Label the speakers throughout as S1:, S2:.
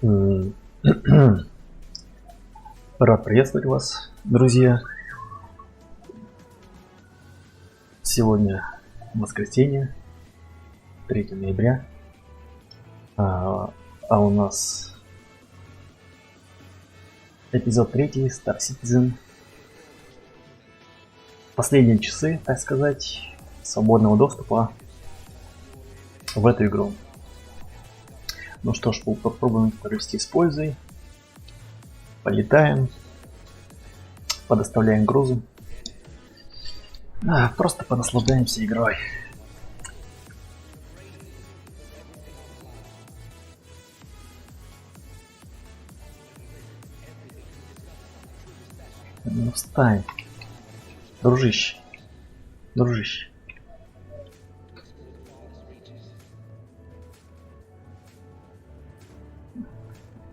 S1: М, Рад приветствовать вас, друзья. Сегодня воскресенье, 3 ноября. А у нас эпизод 3, Star Citizen. Последние часы, так сказать, свободного доступа в эту игру. Ну что ж, попробуем провести с пользой. Полетаем, подоставляем грузы. Просто понаслаждаемся игрой. Ну встань, дружище.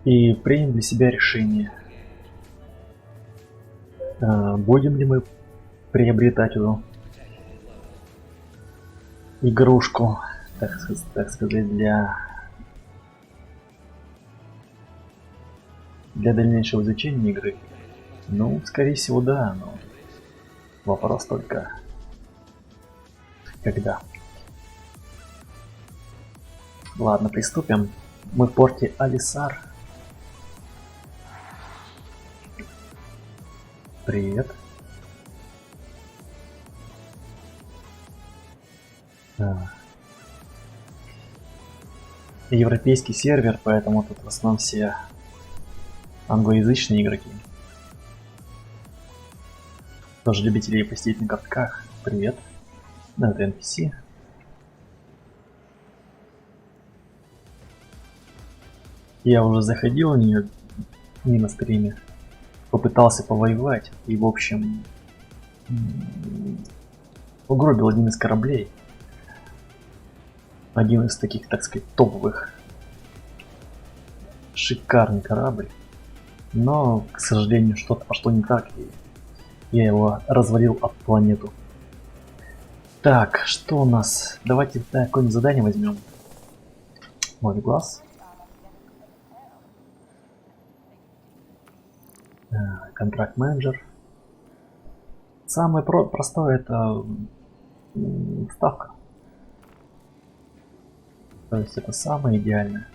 S1: И примем для себя решение, будем ли мы приобретать эту игрушку, так сказать, для дальнейшего изучения игры. Ну, скорее всего, да, но вопрос только когда. Ладно, приступим. Мы в порте Алисар. Привет. Европейский сервер, поэтому тут в основном все англоязычные игроки. Тоже любители посидеть на катках. Привет. Ну, это NPC. Я уже заходил в нее не на стриме. Попытался повоевать и, в общем, угробил один из кораблей. Один из таких, так сказать, топовых. Шикарный корабль. Но, к сожалению, что-то пошло не так, и я его развалил об планету. Так, что у нас? Давайте какое-нибудь задание возьмем. Мой глаз. Контракт-менеджер. Самое простое это ставка. То есть это самое идеальное.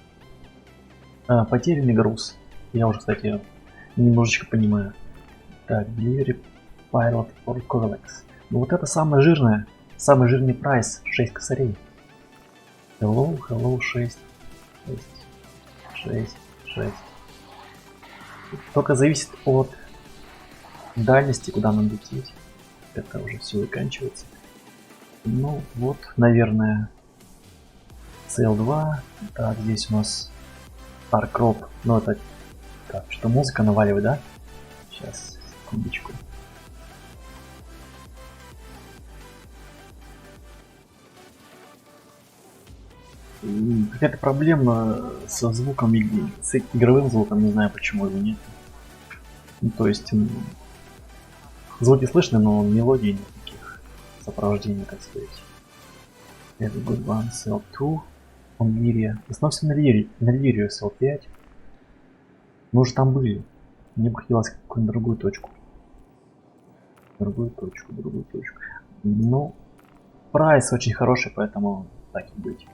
S1: Потерянный груз. Я уже, кстати, немножечко понимаю. Так, Delivery Pilot for Codex. Ну вот это самое жирное. Самый жирный прайс. 6 косарей. Hello, 6. Только зависит от дальности, куда нам лететь. Это уже все заканчивается. Ну вот, наверное, CL2. Так, здесь у нас Starcrop. Ну это... Так, что музыка наваливает, да? Сейчас, секундочку. Какая-то проблема со звуком, с игровым звуком, не знаю почему его нет. Ну, то есть звуки слышны, но мелодий никаких сопровождений, так сказать. Это Good One, CL2, он Лирия. В основном все на Лирию CL5. Мы уже там были. Мне бы хотелось какую-нибудь другую точку. Другую точку. Ну, прайс очень хороший, поэтому так и быть.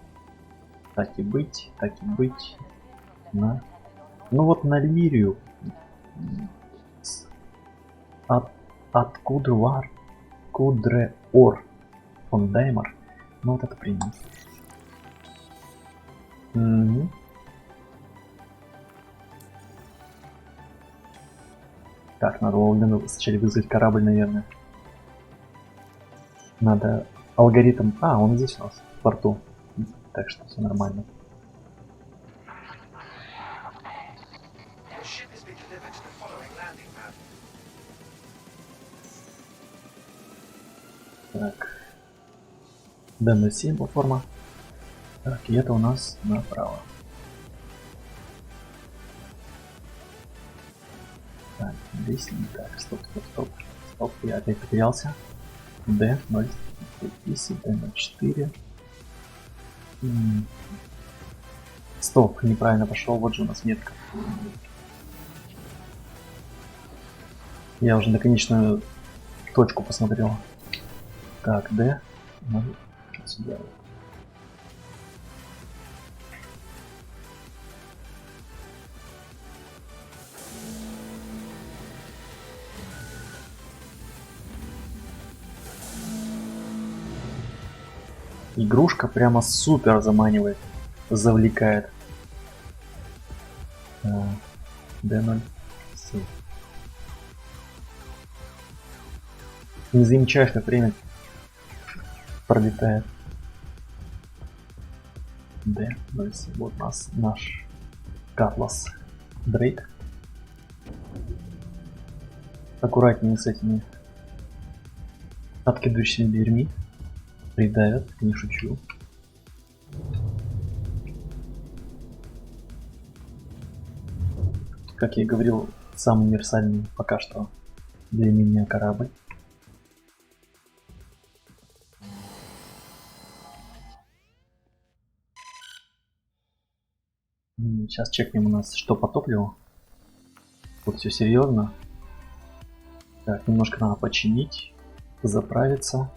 S1: На... Ну вот на Лирию. От Кудреор фон Даймер. Ну вот это принято. Так, надо сначала вызвать корабль, наверное. Надо алгоритм... он здесь у нас, в порту. Так что все нормально. Так. ДН-7 платформа. Так, и это у нас направо. Так, здесь не так. Стоп, я опять потерялся. D0, D10, D04. Стоп, неправильно пошел, вот же у нас метка. Я уже на конечную точку посмотрел. Так, Д. Может, сюда. Игрушка прямо супер заманивает, завлекает. D0. Не замечаешь, как время пролетает. D0. Вот у нас наш Катлас Дрейк. Аккуратнее с этими откидывающими дверьми. Придавят, не шучу. Как я и говорил, самый универсальный пока что для меня корабль. Сейчас чекнем у нас, что по топливу. Тут все серьезно. Так, немножко надо починить, заправиться.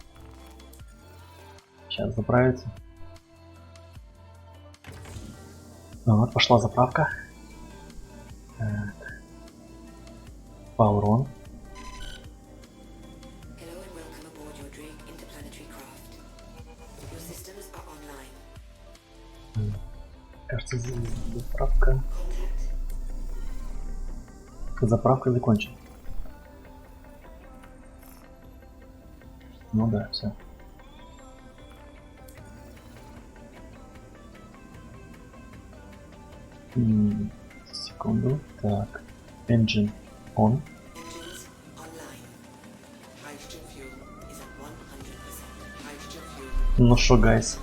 S1: Сейчас заправится. Вот, пошла заправка. Так. Power on. Кажется, заправка. Заправка закончена. Ну да, все. Секунду. Так. Engine on. Ну шо, гайс.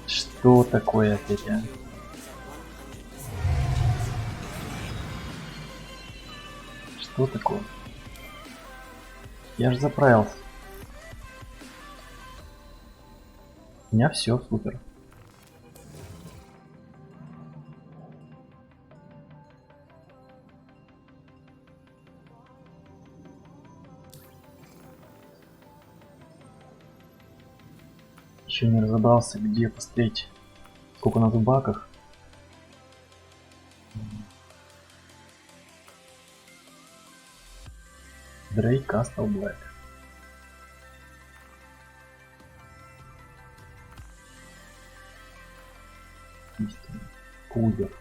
S1: Что такое опять, а? Что такое? Я же заправился. У меня все супер. Еще не разобрался, где посмотреть, сколько у нас в баках. Дрейк Castle Black. Кулер.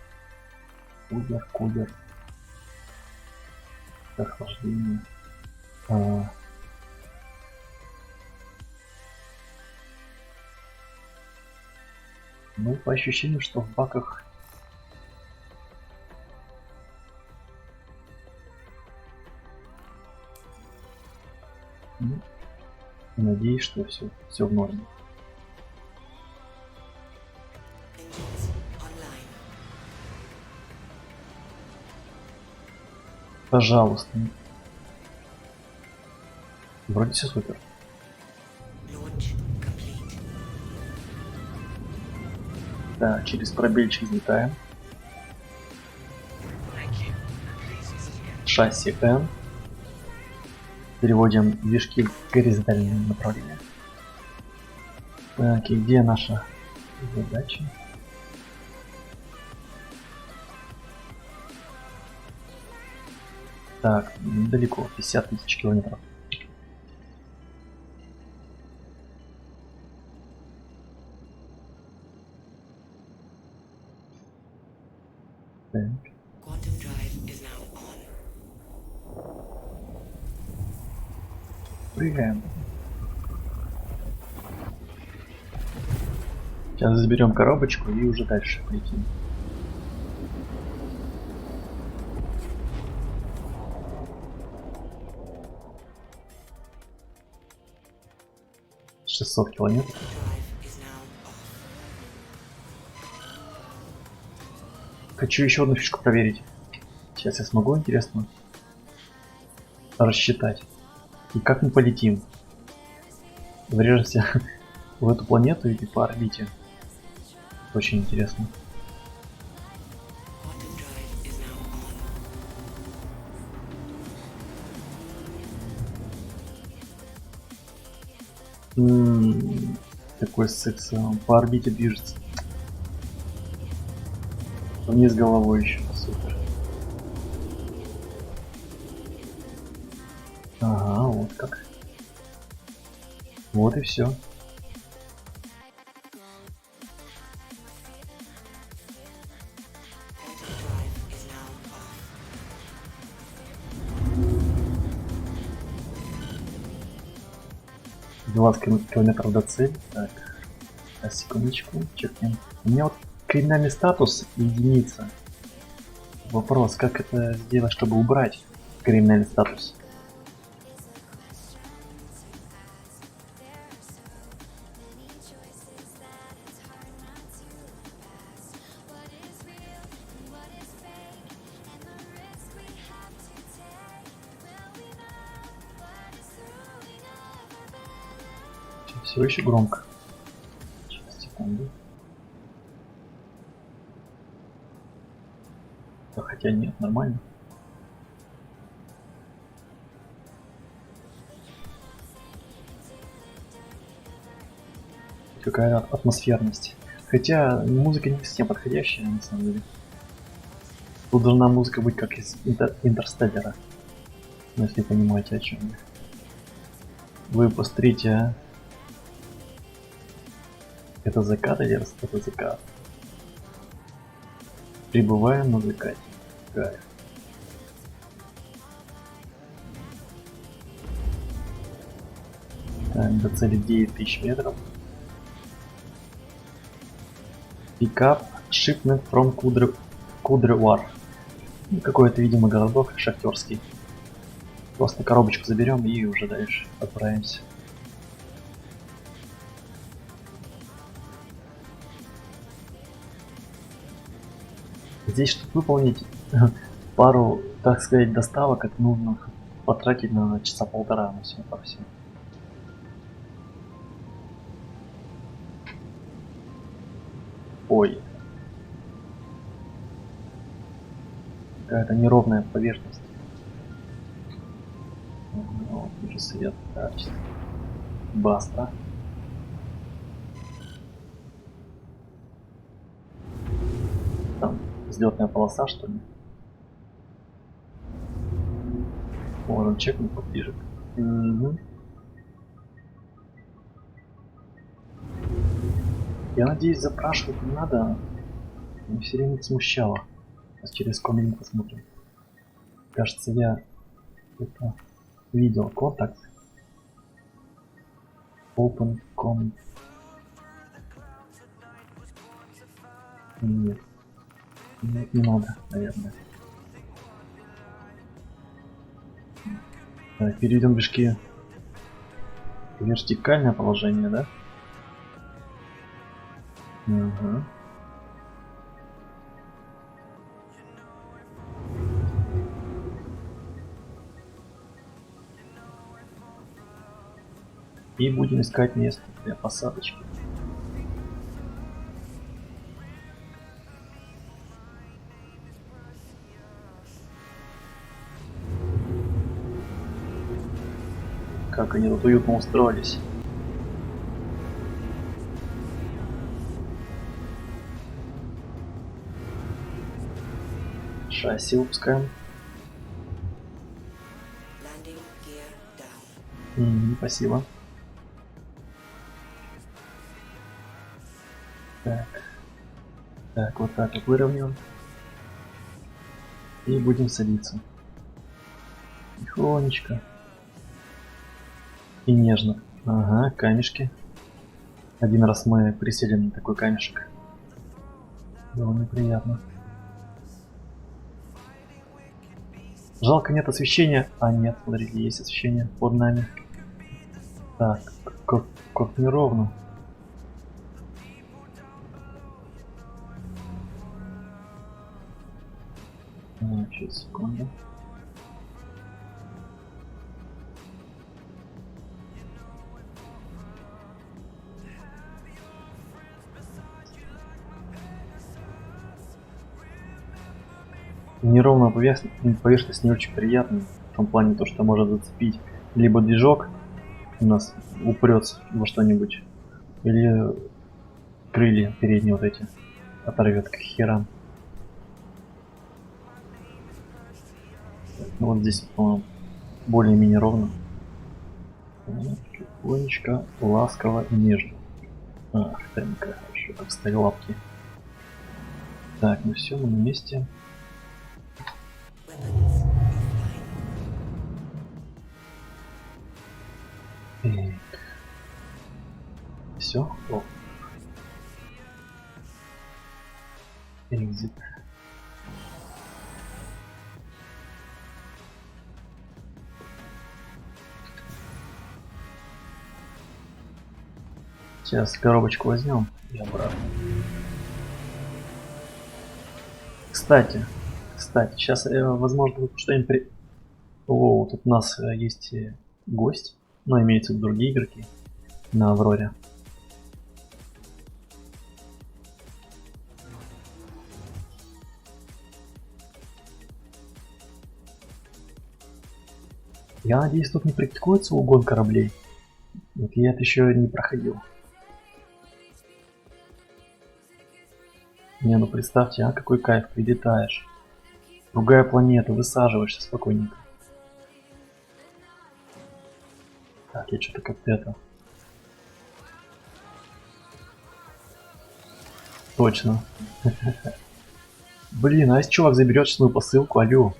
S1: Кулер. Охлаждение. Ну, по ощущению, что в баках надеюсь, что все в норме. Пожалуйста. Вроде все супер. Да, через пробельчик взлетаем. Шасси N. Переводим движки в горизонтальное направление. Так, и где наша задача? Так, недалеко, 50 тысяч километров. Так. Прыгаем. Сейчас заберем коробочку и уже дальше полетим. $600 километров. Хочу еще одну фишку проверить. Сейчас я смогу, интересно. рассчитать. И как мы полетим? Врежемся в эту планету или по орбите? Очень интересно. Какой секс, по орбите движется. Вниз головой еще, супер. Ага, вот как. Вот и все. Километров до цели. Так, сейчас, секундочку, чекнем. У меня вот криминальный статус единица. Вопрос, как это сделать, чтобы убрать криминальный статус? Все еще громко. Сейчас, секунду. Да, хотя нет, нормально. Какая атмосферность. Хотя музыка не совсем подходящая, на самом деле. Тут должна музыка быть как из Интерстеллара. Ну, если понимаете, о чем я. Вы посмотрите, а. Это закат или это закат? Прибываем на закате. Кайф. Так, до цели 9000 метров. Пикап shipment from Кудревар. Какой-то, видимо, городок шахтерский. Просто коробочку заберем и уже дальше отправимся. Здесь, чтобы выполнить пару, так сказать, доставок, это нужно потратить на часа полтора на все по всему. Ой. Какая-то неровная поверхность. Вот, вижу свет. Да, баста. Там взлетная полоса, что ли? Можем чекнуть поближе. Угу. Я надеюсь, запрашивать не надо. Меня все время это смущало. Сейчас через коммент посмотрим. Кажется, я это видел. Контакт. Open comment. Нет. Нет, не надо, наверное. Так, перейдем движки в вертикальное положение, да? Угу. И будем искать место для посадочки. Как они тут уютно устроились. Шасси выпускаем. Спасибо. Так. Так, вот так вот выровняем. И будем садиться. Тихонечко. И нежно. Ага, камешки. Один раз мы присели на такой камешек. Было неприятно. Жалко, нет освещения. А, нет, смотрите, есть освещение под нами. Так, как неровно. Сейчас, секунду. Неровная поверхность не очень приятная. В том плане то, что может зацепить либо движок, у нас упрется во что-нибудь, или крылья передние вот эти оторвет к херам. Ну, вот здесь, по-моему, более-менее ровно. Тихонечко, ласково и нежно. Ах, Танька, хорошо так вставил лапки. Так, ну все, мы на месте. Все. О. Экзит. Сейчас коробочку возьмем и обратно. Кстати, сейчас, возможно, что-нибудь О, тут у нас есть гость, но имеются другие игроки на Авроре. Я надеюсь, тут не практикуется угон кораблей. Вот я это еще не проходил. Не, ну представьте, а какой кайф, прилетаешь. Другая планета, высаживаешься спокойненько. Так, я что-то как-то это... Точно. Блин, а если чувак заберет свою посылку, алло.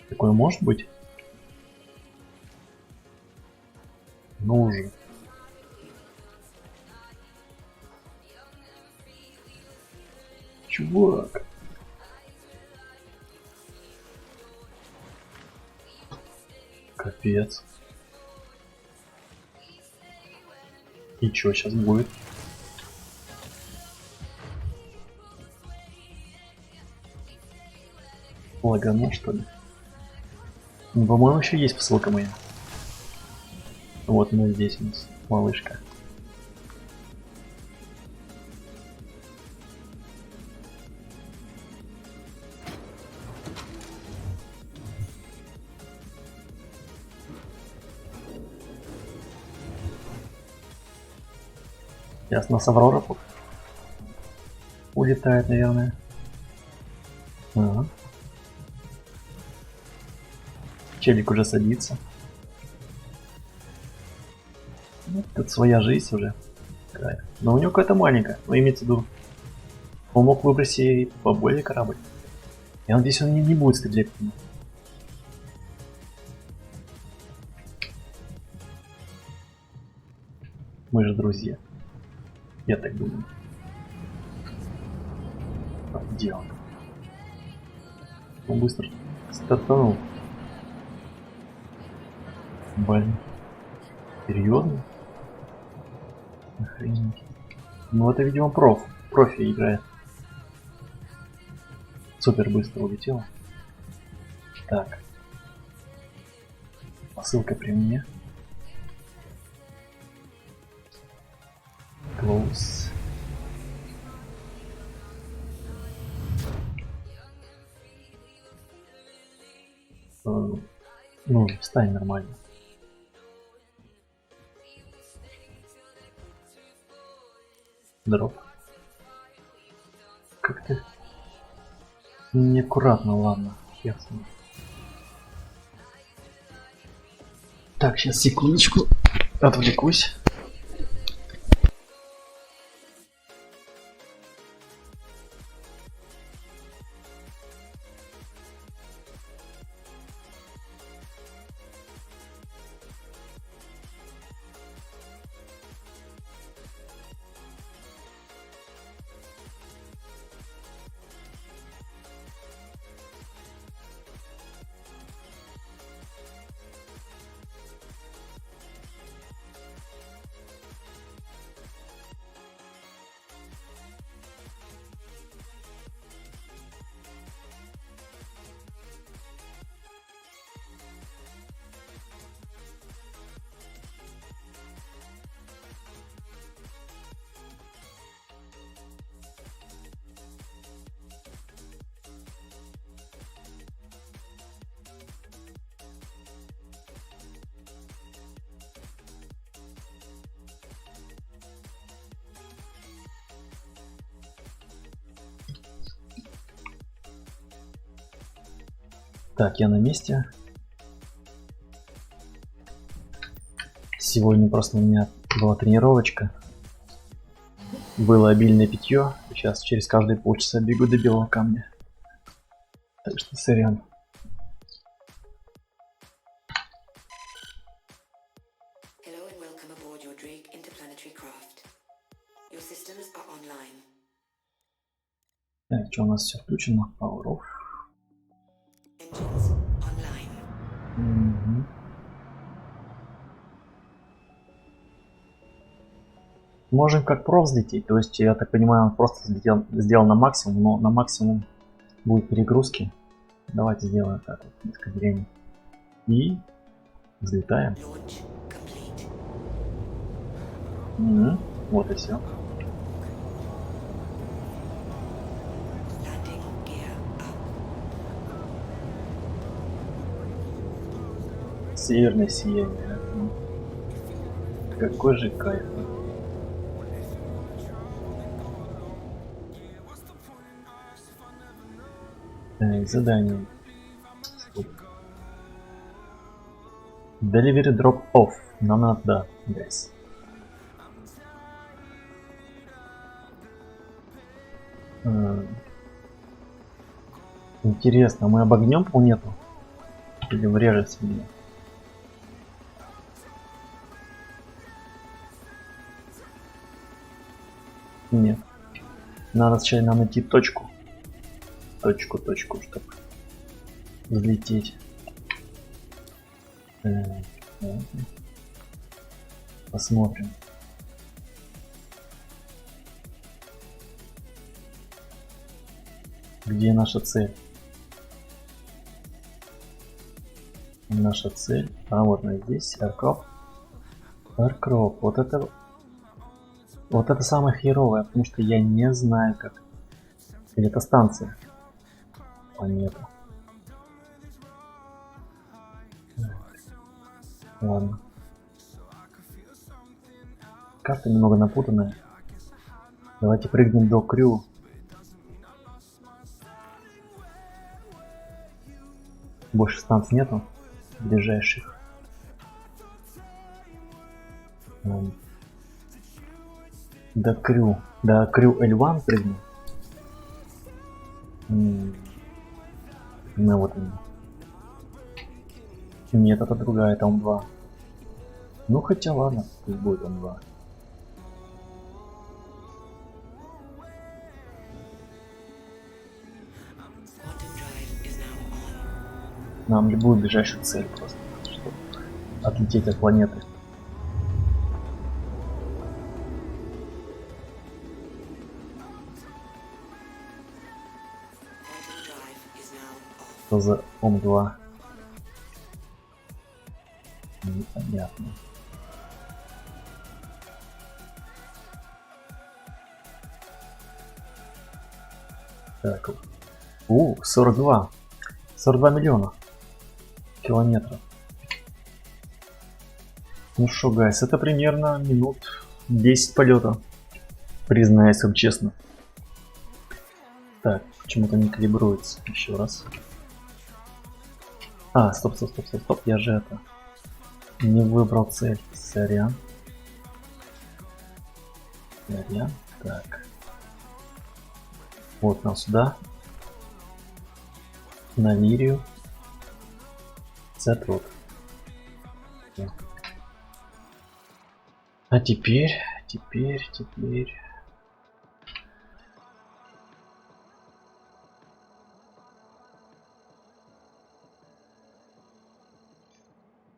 S1: Такое может быть? Ну уже. Чувак. Капец. И что сейчас будет? Лагано, что ли? Ну, по-моему, еще есть посылка моя. Вот она здесь у нас, малышка. Сейчас нас Аврора улетает, наверное. Ага. Челик уже садится. Ну, тут своя жизнь уже. Кайф. Но у него какая-то маленькая. Но имеется в виду, он мог выбрать и поболее корабль. Я надеюсь, он не будет стрелять по нему. Мы же друзья. Я так думаю. Дело. Он быстро стартанул. Блин. Серьезно? Охренеть. Ну это, видимо, профи играет. Супер быстро улетел. Так. Посылка при мне. Close. Ну, встань нормально. Дроп. Как ты? Неаккуратно, ладно. Ясно. Так, сейчас секундочку. Отвлекусь. Так, я на месте. Сегодня просто у меня была тренировочка. Было обильное питье. Сейчас через каждые полчаса бегу до белого камня. Так что сорян. Так, что у нас все включено? Power off. Угу. Можем как проф взлететь, то есть я так понимаю, он просто сделал на максимум, но на максимум будет перегрузки. Давайте сделаем так вот, несколько времени. И взлетаем. Угу. Вот и все. Северное сияние. Какой же кайф. Задание. Delivery drop off. Нам надо, да, guys. Интересно, мы обогнем планету? Или врежемся в нее? Нет. Надо сначала найти точку. Точку, чтобы взлететь. Посмотрим. Где наша цель? Наша цель. А вот она здесь. Aircraft. Вот это самое херовое, потому что я не знаю как. Или это станция? Планета. Ладно. Карта немного напутанная. Давайте прыгнем до Крю. Больше станций нету ближайших. До Крю L1 прыгнем. Ну вот он. Нет, это другая, это Он-2. Ну хотя ладно, пусть будет Он-2. Нам любую ближайшую цель просто, чтобы отлететь от планеты. Что за Он-2? Непонятно. Так. 42 миллиона километров. Ну шо, гайс, это примерно минут 10 полета. Признаюсь вам честно. Так, почему-то не калибруется. Еще раз. А, стоп. Я же это не выбрал цель. Сорян. Так. Вот нам сюда. На Лирию. Затрут. А теперь.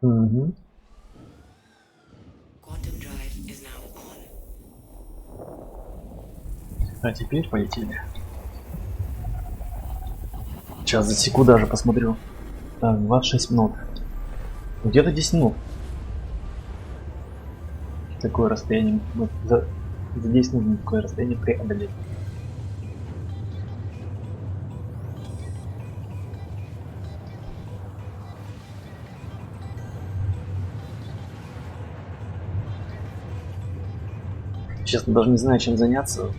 S1: Угу. А теперь полетели. Сейчас засеку даже, посмотрю. Так, 26 минут. Где-то 10 минут. Такое расстояние. За 10 минут такое расстояние преодолеть. Честно, даже не знаю, чем заняться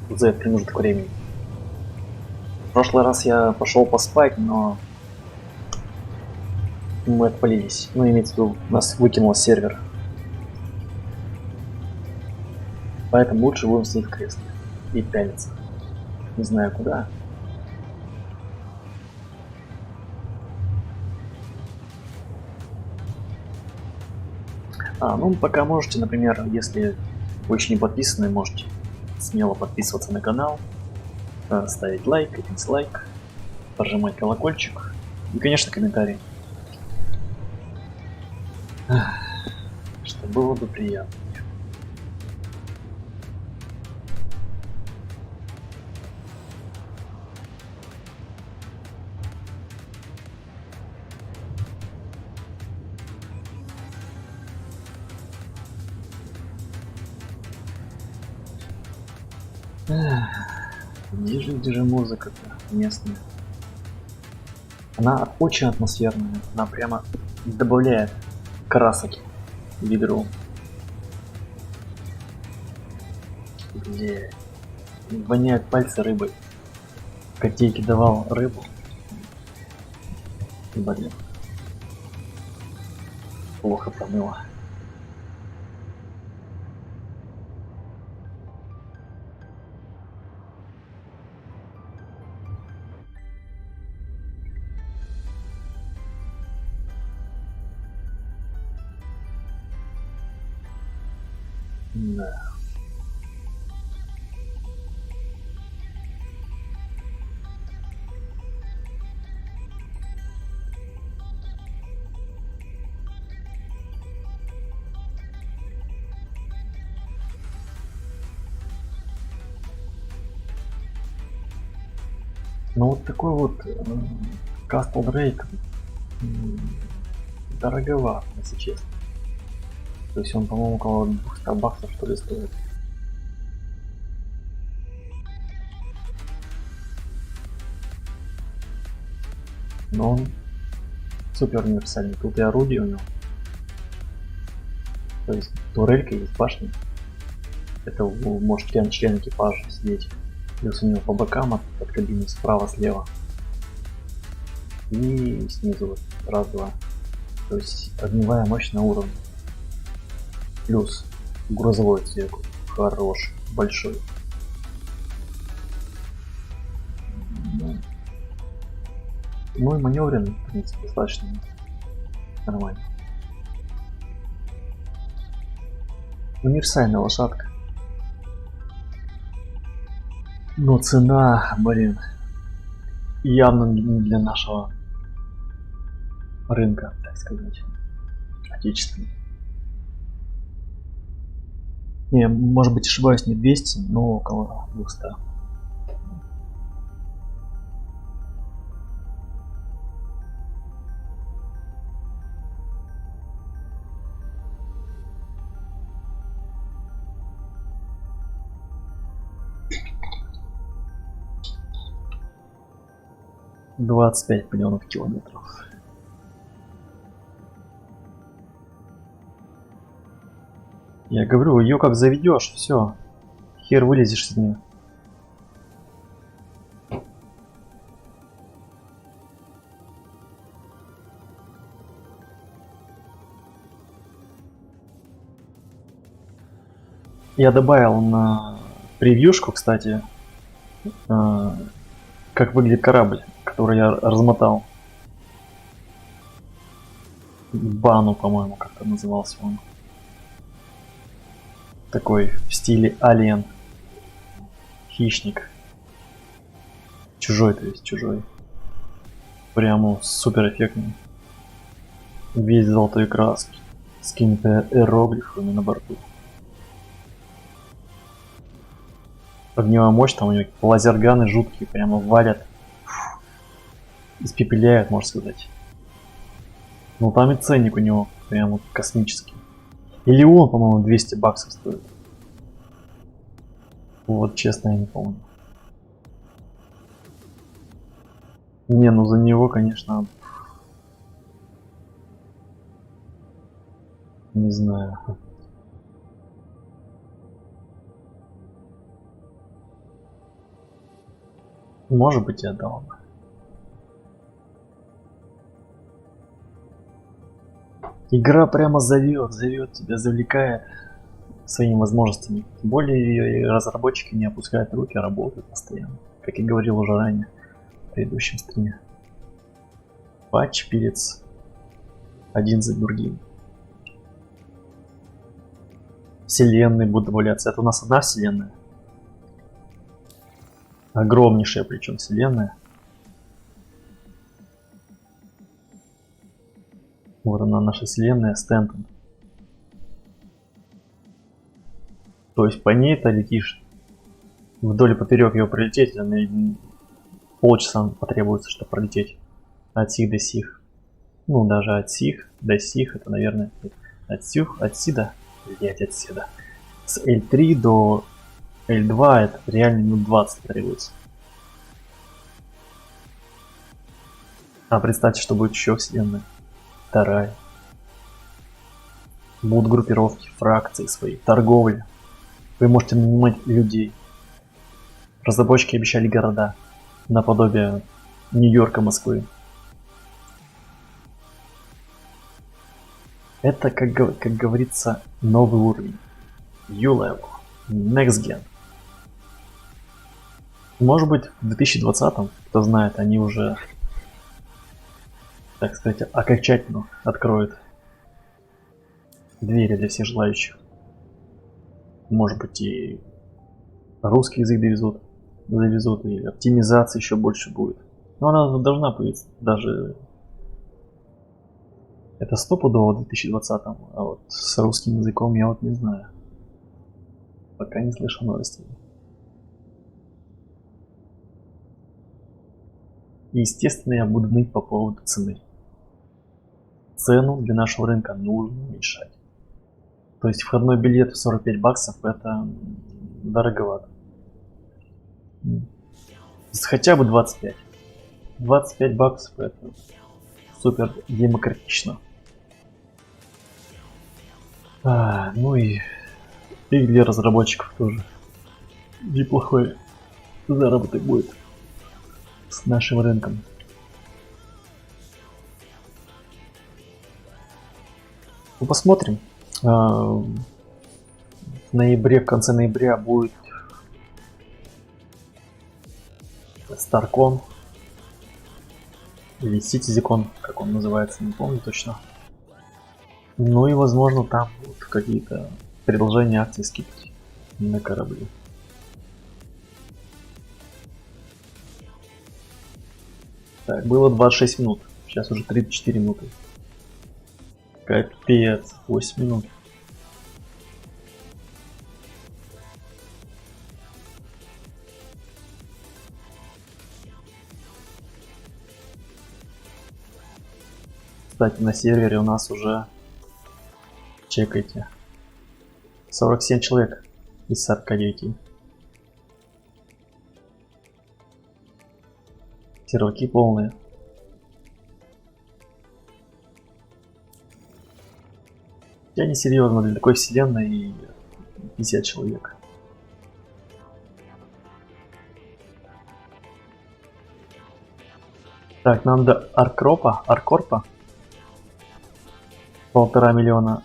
S1: за этот промежуток времени. В прошлый раз я пошел поспать, но мы отпалились. Ну, имеется в виду, нас выкинул с сервера. Поэтому лучше будем сидеть в кресле и пялиться. Не знаю куда. Ну, пока можете, например, если вы еще не подписаны, можете смело подписываться на канал, ставить лайк и дизлайк, прожимать колокольчик и, конечно, комментарий. Что было бы приятно. Где же музыка-то местная? Она очень атмосферная, она прямо добавляет красок в игру. Где воняют пальцы рыбой. Котейки давал рыбу. Блин. Плохо промыло. Да. Ну вот такой вот Castle Drake дороговат, если честно. То есть он, по-моему, около 200 баксов, что ли, стоит. Но он супер универсальный. Тут и орудие у него. То есть турелька есть, башня. Это вы можете член экипажа сидеть. Плюс у него по бокам от кабины справа, слева. И снизу вот раз-два. То есть огневая мощь на уровне. Плюс грузовой отсек хороший, большой. Ну и маневрен, в принципе, достаточно нормально. Универсальная лошадка. Но цена, блин, явно не для нашего рынка, так сказать, отечественного. Не, может быть, ошибаюсь, не 200, но около 200. $25 миллионов километров. Я говорю, ее как заведешь, все, хер вылезешь с нее. Я добавил на превьюшку, кстати, как выглядит корабль, который я размотал. Бану, по-моему, как-то назывался он. Такой в стиле Alien. Хищник. Чужой, то есть чужой. Прямо супер эффектный. Весь золотой краски. С какими-то иероглифами на борту. Огневая мощь, там у него лазерганы жуткие, прямо валят. Испепеляют, можно сказать. Ну там и ценник у него прям вот космический. Или он, по-моему, 200 баксов стоит. Вот честно, я не помню. Не, ну за него, конечно, не знаю. Может быть, я отдал бы. Игра прямо зовет тебя, завлекает своими возможностями. Тем более ее разработчики не опускают руки, а работают постоянно. Как и говорил уже ранее в предыдущем стриме. Патч пилится один за другим. Вселенные будут добавляться. Это у нас одна вселенная. Огромнейшая причем вселенная. Вот она, наша вселенная, Стэнтон. То есть по ней ты летишь вдоль и поперек ее пролететь, полчаса потребуется, чтобы пролететь от сих до сих. Ну, даже от сих до сих, это, наверное, от сида, блять, от сида. С L3 до L2 это реально минут 20 требуется. А представьте, что будет еще вселенная. Вторая. Будут группировки, фракции свои, торговля. Вы можете нанимать людей. Разработчики обещали города. Наподобие Нью-Йорка, Москвы. Это, как говорится, новый уровень. U-Level. Next Gen. Может быть, в 2020-м, кто знает, они уже, так сказать, окончательно откроют двери для всех желающих. Может быть, и русский язык завезут, и оптимизация еще больше будет. Но она должна появиться. Даже это стопудово в 2020-м, а вот с русским языком я вот не знаю. Пока не слышал новостей. И, естественно, я буду ныть по поводу цены. Цену для нашего рынка нужно уменьшать. То есть входной билет в 45 баксов это дороговато. Хотя бы 25. 25 баксов это супер демократично. Ну и для разработчиков тоже неплохой заработок будет с нашим рынком. Ну, посмотрим. В ноябре, в конце ноября будет StarCon или CitizenCon, как он называется, не помню точно. Ну и возможно там будут какие-то предложения, акции, скидки на корабли. Так, было 26 минут, сейчас уже 34 минуты. Капец, 8 минут. Кстати, на сервере у нас уже, чекайте, 47 человек из 49. Серваки полные. Я не серьезно для такой вселенной и 50 человек. Так, нам до Аркорпа 1,5 миллиона.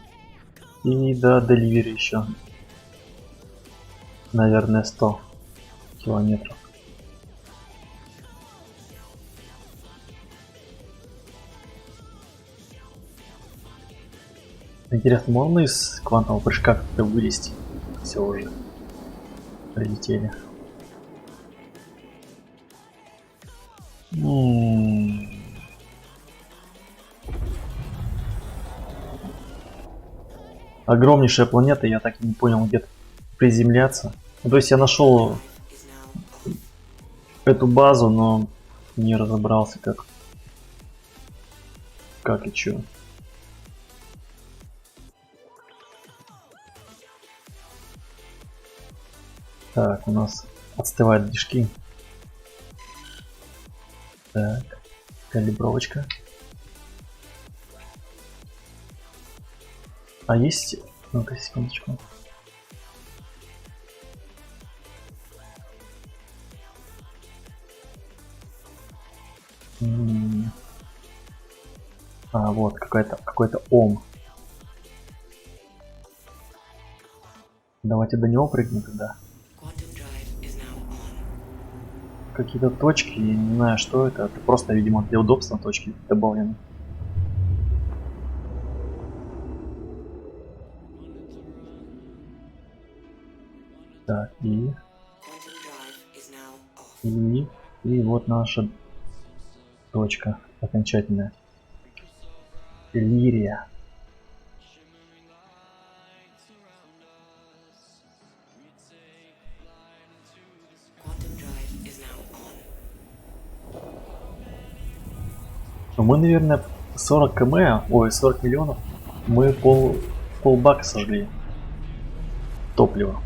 S1: И до Деливери еще, наверное, 100 километров. Интересно, можно из квантового прыжка как-то вылезти? Все уже прилетели. Огромнейшая планета, я так и не понял, где приземляться. Ну, то есть я нашел эту базу, но не разобрался как и чё. Так, у нас отстывают движки. Так, калибровочка. А есть... Ну-ка, секундочку. М. А, вот, какой-то ом. Давайте до него прыгнем тогда.
S2: Quantum drive is now on.
S1: Какие-то точки, я не знаю, что это просто, видимо, для удобства точки добавлены. Так,
S2: Quantum drive is now off.
S1: и вот наша точка окончательная. Лирия.
S2: Quantum drive is now on.
S1: Но мы, наверное, 40 км, ой, 40 миллионов, мы полбака сожгли топлива.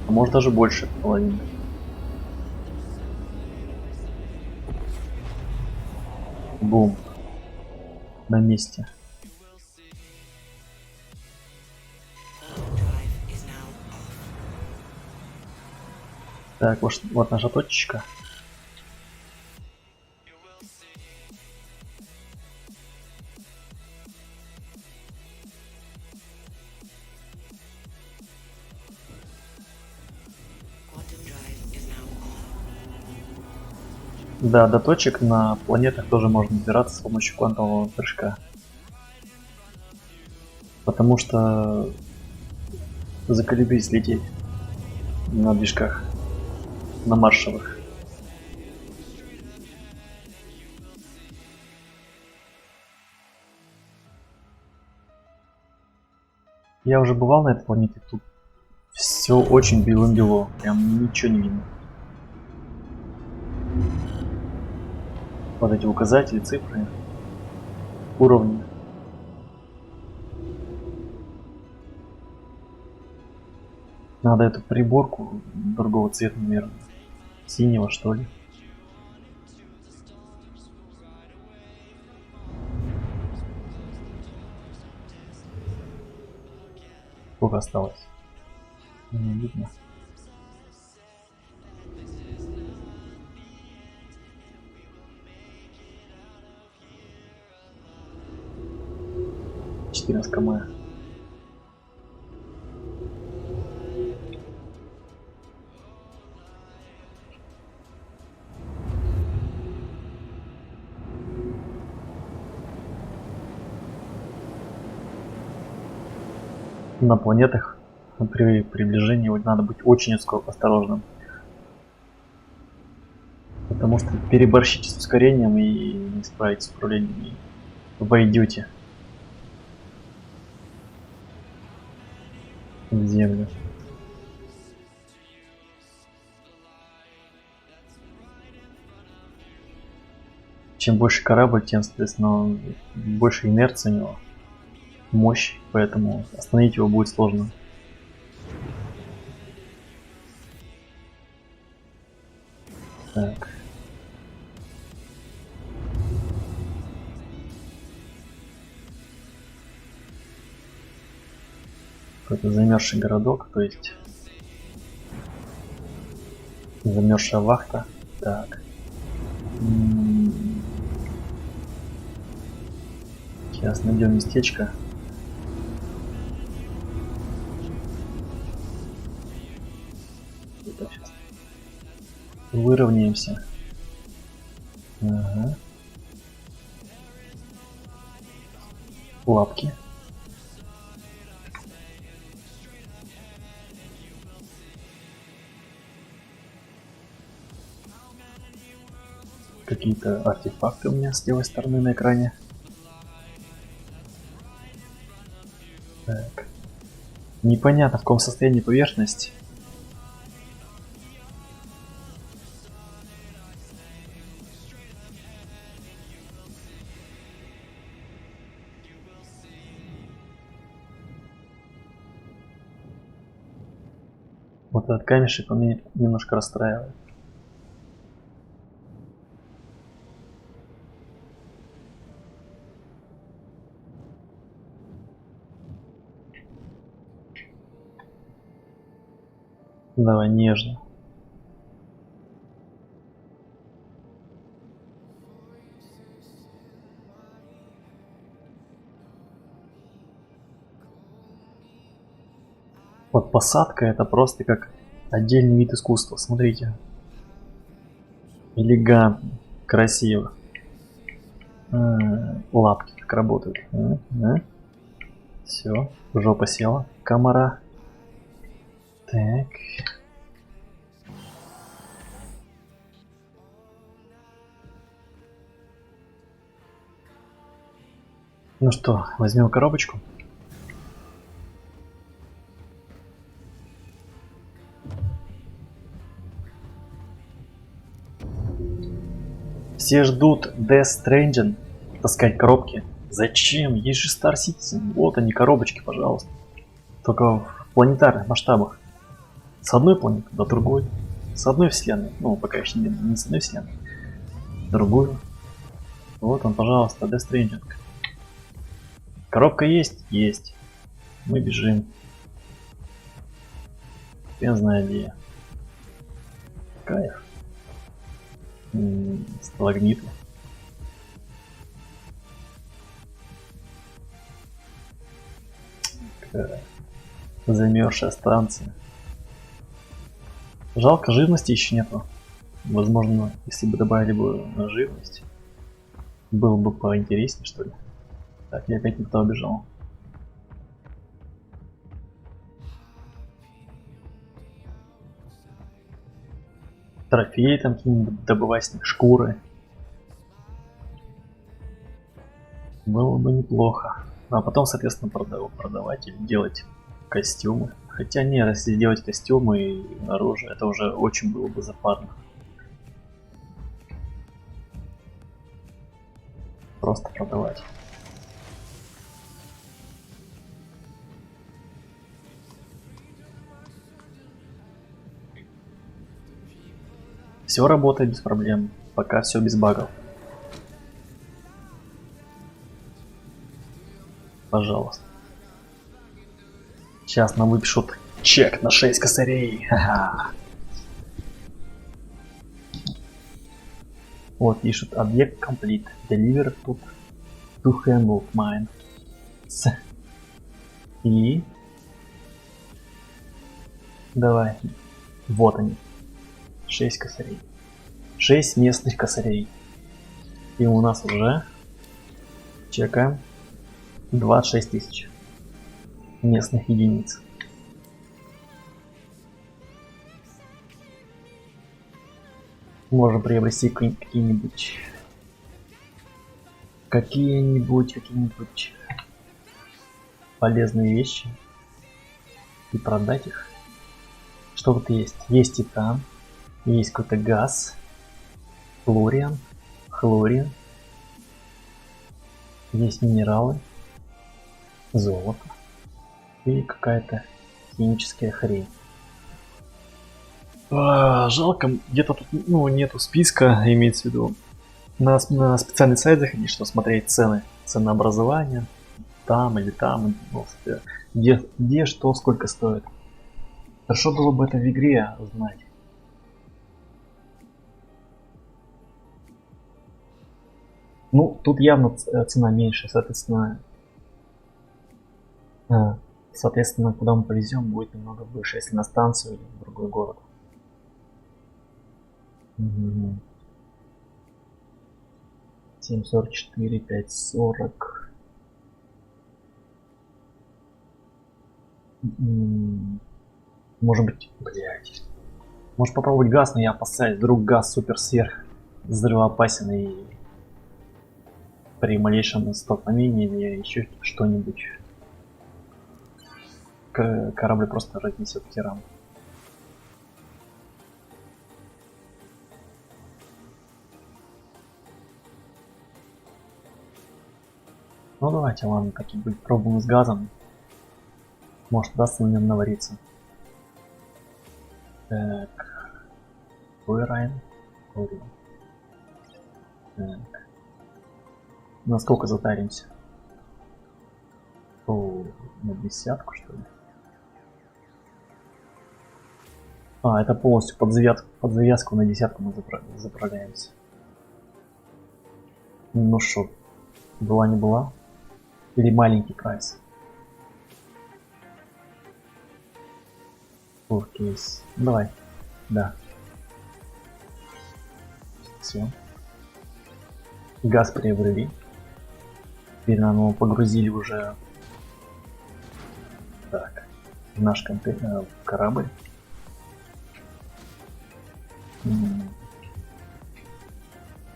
S1: А может даже больше половины. Бум. На месте.
S2: Quantum drive is now off.
S1: Так, вот наша точечка.
S2: Quantum drive is now on.
S1: Да, до точек на планетах тоже можно добираться с помощью квантового прыжка. Потому что заколебись лететь на движках, на маршевых. Я уже бывал на этой планете, тут все очень белым-бело, прям ничего не видно. Вот эти указатели, цифры, уровни. Надо эту приборку другого цвета, наверное. Синего, что ли. Сколько осталось? Не видно. Четыре км. На планетах при приближении надо быть очень осторожным. Потому что переборщите с ускорением и не справитесь с управлением. И войдете в землю. Чем больше корабль, тем, соответственно, больше инерции у него, мощь, поэтому остановить его будет сложно. Так. Какой-то замерзший городок, то есть замерзшая вахта. Так. Сейчас найдем местечко. Это сейчас выровняемся. Ага. Лапки. Какие-то артефакты у меня с левой стороны на экране. Так. Непонятно, в каком состоянии поверхность. Вот этот камешек он меня немножко расстраивает. Давай нежно. Вот посадка это просто как отдельный вид искусства. Смотрите. Элегантно, красиво. Лапки как работают. Все, жопа села. Камера. Так. Ну что, возьмем коробочку. Все ждут Death Stranding таскать коробки. Зачем? Есть же Star Citizen. Вот они, коробочки, пожалуйста. Только в планетарных масштабах. С одной планеты до другой. С одной вселенной. Ну, пока еще не с одной вселенной. Другую. Вот он, пожалуйста, Death Stranding. Коробка есть? Есть. Мы бежим. Я знаю где. Кайф. Сталагмиты. Замерзшая станция. Жалко, живности еще нету. Возможно, если бы добавили бы живность, было бы поинтереснее, что ли. Так, я опять не туда убежал. Трофеи там какие-нибудь добывать, шкуры. Было бы неплохо. А потом, соответственно, продавать или делать костюмы. Хотя не, если делать костюмы и оружие, это уже очень было бы запарно. Просто продавать. Все работает без проблем. Пока все без багов. Пожалуйста. Сейчас нам выпишут чек на 6 косарей. Ха-ха. Вот, пишут объект complete. Deliver to handle mine. И... Давай. Вот они. 6 косарей. 6 местных косарей. И у нас уже... Чекаем. 26 тысяч местных единиц. Можем приобрести какие-нибудь полезные вещи и продать их. Что тут есть? Есть титан, есть какой-то газ, флориан, хлориан, есть минералы, золото и какая-то химическая хрень. Жалко, где-то тут нету списка, имеется в виду. На специальный сайт заходить, чтобы смотреть цены, ценообразования, там или там, где что, сколько стоит. Хорошо было бы это в игре узнать. Ну, тут явно цена меньше, соответственно, куда мы повезем, будет немного выше, если на станцию или в другой город. 7,44, 5,40. Может быть, блять. Может попробовать газ, но я опасаюсь. Вдруг газ супер сверх взрывоопасен и при малейшем столкновении или еще что-нибудь корабль просто разнесет к тирам. Ну давайте, ладно, так и быть. Пробуем с газом. Может, удастся на нем навариться. Так. Флорайн. Так. Насколько затаримся? О, на 10, что ли? Это полностью под завязку на 10 мы заправляемся. Ну шо, была не была? Или маленький прайс? Кейс. Давай. Да. Все. Газ приобрели. Теперь нам его погрузили уже. Так. В наш контейнер, в корабль.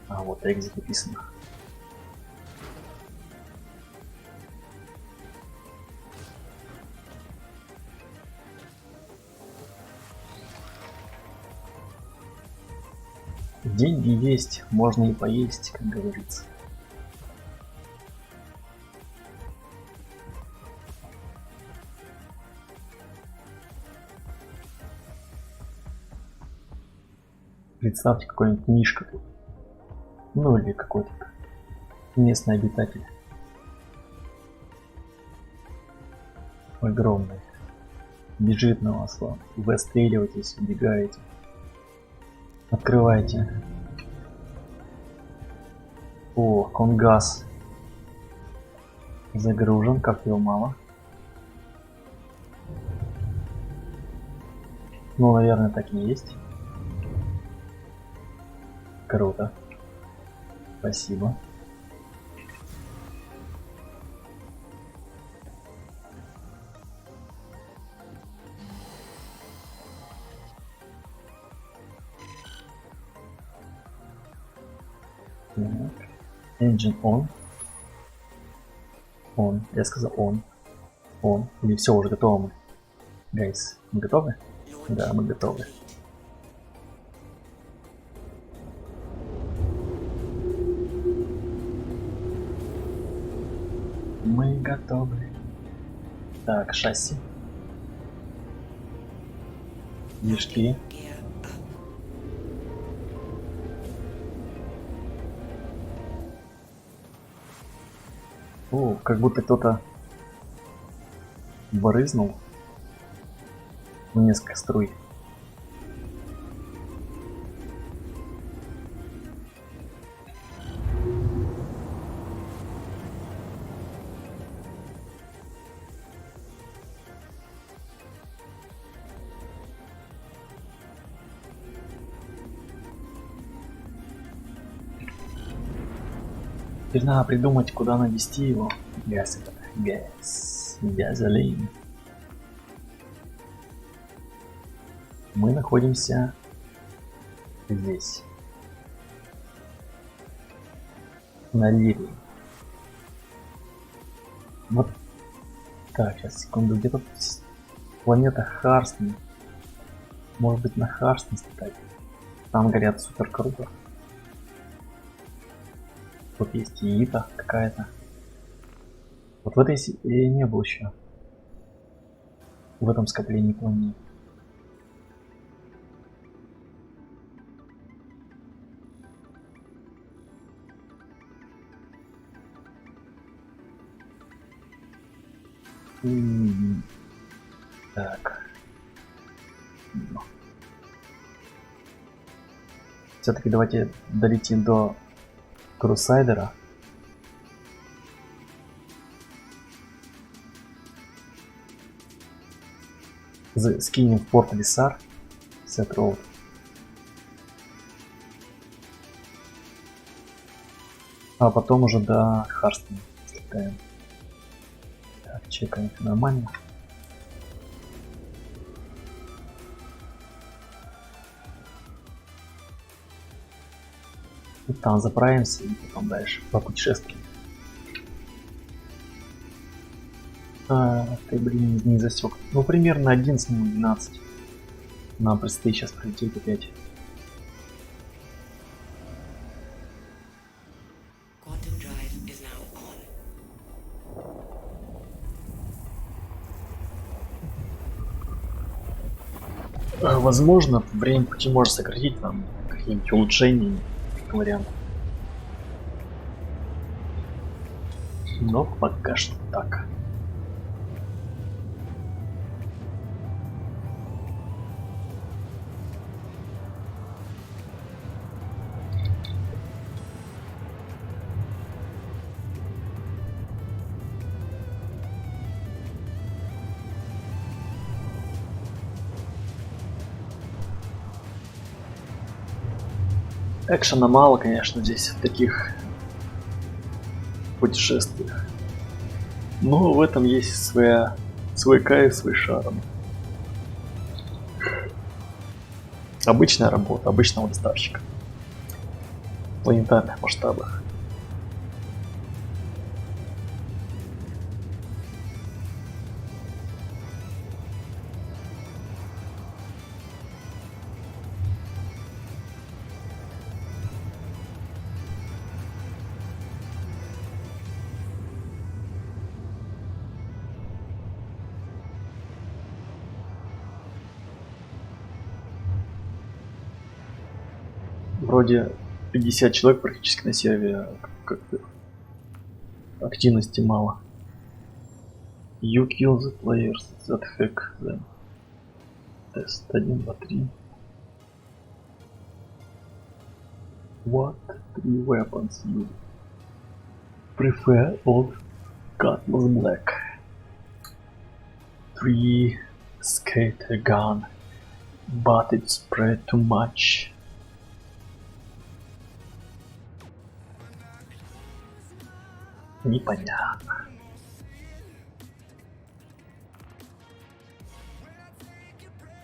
S1: А вот экзит написано. Деньги есть, можно и поесть, как говорится. Представьте, какой-нибудь мишка тут. Ну или какой-то местный обитатель. Огромный. Бежит на вас, вы отстреливаетесь, убегаете. Открывайте. О, конгаз. Загружен, как его мало. Ну, наверное, так и есть. Круто. Спасибо. Engine on. On. Я сказал on. On. Или все, уже готово мы. Гайс, мы готовы? Да, мы готовы. Мы готовы. Так, шасси. Движки.
S2: Gear up.
S1: О, как будто кто-то брызнул в несколько струй. Теперь надо придумать, куда навести его. Газ это. Газ. Газолин. Мы находимся здесь. На Ливии. Вот. Так, сейчас, секунду. Где-то планета Харстон. Может быть, на Харстон стать. Там горят супер круто. Тут есть яита какая-то. Вот в этой я не был еще. В этом скоплении планет. Так. Все-таки давайте долетим до Крусайдера. Скинем в порт Лисар. Сет Роуд. А потом уже до Харстона слетаем. Так, чекаем, нормально. И там заправимся и потом дальше по путешествию. Ты, блин, не засек. Ну, примерно 11-12. Нам предстоит сейчас прилететь опять.
S2: Quantum drive is now on.
S1: Возможно, время пути может сократить нам какие-нибудь улучшения, как вариант. Но пока что так. Экшена мало, конечно, здесь в таких путешествиях. Но в этом есть свой кайф, свой шарм. Обычная работа, обычного доставщика. В планетарных масштабах. Вроде 50 человек практически на сервере, а как-то активности мало. You kill the players that hack them. Тест 1, 2, 3. What 3 weapons you prefer? Old Cutlass Black. 3 Skater gun, but it spread too much. Непонятно.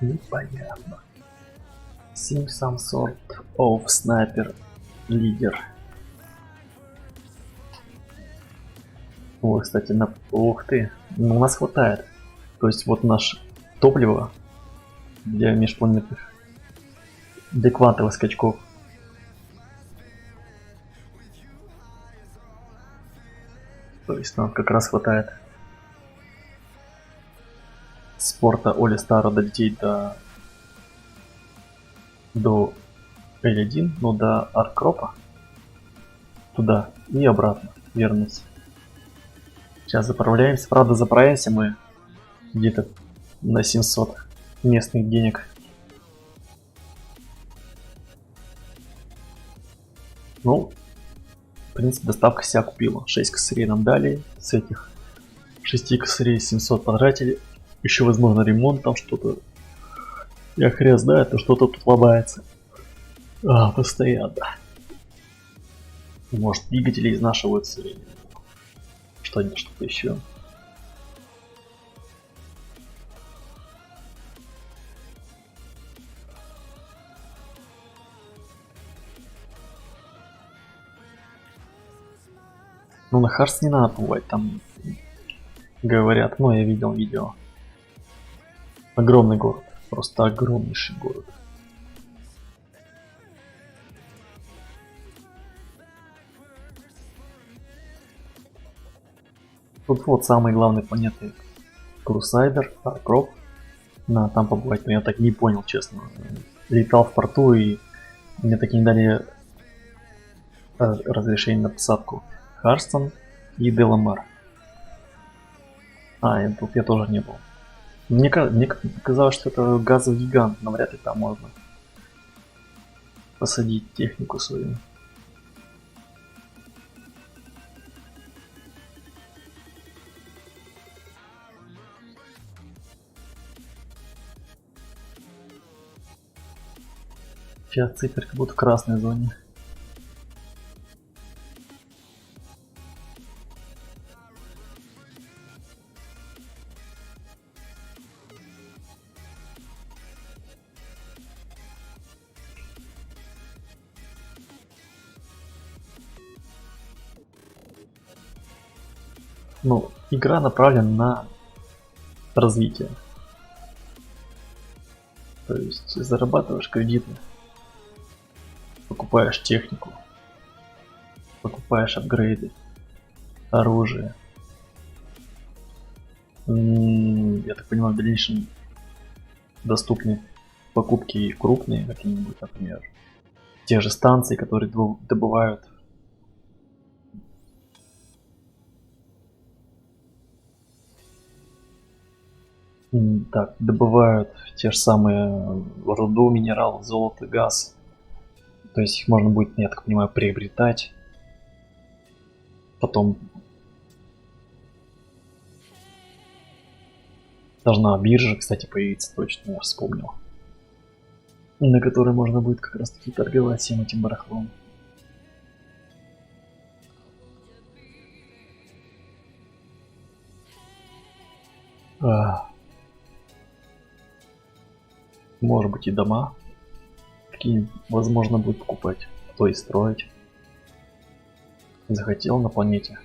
S1: Непонятно. Seem some sort of sniper leader. О, кстати, ух ты, ну, у нас хватает. То есть вот наше топливо для межпланетных, для квантовых скачков. То есть нам как раз хватает с порта Оли Стара долететь до L1, ну до Аркропа, туда и обратно вернуться. Сейчас заправляемся, правда заправляемся мы где-то на 700 местных денег. Ну, в принципе, доставка себя купила. 6 косарей нам дали, с этих 6 косарей 700 потратили. Еще, возможно, ремонт там что-то. Я хрен знаю, то что-то тут ломается. Постоянно. Может, двигатели изнашиваются или что-то еще. Ну, на Харс не надо бывать, там говорят, ну, я видел видео. Огромный город, просто огромнейший город. Тут вот самые главные планеты. Крусайдер, Аркроп. На там побывать, но я так не понял, честно. Летал в порту и мне так не дали разрешение на посадку. Харстон и Деламар. И тут я тоже не был. Мне казалось, что это газовый гигант, но вряд ли там можно посадить технику свою. Сейчас циферка будет в красной зоне. Ну, игра направлена на развитие. То есть зарабатываешь кредиты, покупаешь технику, покупаешь апгрейды, оружие. Я так понимаю, в дальнейшем доступны покупки крупные какие-нибудь, например, те же станции, которые добывают добывают те же самые руду, минерал, золото, газ. То есть их можно будет, я так понимаю, приобретать. Потом должна биржа, кстати, появиться, точно, я вспомнил. на которой можно будет как раз таки торговать всем этим барахлом. Может быть и дома какие возможно будет покупать, а то и строить. Захотел на планете,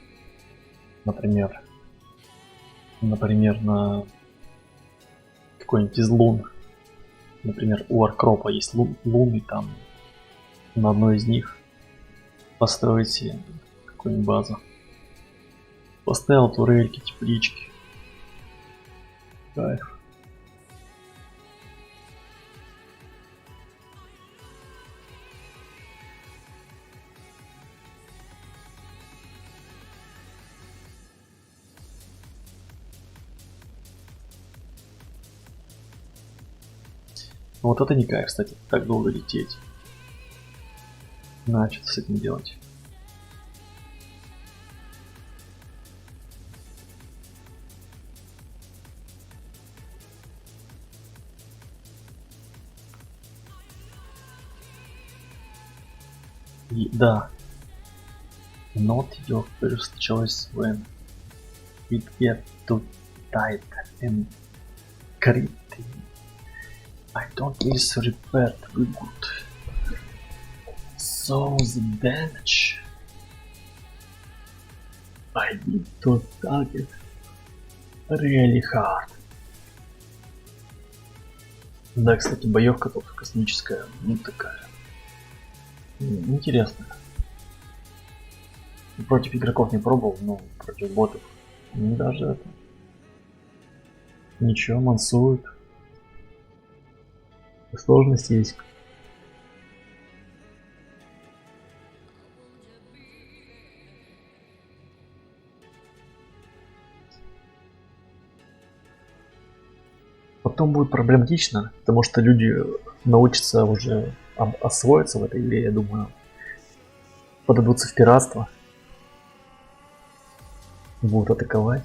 S1: например, на какой-нибудь из лун. Например, у Аркропа есть луны, там на одной из них построить себе какую-нибудь базу. Поставил турельки, теплички. Кайф. Вот это не кайф, кстати, так долго лететь. Надо что-то с этим делать. И, да. Not your first choice when it get too tight and gritty. I don't miss repair to be good. So the damage I did to target really hard. Да, кстати, боевка тут космическая, ну такая. Интересная. Против игроков не пробовал, но против ботов даже это. Ничего, мансует. Сложность есть. Потом будет проблематично, потому что люди научатся уже освоиться в этой игре, я думаю. Подадутся в пиратство. Будут атаковать.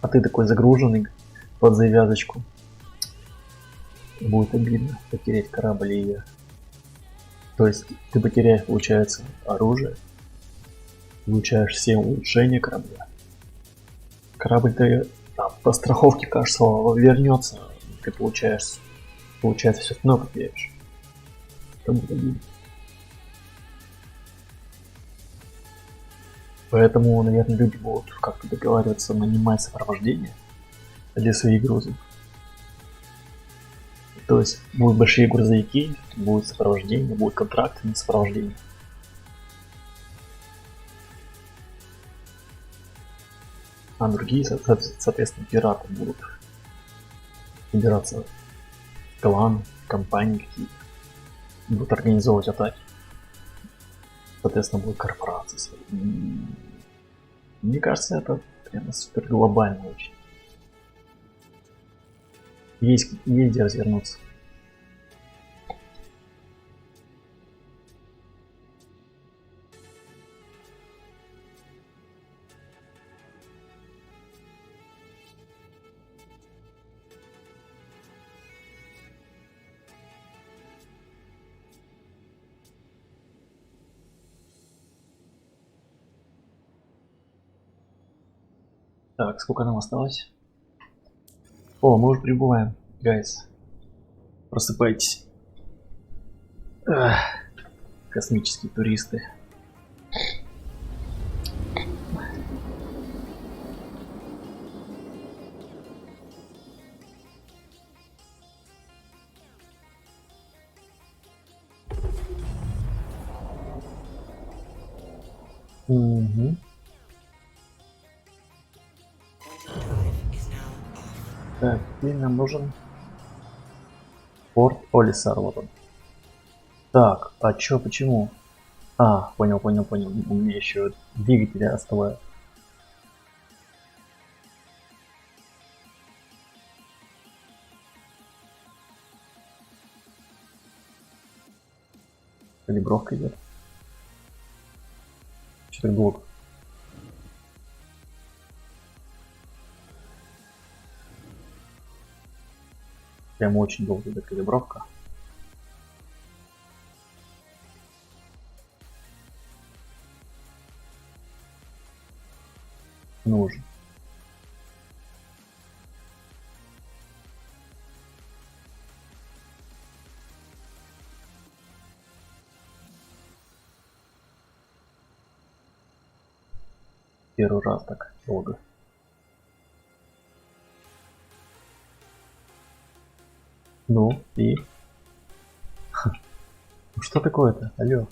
S1: А ты такой загруженный под завязочку. Будет обидно потерять корабль и... То есть ты потеряешь, получается, оружие. Получаешь все улучшения корабля. Корабль-то по страховке, кажется, вернется. Ты получается, все равно потеряешь. Это будет обидно. Поэтому, наверное, люди будут как-то договариваться нанимать сопровождение для своих грузов. То есть будут большие грузовики, будет сопровождение, будут контракты на сопровождение. А другие, соответственно, пираты будут собираться в кланы, компании какие-то. Будут организовывать атаки. Соответственно, будут корпорации свои. Мне кажется, это прямо супер глобально очень. Есть где развернуться. Так, сколько нам осталось? О, мы уже прибываем, гайс. Просыпайтесь. Космические туристы. Угу. Так, теперь нам нужен порт Олисар, вот он. Так, а чё, почему? А, понял. У меня еще двигатели остывают. Калибровка идет. Что так долго? Прям очень долгая калибровка. Ну уже. Первый раз так долго. Ну и? Ну что такое-то? Алло.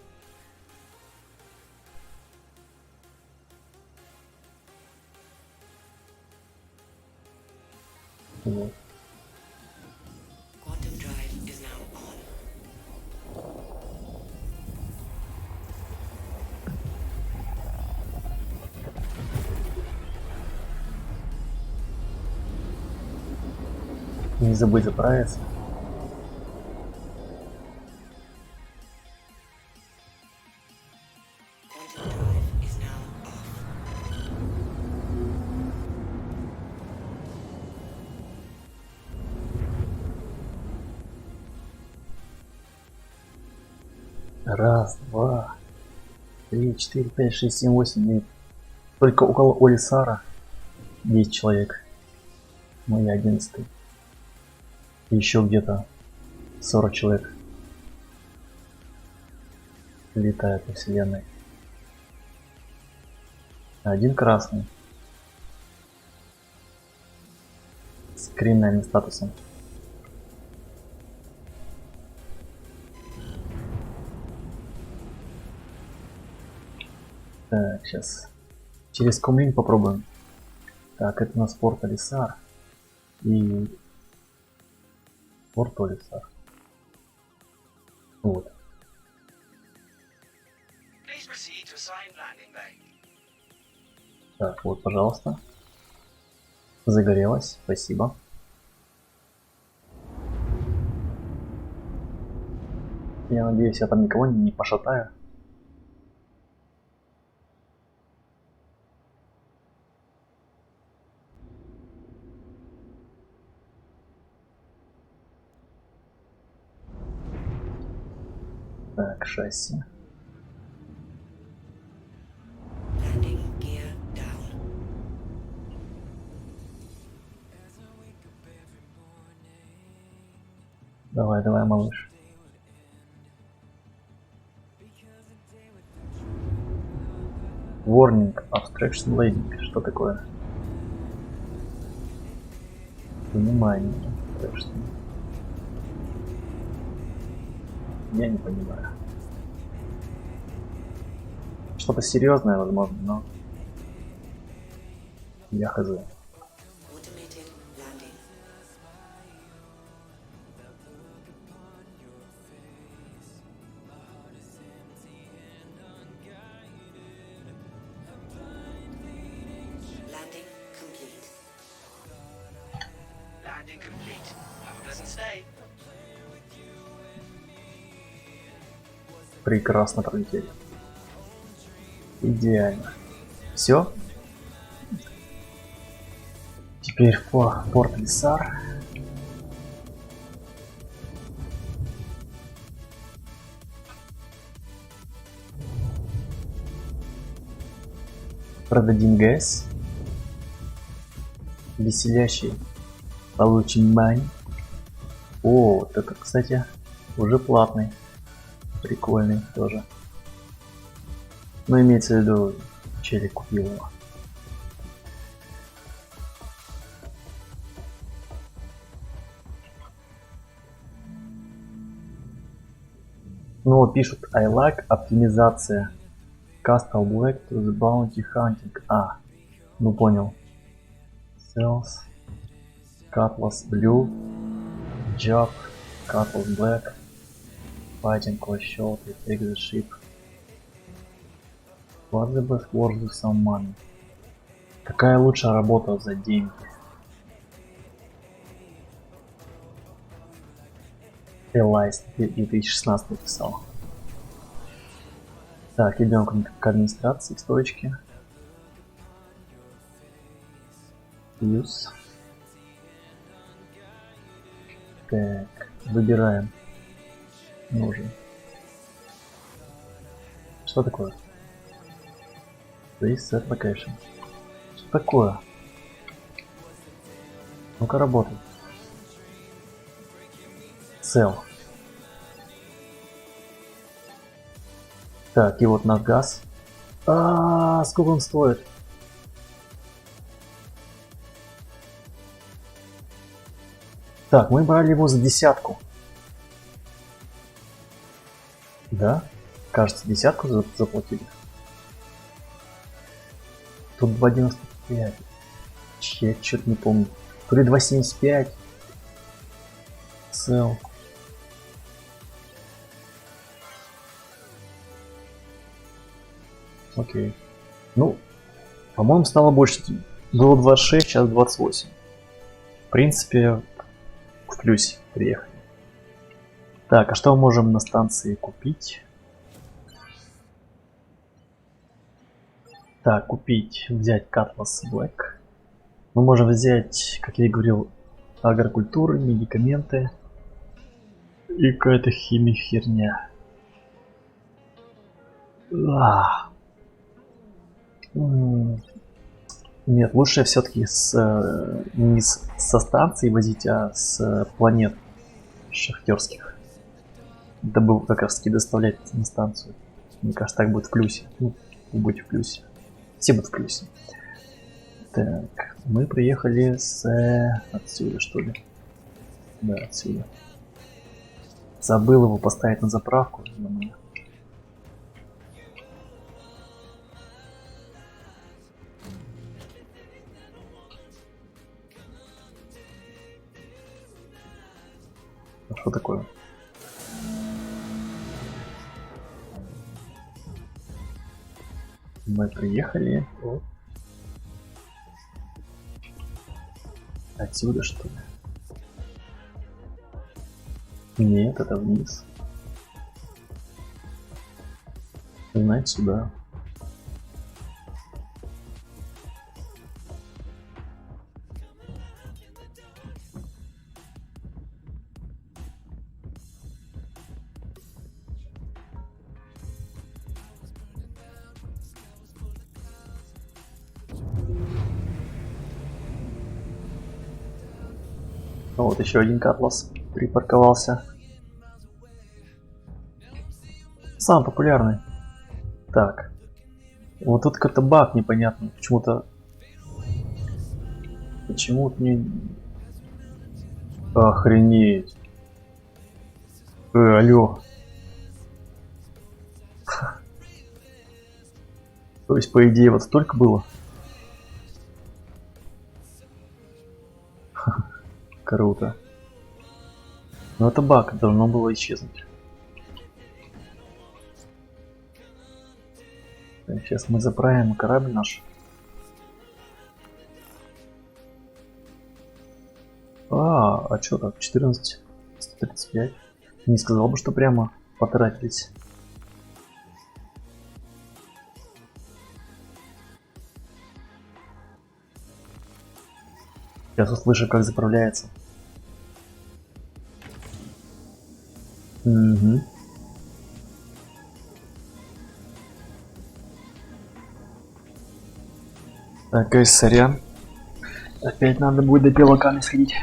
S1: Вот.
S2: Quantum drive is now on.
S1: Не забудь заправиться.
S2: Quantum drive is now off.
S1: Раз, два, три, четыре, пять, шесть, семь, восемь, девять. Только около Олисара 10 человек. Мы 11. Еще где-то 40 человек летают по вселенной. Один красный. С криминальным статусом. Так, сейчас. Через Комлин попробуем. Так, это у нас Порт Олисар. И Порт Олисар. Вот.
S2: Please proceed to assigned landing bay.
S1: Так, вот, пожалуйста. Загорелось, спасибо. Я надеюсь, я там никого не пошатаю. Так, шасси.
S2: Landing gear down.
S1: Давай, давай, малыш. Warning, obstruction landing. Что такое? Внимание. Obstruction. Я не понимаю. Что-то серьезное, возможно, но я хз.
S2: Automated landing. Landing complete. Landing complete. Have a pleasant stay.
S1: Прекрасно пролетели. Идеально. Все. Теперь в Порт Олисар. Продадим ГС. Веселящий. Получим бань. О, вот это, кстати, уже платный. Прикольный тоже. Но имеется в виду, челик купил его. Ну вот пишут, I like оптимизация. Castle Black to the Bounty Hunting. А, ну понял. Cells. Cutlass Blue. Job. Cutlass Black. Fighting was short. We take the ship. What's the best work with some money? Какая лучшая работа за деньги? Элайс 2016 написал. Так, идем к администрации, к стоечке. Use. Так, выбираем. Ну уже. Что такое? Please set location. Что такое? Ну-ка работай. Sell. Так, и вот наш газ. Сколько он стоит? Так, мы брали его за 10. Да? Кажется, 10 заплатили. Тут 2,95. Я что-то не помню. То ли 2,75. Sell. Окей. Ну, по-моему, стало больше. Было 26, сейчас 28. В принципе, в плюсе приехали. Так, а что мы можем на станции купить? Так, купить, взять Cutlass Black. Мы можем взять, как я и говорил, агрокультуры, медикаменты и какая-то херня. Нет, лучше все-таки не со станции возить, а с планет шахтерских. Дабы как раз таки доставлять на станцию. Мне кажется, так будет в плюсе. Ну, будет в плюсе. Все будут в плюсе. Так, мы приехали с отсюда, что ли? Да, отсюда. Забыл его поставить на заправку. А что такое? Мы приехали. Вот. Отсюда, что ли? Нет, это вниз. Знать сюда. Вот еще один Cutlass припарковался. Самый популярный. Так. Вот тут какой-то баг непонятный. Почему-то не... Охренеть. Алло. То есть, по идее, вот столько было? Круто. Но это баг, должно было исчезнуть. Так, сейчас мы заправим корабль наш. А что так? 14, 135. Не сказал бы, что прямо потратились. Сейчас услышу, как заправляется. Угу. Так, гайс, сорян. Опять надо будет до пилоками сходить.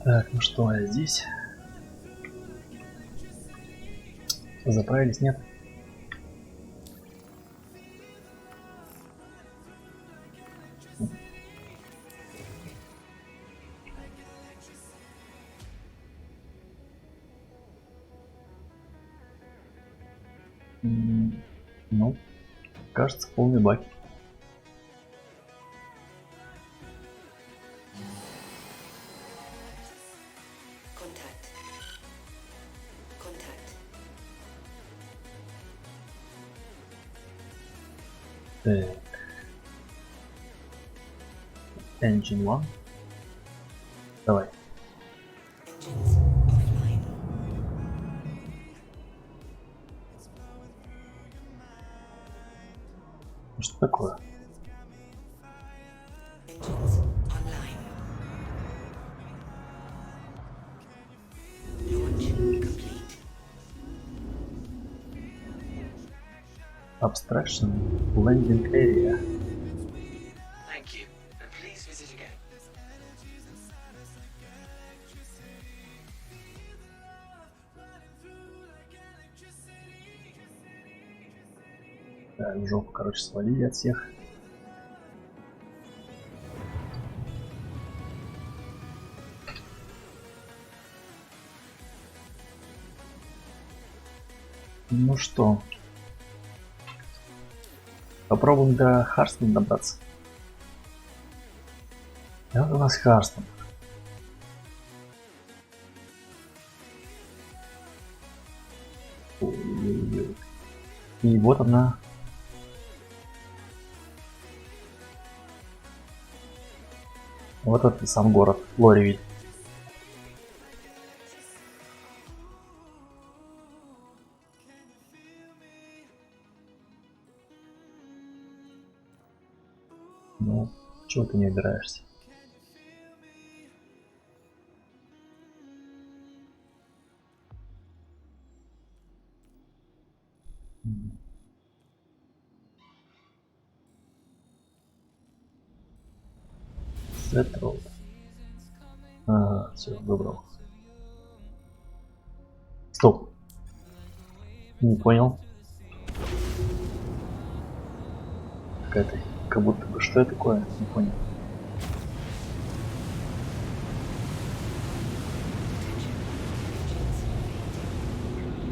S1: Так, ну что, я здесь? Заправились, нет? Ну, кажется, полный бак.
S2: Contact. Contact.
S1: Так. Engine One. Давай.
S2: Engines offline.
S1: Ну, что такое?
S2: Engines online. Launch complete.
S1: Abstraction Landing Area.
S2: Thank you. And please visit again.
S1: Так, в жопу, короче, свалили от всех. Ну что, попробуем до Харстона добраться. И вот у нас Харстон. Ой-ой-ой. И вот она. Вот это сам город, Лоривиль. Ну, чего ты не убираешься? Settled. Ага, все, выбрал. Стоп. Не понял. Какая-то, как будто бы, что это такое? Не понял.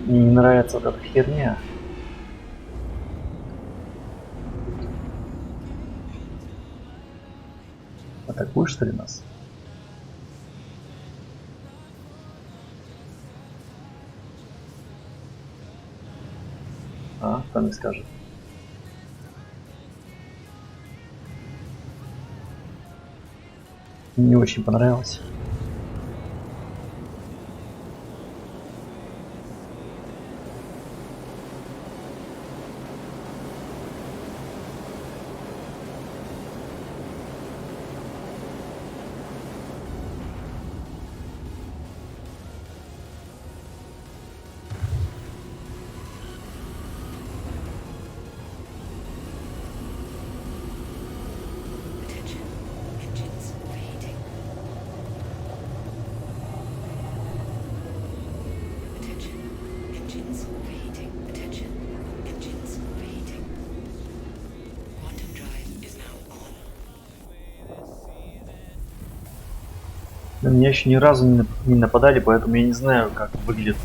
S1: Мне не нравится вот эта херня. Атакуешь, что ли, нас? А, кто мне скажет? Не очень понравилось.
S2: Attention. Engines overheating. Attention. Engines overheating. Attention. Engines overheating. Quantum drive is now on.
S1: На меня еще ни разу не нападали, поэтому я не знаю, как выглядят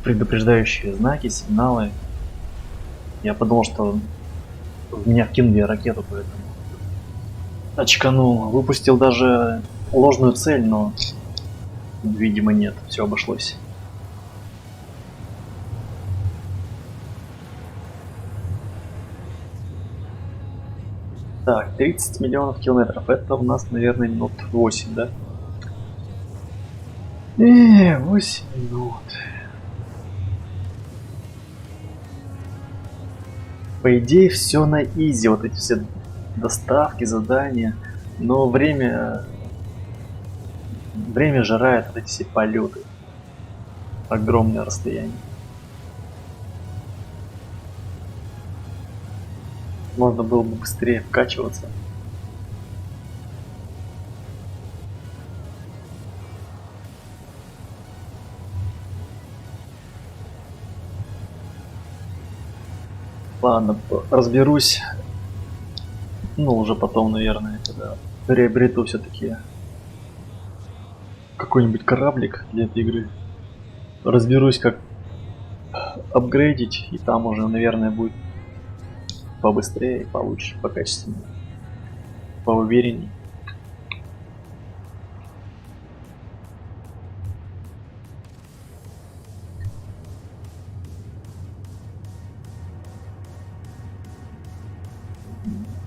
S1: предупреждающие знаки, сигналы. Я подумал, что в меня вкинули ракету, поэтому очканул. Выпустил даже ложную цель, но, видимо, нет. Все обошлось. Так, 30 миллионов километров. Это у нас, наверное, минут 8, да? 8 минут. По идее, все на изи, вот эти все доставки, задания. Но время жирает вот эти все полеты. Огромное расстояние. Можно было бы быстрее вкачиваться. Ладно, разберусь. Ну, уже потом, наверное, когда приобрету все-таки какой-нибудь кораблик для этой игры. Разберусь, как апгрейдить, и там уже, наверное, будет побыстрее, получше, покачественнее, поувереннее.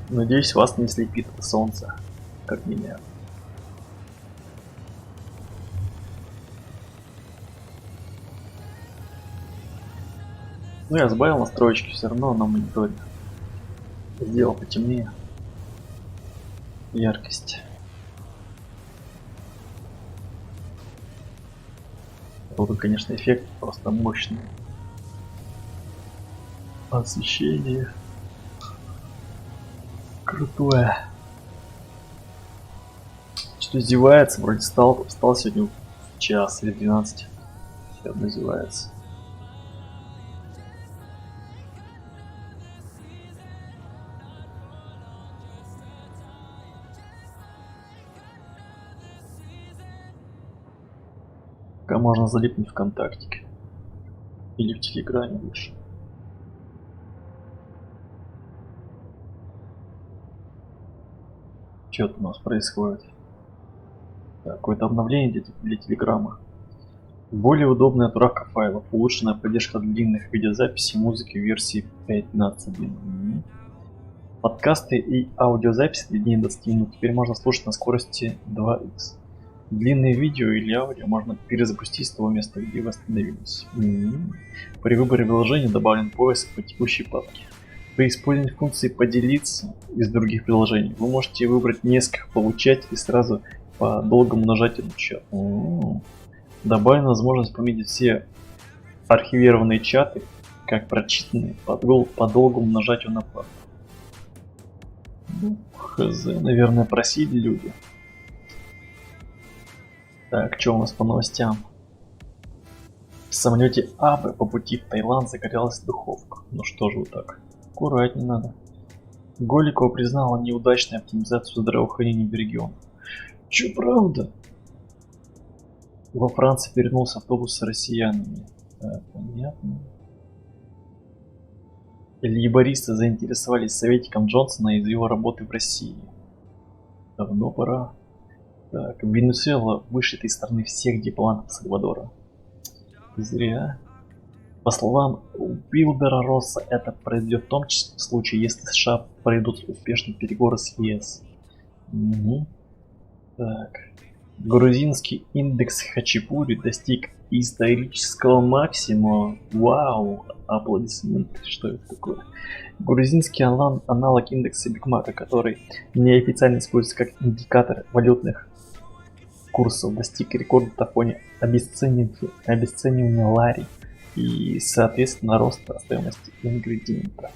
S1: Надеюсь, вас не слепит солнце, как меня. Ну, я сбавил настройки все равно на мониторе. Сделал потемнее. Яркость. Вот, конечно, эффект просто мощный. Освещение. Крутое. Что издевается, вроде встал сегодня в час или 12. Все равно издевается. Пока можно залипнуть ВКонтактике. Или в Телеграме лучше. Что у нас происходит? Так, какое-то обновление для Телеграма. Более удобная отправка файлов. Улучшенная поддержка длинных видеозаписей музыки в версии 15.1. Подкасты и аудиозаписи длиннее 20 минут теперь можно слушать на скорости 2х. Длинные видео или аудио можно перезапустить с того места, где вы остановились. При выборе приложения добавлен поиск по текущей папке. При использовании функции «Поделиться» из других приложений вы можете выбрать несколько получателей сразу по долгому нажатию на чат. Добавлена возможность пометить все архивированные чаты как прочитанные по долгому нажатию на папку. Хз, наверное, просили люди. Так, что у нас по новостям? В самолете Абы по пути в Таиланд загорелась духовка. Ну что же вы так? Аккуратнее надо. Голикова признала неудачную оптимизацию здравоохранения в регионе. Чё, правда? Во Франции перевернулся автобус с россиянами. Так, понятно. Лейбористы заинтересовались советником Джонсона из его работы в России. Давно пора. Так, Венесуэла вышит из страны всех дипломатов Сальвадора. Зря. По словам Уилбера Росса, это произойдет в том случае, если США пройдут успешные переговоры с ЕС. Так. Грузинский индекс Хачапури достиг исторического максимума. Вау! Аплодисменты. Что это такое? Грузинский аналог индекса Бигмака, который неофициально используется как индикатор валютных курсов, достиг рекорда на фоне обесценивания лари и, соответственно, роста стоимости ингредиента.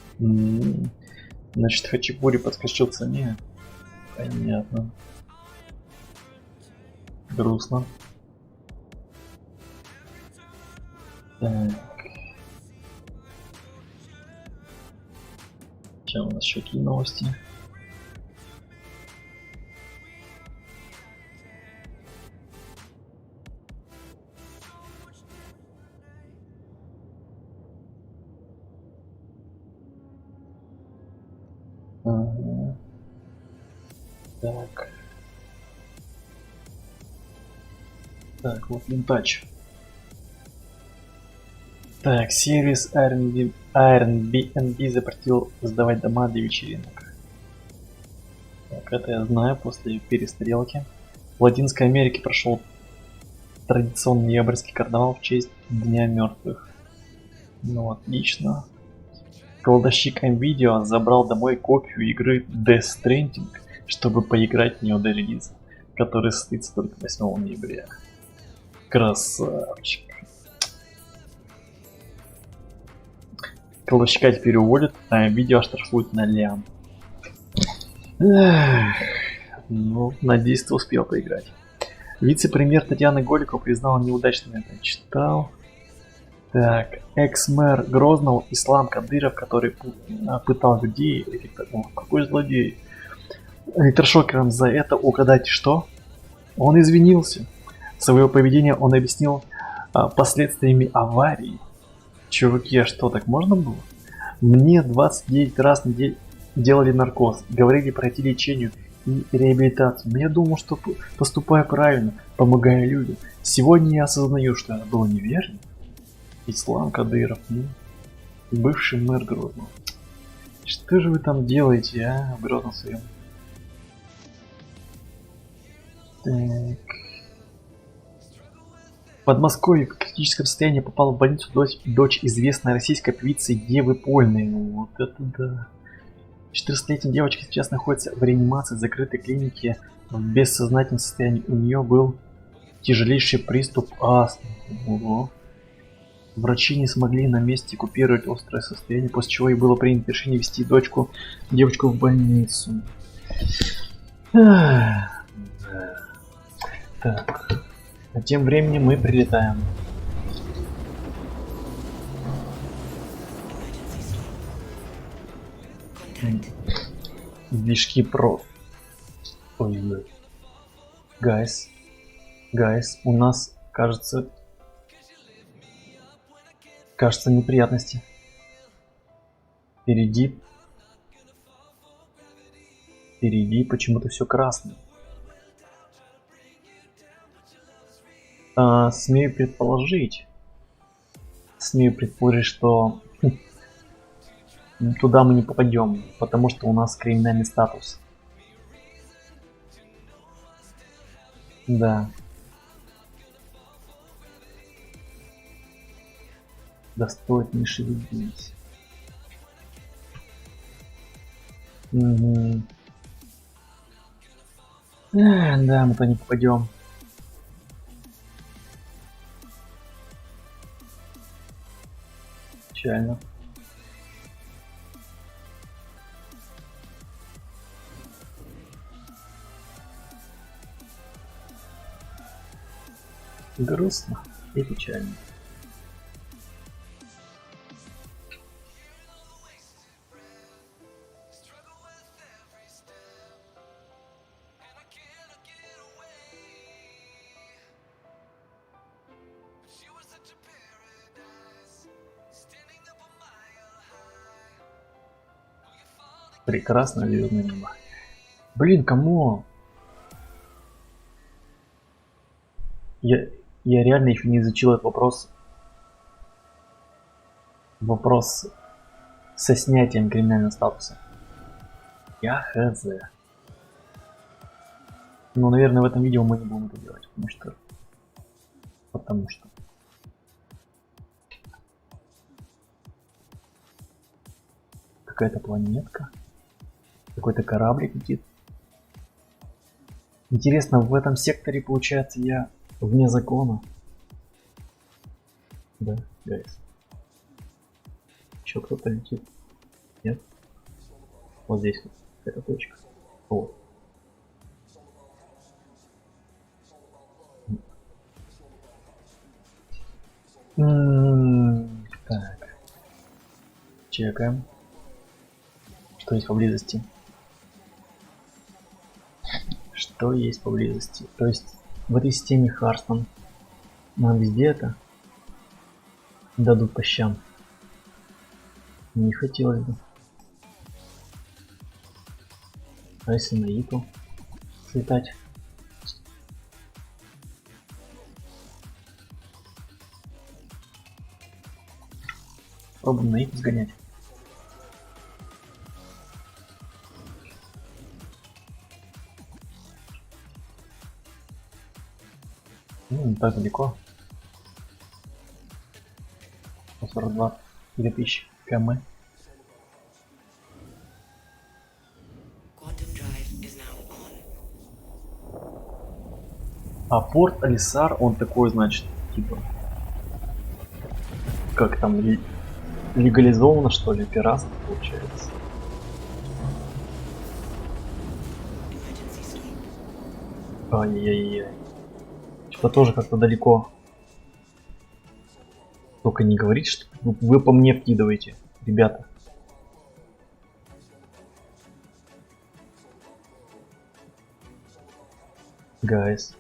S1: Значит, хачапури подскочил в цене. Понятно. Грустно. Так. Сейчас у нас еще какие новости? Ага. Так. Так, вот винтач. Так, сервис Airbnb запретил сдавать дома для вечеринок. Так, это я знаю после перестрелки. В Латинской Америке прошел традиционный ноябрьский карнавал в честь Дня мертвых. Ну, отлично. Кладовщик Nvidia забрал домой копию игры Death Stranding, чтобы поиграть в нее до релиза, который состоится только 8 ноября. Красавчик. Кладовщика теперь уволят, а видео оштрафуют на лям. Ну, надеюсь, ты успел поиграть. Вице-премьер Татьяна Голикова признала неудачным это. Читал. Так, экс-мэр Грозного Ислам Кадыров, который пытал людей, какой злодей, электрошокером за это угадайте что? Он извинился. Своего поведения он объяснил последствиями аварии. Чуваки, а что, так можно было? Мне 29 раз делали наркоз, говорили пройти лечение и реабилитацию, но я думал, что поступаю правильно, помогая людям. Сегодня я осознаю, что это было неверно. Ислам Кадыров, бывший мэр Грозного. Что же вы там делаете, а, в Грозном своем? Так. В Подмосковье в критическом состоянии попала в больницу дочь известной российской певицы Евы Польной. Вот это да. 14-летняя девочка сейчас находится в реанимации в закрытой клинике в бессознательном состоянии. У нее был тяжелейший приступ астмы. Ого. Врачи не смогли на месте купировать острое состояние, после чего и было принято решение вести девочку в больницу. Так. А тем временем мы прилетаем. Движки про. Ой-ой. Гайс, у нас, кажется, неприятности. Впереди почему-то все красное. Смею предположить, что туда мы не попадем, потому что у нас криминальный статус. Да. Да стоит не шевелись. Угу. Да, мы туда не попадем. Печально. Грустно и печально. Прекрасное звездное небо. Блин, кому? Я реально еще не изучил этот вопрос. Вопрос со снятием криминального статуса. Я хз. Но, наверное, в этом видео мы не будем это делать, потому что какая-то планетка, какой-то кораблик летит. Интересно, в этом секторе, получается, я вне закона. Да, гайс. Еще кто-то летит? Нет? Вот здесь вот эта точка. Вот. Так. Чекаем. Что есть поблизости? Что есть поблизости? То есть в этой системе Харстон нам везде это дадут по щам. Не хотелось бы. А если на Иту слетать? Пробуем на Иту сгонять. Ну, не так далеко. 142 2000 км.
S2: Quantum drive is now on.
S1: А порт Алисар, он такой, значит, типа, как там, легализовано, что ли, пиратство получается.
S2: Emergency stop.
S1: Ай-яй-яй. Что-то тоже как-то далеко. Только Только не говорите, что вы по мне вкидываете, ребята. Гайс.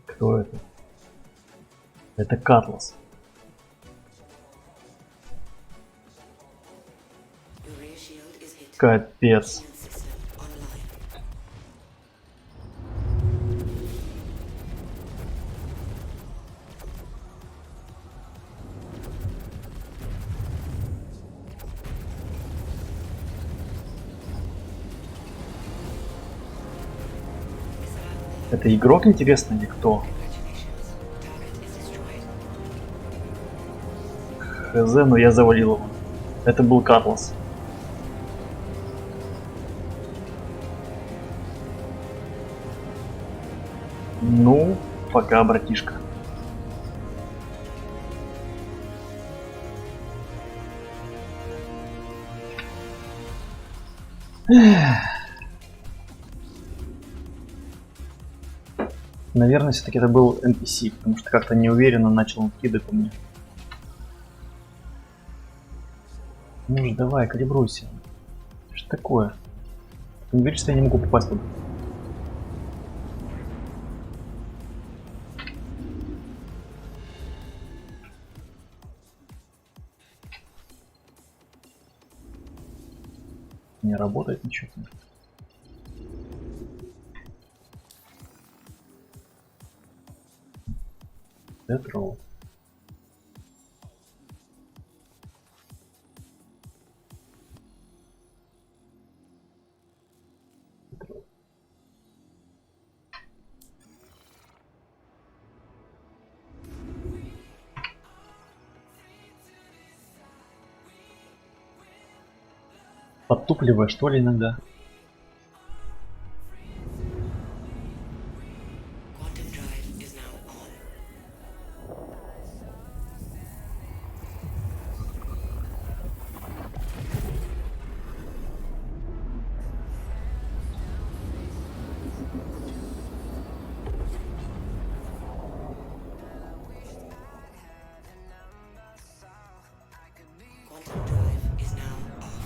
S1: Кто это? Это Катлас.
S2: Your rear shield is hit.
S1: Капец.
S2: Shield system online.
S1: Это игрок, интересно, или кто?
S2: Congratulations. Target is destroyed.
S1: Хз, но я завалил его. Это был Катлас. Ну, пока, братишка. Наверное, все-таки это был NPC, потому что как-то неуверенно начал он кидать по мне. Ну же, давай, калибруйся. Что такое? Ты не веришь, что я не могу попасть туда? Не работает ничего. Петрол. Подтупливая, что ли, иногда?
S2: Quantum drive is now on. Quantum drive is now off.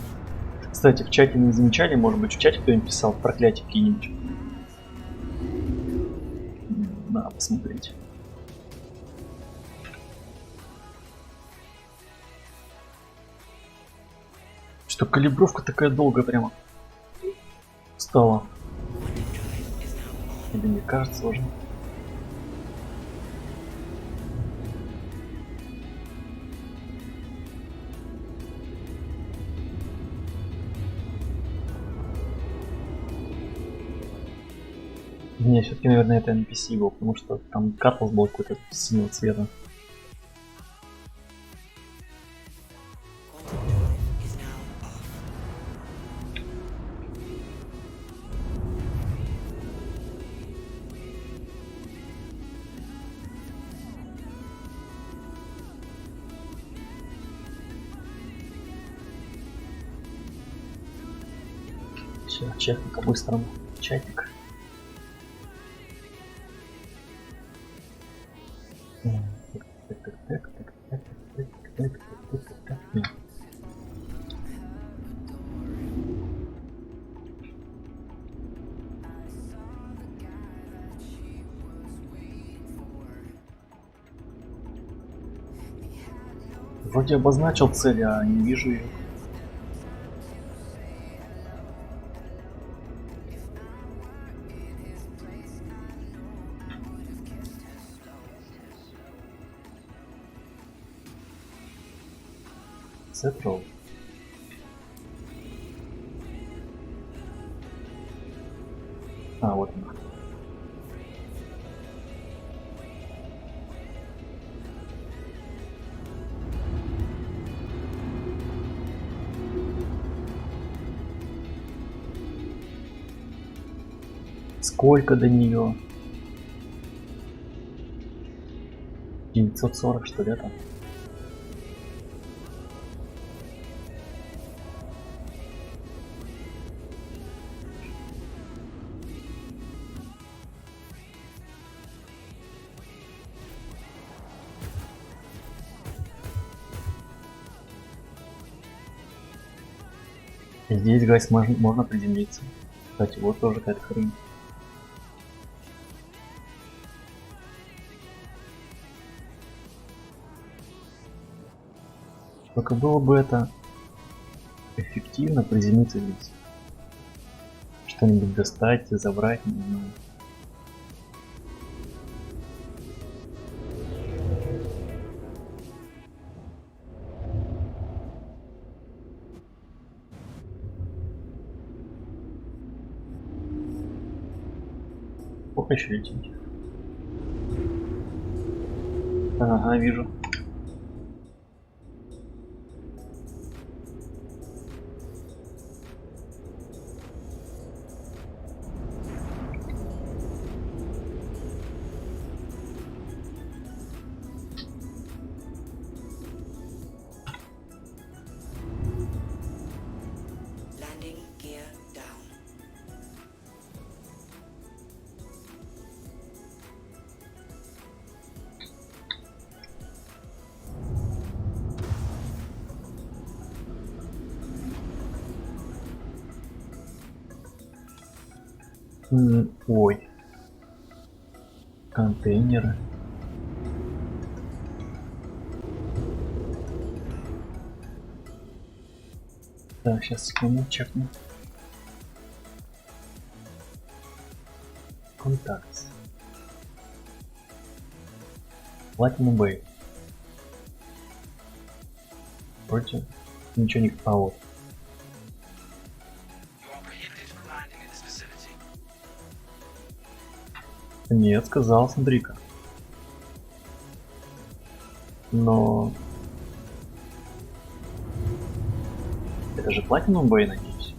S1: Кстати, в чате не замечали, может быть, в чате кто-нибудь писал проклятие какие-нибудь? Надо посмотреть. Что калибровка такая долгая прямо стала.
S2: Quantum drive is now on.
S1: Или мне кажется уже. Не, все-таки, наверное, это NPC был, потому что там Катлас был какой-то синего цвета.
S2: Quantum drive is now off.
S1: Все, чехника быстро. Чатик. Вроде обозначил цель, а не вижу ее. Цетрол. А, вот она. Сколько до нее? 940, что ли, это? Здесь, гайс, можно приземлиться. Кстати, вот тоже какая-то хрень. Только было бы это эффективно приземлиться здесь. Что-нибудь достать, забрать, не знаю. Сколько еще лететь? Ага, вижу.
S2: Landing gear down.
S1: Ой. Контейнеры. Так, сейчас секунду чекну. Контакт. Platinum Bay. Вроде ничего не... А вот. Нет, сказал, смотри-ка. Но... Это же Platinum Bay, надеюсь.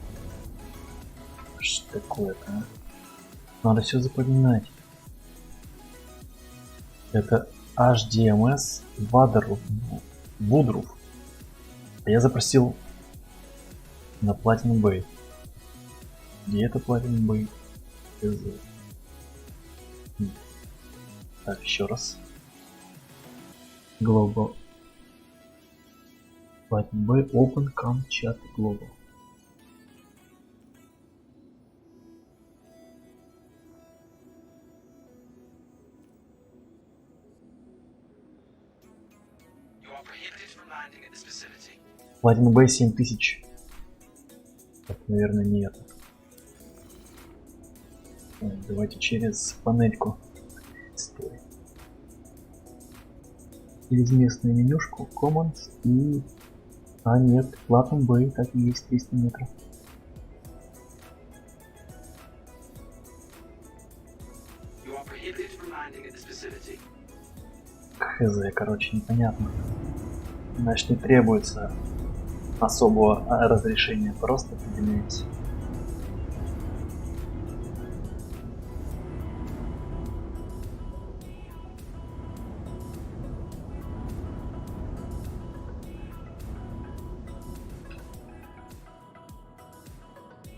S1: Что такое-то, а? Надо все запоминать. Это HDMS Woodruff. А я запросил на Platinum Bay. Где это Platinum Bay? Так, еще раз. Global. Platinum Bay Open Cam Chat Global. Platinum Bay 7000. Так, наверное, нет. Давайте через панельку. Стой. Через местную менюшку Commands и... А нет, Platinum Bay так и есть 300 метров. Хз, короче, непонятно. Значит, не требуется особого разрешения, просто определяется.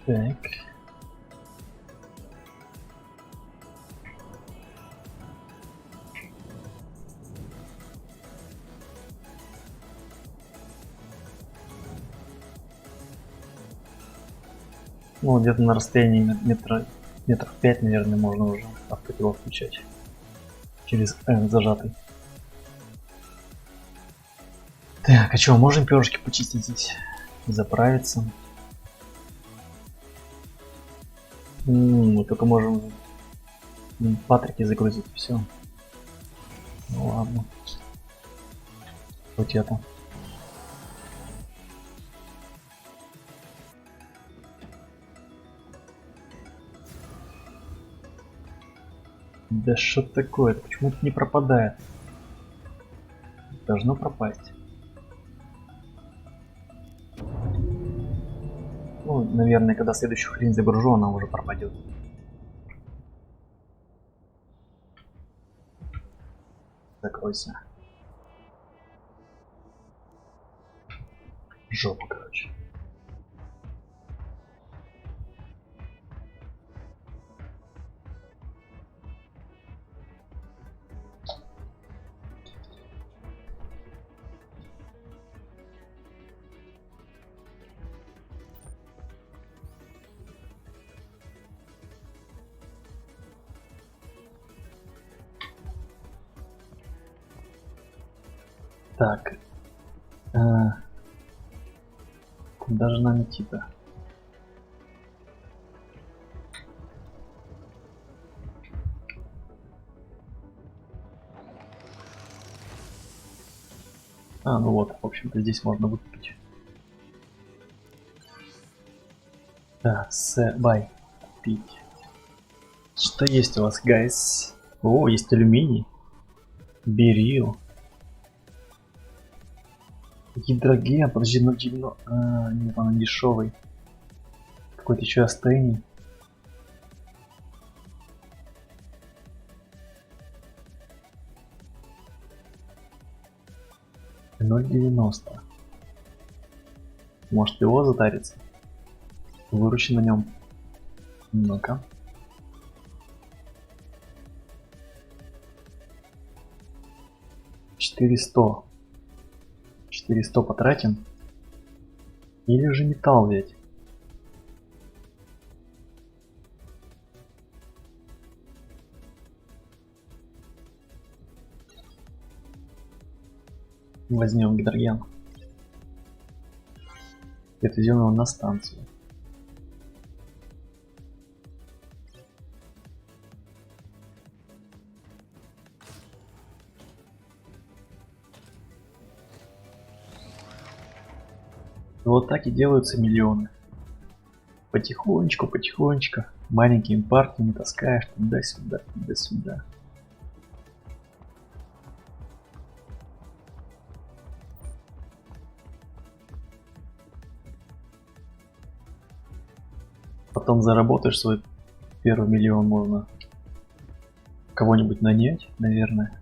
S1: Так. Ну, где-то на расстоянии метров 5, наверное, можно уже автопилот включать. Через N зажатый. Так, а что, можем перышки почистить здесь? Заправиться. Мы только можем патрики загрузить, все. Ну ладно. Хоть это. Да что такое? Почему это не пропадает? Должно пропасть. Ну, наверное, когда следующую хрень загружу, она уже пропадет. Закройся. Жопа, короче. Так. Куда же нам идти-то? Ну вот, в общем-то, здесь можно выкупить. Да, бай. Купить. Что есть у вас, гайс? О, есть алюминий. Берил. Гидроген, подожди, нет, он дешевый. Какой-то еще астений. $0.90. Может его затариться? Выручи на нем. Ну-ка. $400 потратим. Или же металл взять. Возьмем гидроген. И отвезем его на станцию. Вот так и делаются миллионы. Потихонечку, потихонечку. Маленькими партиями таскаешь туда-сюда, туда-сюда. Потом заработаешь свой первый миллион, можно кого-нибудь нанять, наверное.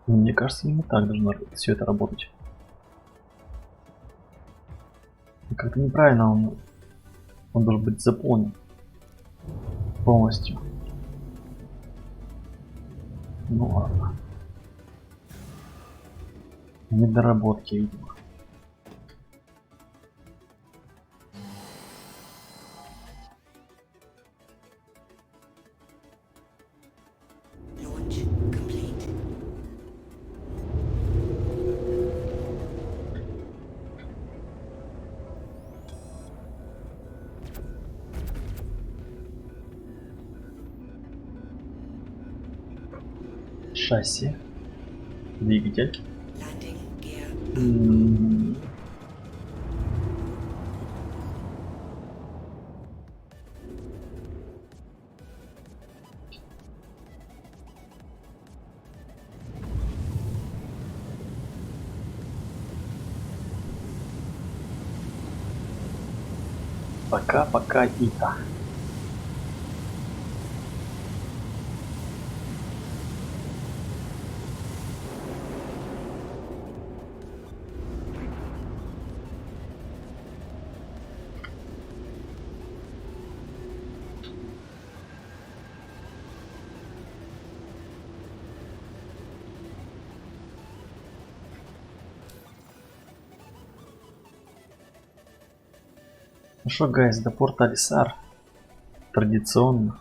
S1: Мне кажется, именно так должно все это работать. Как-то неправильно он должен быть заполнен полностью. Ну ладно. Недоработки, видимо.
S2: Launch complete.
S1: Шасси. Двигатель.
S2: Landing gear.
S1: Пока-пока, Ита. Ну что, гайс, до порта Алисар. Традиционно.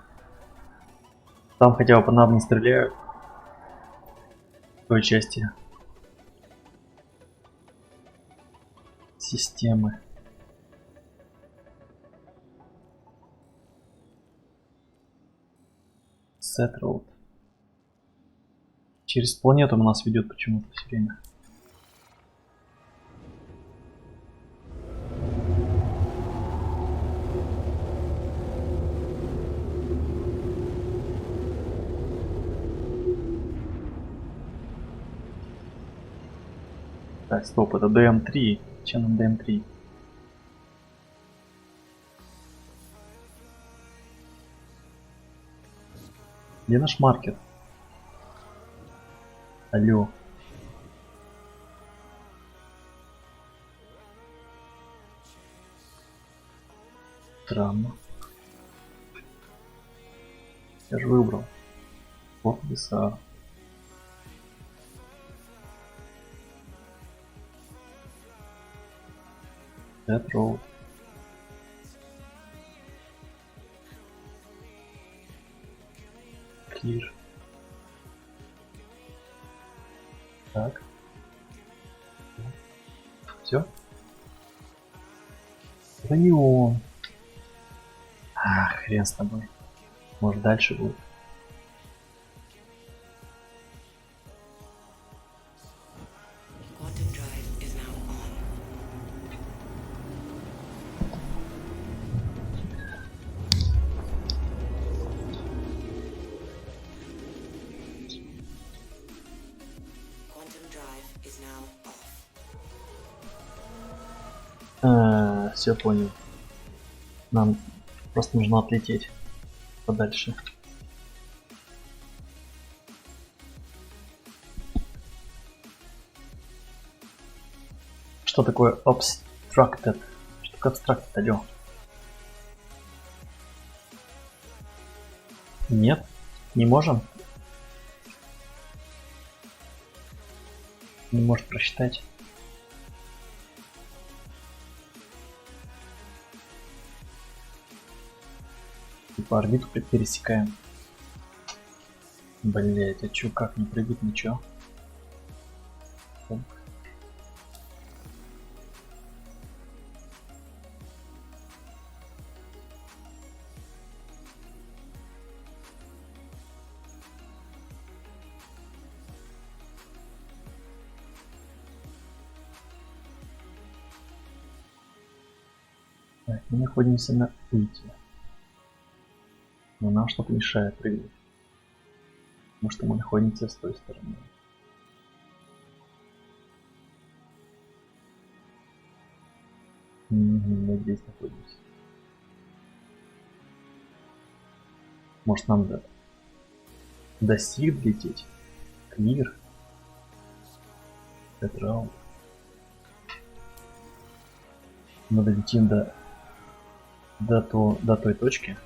S1: Там хотя бы по нам не стреляют. В той части системы. Set road. Через планету нас ведет почему-то все время. Так, стоп, это ДМ-3. Че нам ДМ-3? Где наш маркер? Алло. Странно. Я же выбрал. Вот леса. That road. Клир. Так. Все? Это не он. Хрен с тобой. Может дальше будет.
S2: Quantum drive is now on. Quantum drive is now off.
S1: Все понял. Нам просто нужно отлететь подальше. Что такое obstructed? Что такое obstructed, алло? Нет? Не можем? Не может прочитать. Типа орбиту пересекаем. Блять, а чё, как не прыгать, ничего? Так, мы находимся на ульте. Но нам что-то мешает прыгать. Потому что мы находимся с той стороны. Мы здесь находимся. Может нам до Сид лететь? Клир? Петрал? Мы долетим до той точки.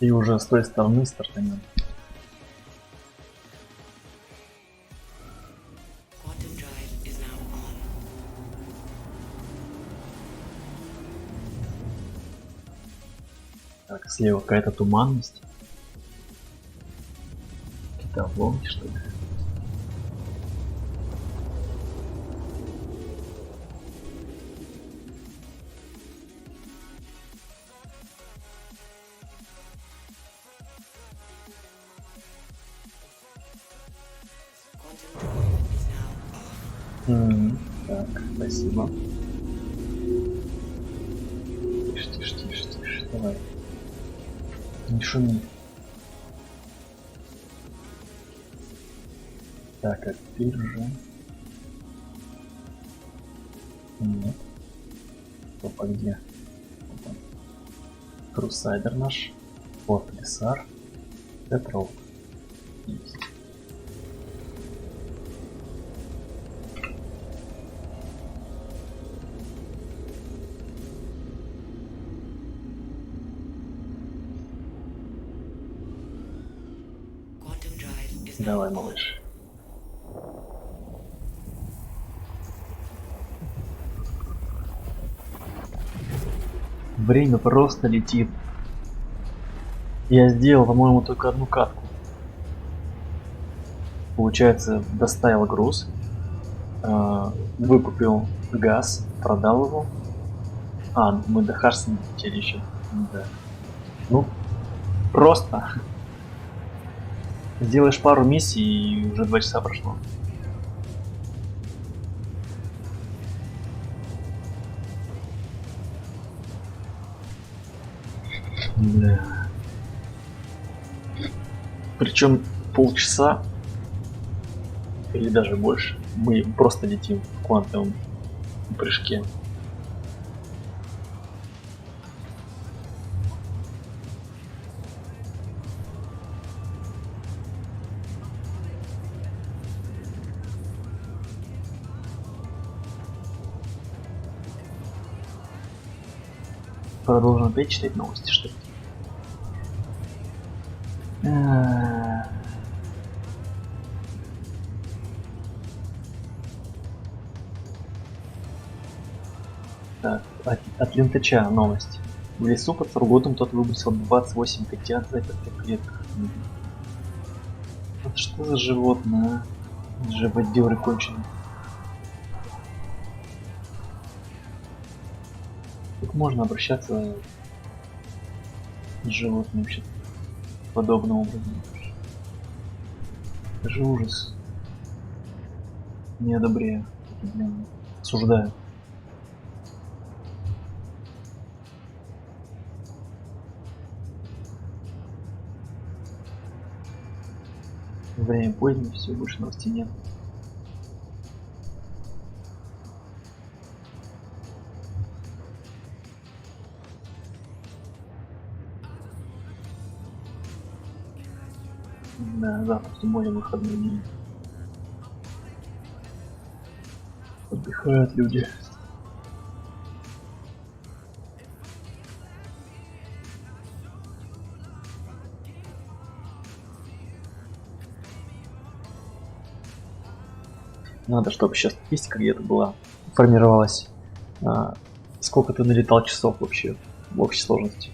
S1: И уже с той стороны стартанем.
S2: Quantum drive is now on.
S1: Так, слева какая-то туманность. Какие-то обломки, что ли?
S2: Quantum drive is now off.
S1: Так, спасибо. Тише, тише, тише, тише, давай. Не шуми. Так, а теперь уже... Нет. Опа, где? Опа. Крусайдер наш. Вот Лисар. Петрол. Есть.
S2: Quantum drive is now
S1: Давай,
S2: on.
S1: малыш. Время просто летит. Я сделал, по-моему, только одну катку. Получается, доставил груз, выкупил газ, продал его. Мы до Харсона летели еще. Да. Ну, просто. Сделаешь пару миссий, и уже 2 часа прошло. Да. Причем полчаса или даже больше мы просто летим в квантовом прыжке. Продолжим опять читать новости, что ли? Так, от Лентача новость. В лесу под Сургутом тот выбросил 28 котят за 5 клетках. Это что за животное, а? Живодеры конченые. Как можно обращаться с животным вообще подобным образом? Это же ужас. Не одобряю. Осуждаю. Время позднее, все, больше новостей нет. Да, завтра тем более выходной день. Отдыхают люди. Надо, чтобы сейчас статистика где-то была, формировалась. Сколько ты налетал часов вообще в общей сложности?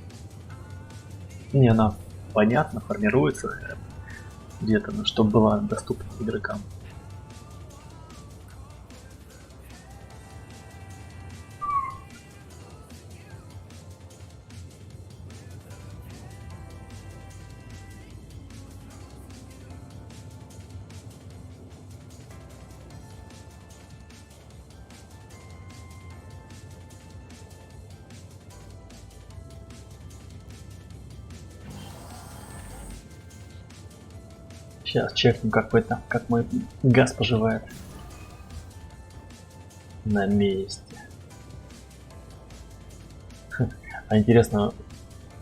S1: Не, она понятно формируется где-то, но чтобы была доступна игрокам. Сейчас чекнем, как мой газ поживает. На месте. А интересно,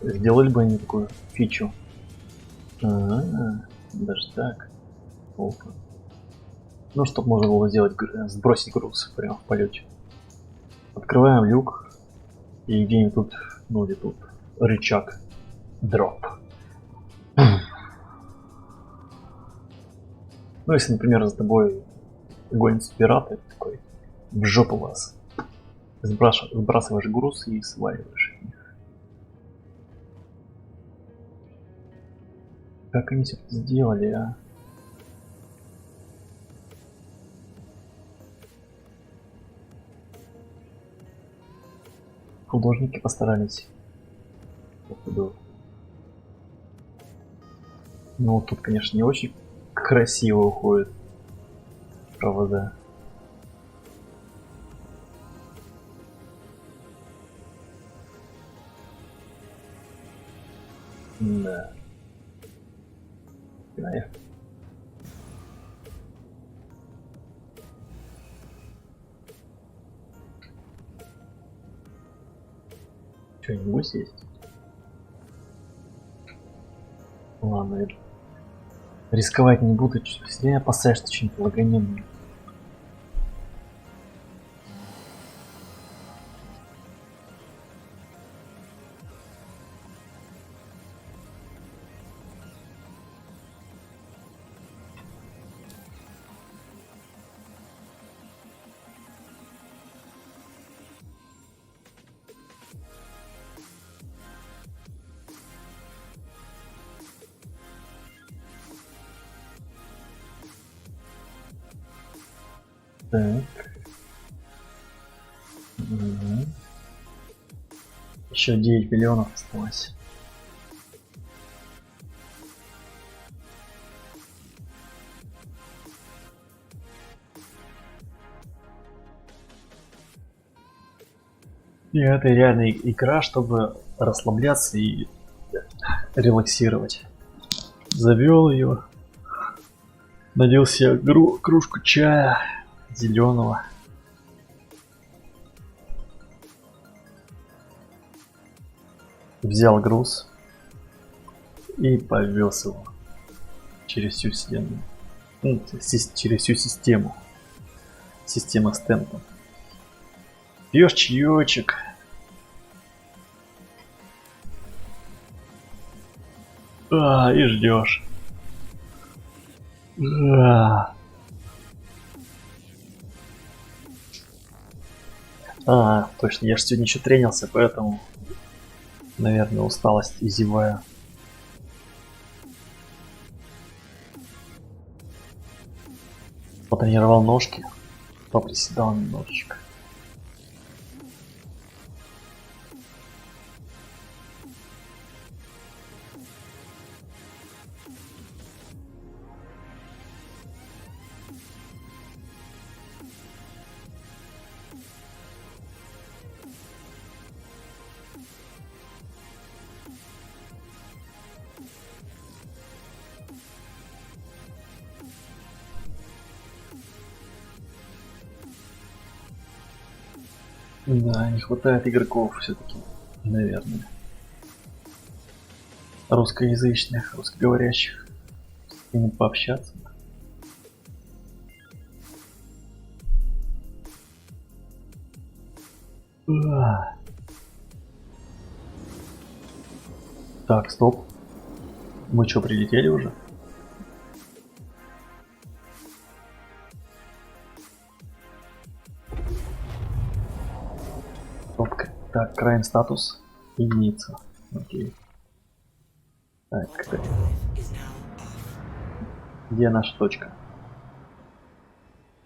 S1: сделали бы они такую фичу? Даже так. Опа. Ну, чтобы можно было сделать, сбросить груз прямо в полете. Открываем люк. И где-нибудь тут, ну, где тут рычаг. Дроп. Ну, если, например, за тобой гонятся пираты, такой, в жопу вас. Сбрасываешь груз и сваливаешь их. Как они все это сделали, а? Художники постарались. Ну, тут, конечно, не очень красиво уходит провода. Да. Кайф. Что-нибудь есть? Ладно, рисковать не буду, если я опасаюсь, что что-нибудь лаганет мне. Так. Угу. Еще 9 миллионов осталось. И это реально игра, чтобы расслабляться и релаксировать. Завел ее, налил себе кружку чая зеленого. Взял груз и повез его через всю вселенную. Ну, через всю систему. Система стемпа. Пьешь чаечек. И ждешь. Точно, я же сегодня еще тренился, поэтому Наверное, усталость и зевая. Потренировал ножки, поприседал немножечко. Да, не хватает игроков все-таки, наверное. Русскоязычных, русскоговорящих. С ними пообщаться. Так, стоп. Мы что, прилетели уже? Так, крайм статус. Единица. Окей. Так,
S2: Is now off.
S1: где наша точка?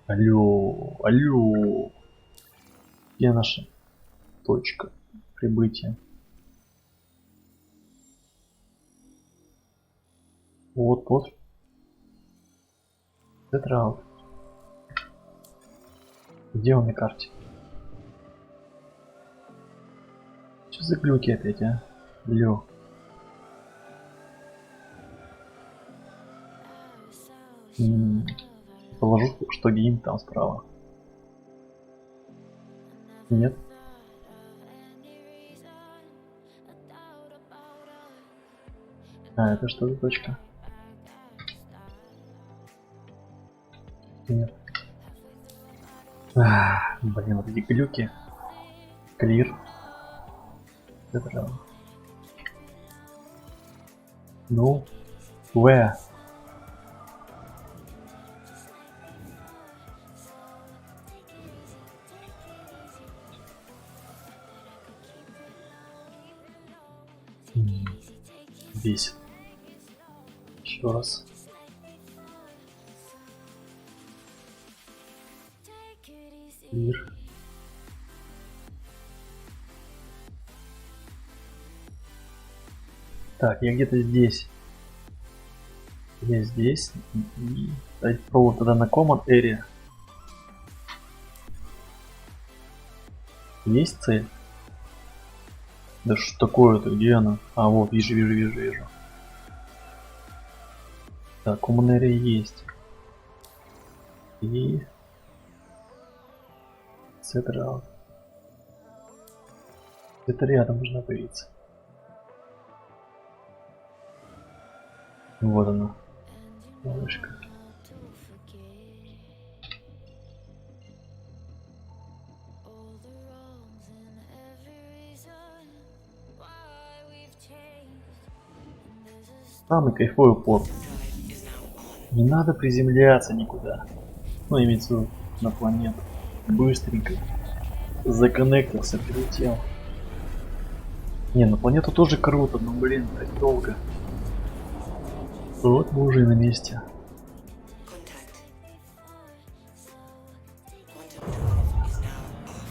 S1: Алло, алло. Где наша точка прибытия? Вот. Централ. Где он на карте? Что за глюки опять, а? Лё. Положу, что гейм там справа. Нет. А, это что за точка? Нет. Блин, вот эти глюки. Клир. Это же. Ну, where? Бесит. Еще раз. Клир. Так, я где-то здесь. Я здесь. И давайте пробуем тогда на Common Area. Есть цель? Да что такое-то? Где она? А, вот, вижу. Так, Common Area есть. И... Централ. Где-то рядом должна появиться. Вот она. Малышка. Самый кайфовый порт.
S2: Drive is now on.
S1: Не надо приземляться никуда. Ну, имеется в виду на планету. Быстренько. Законнектился, прилетел. Не, на планету тоже круто, но, блин, так долго. Вот мы уже и на месте.
S2: Contact. Quantum drive is now off.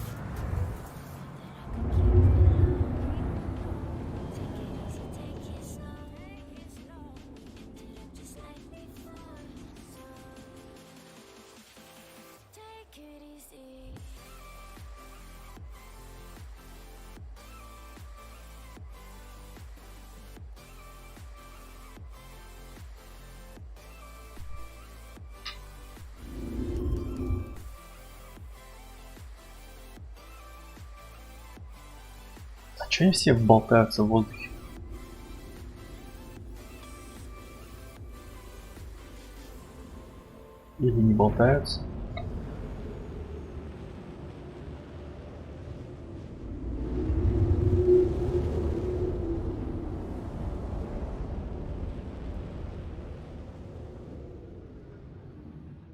S1: А чё они все болтаются в воздухе? Или не болтаются?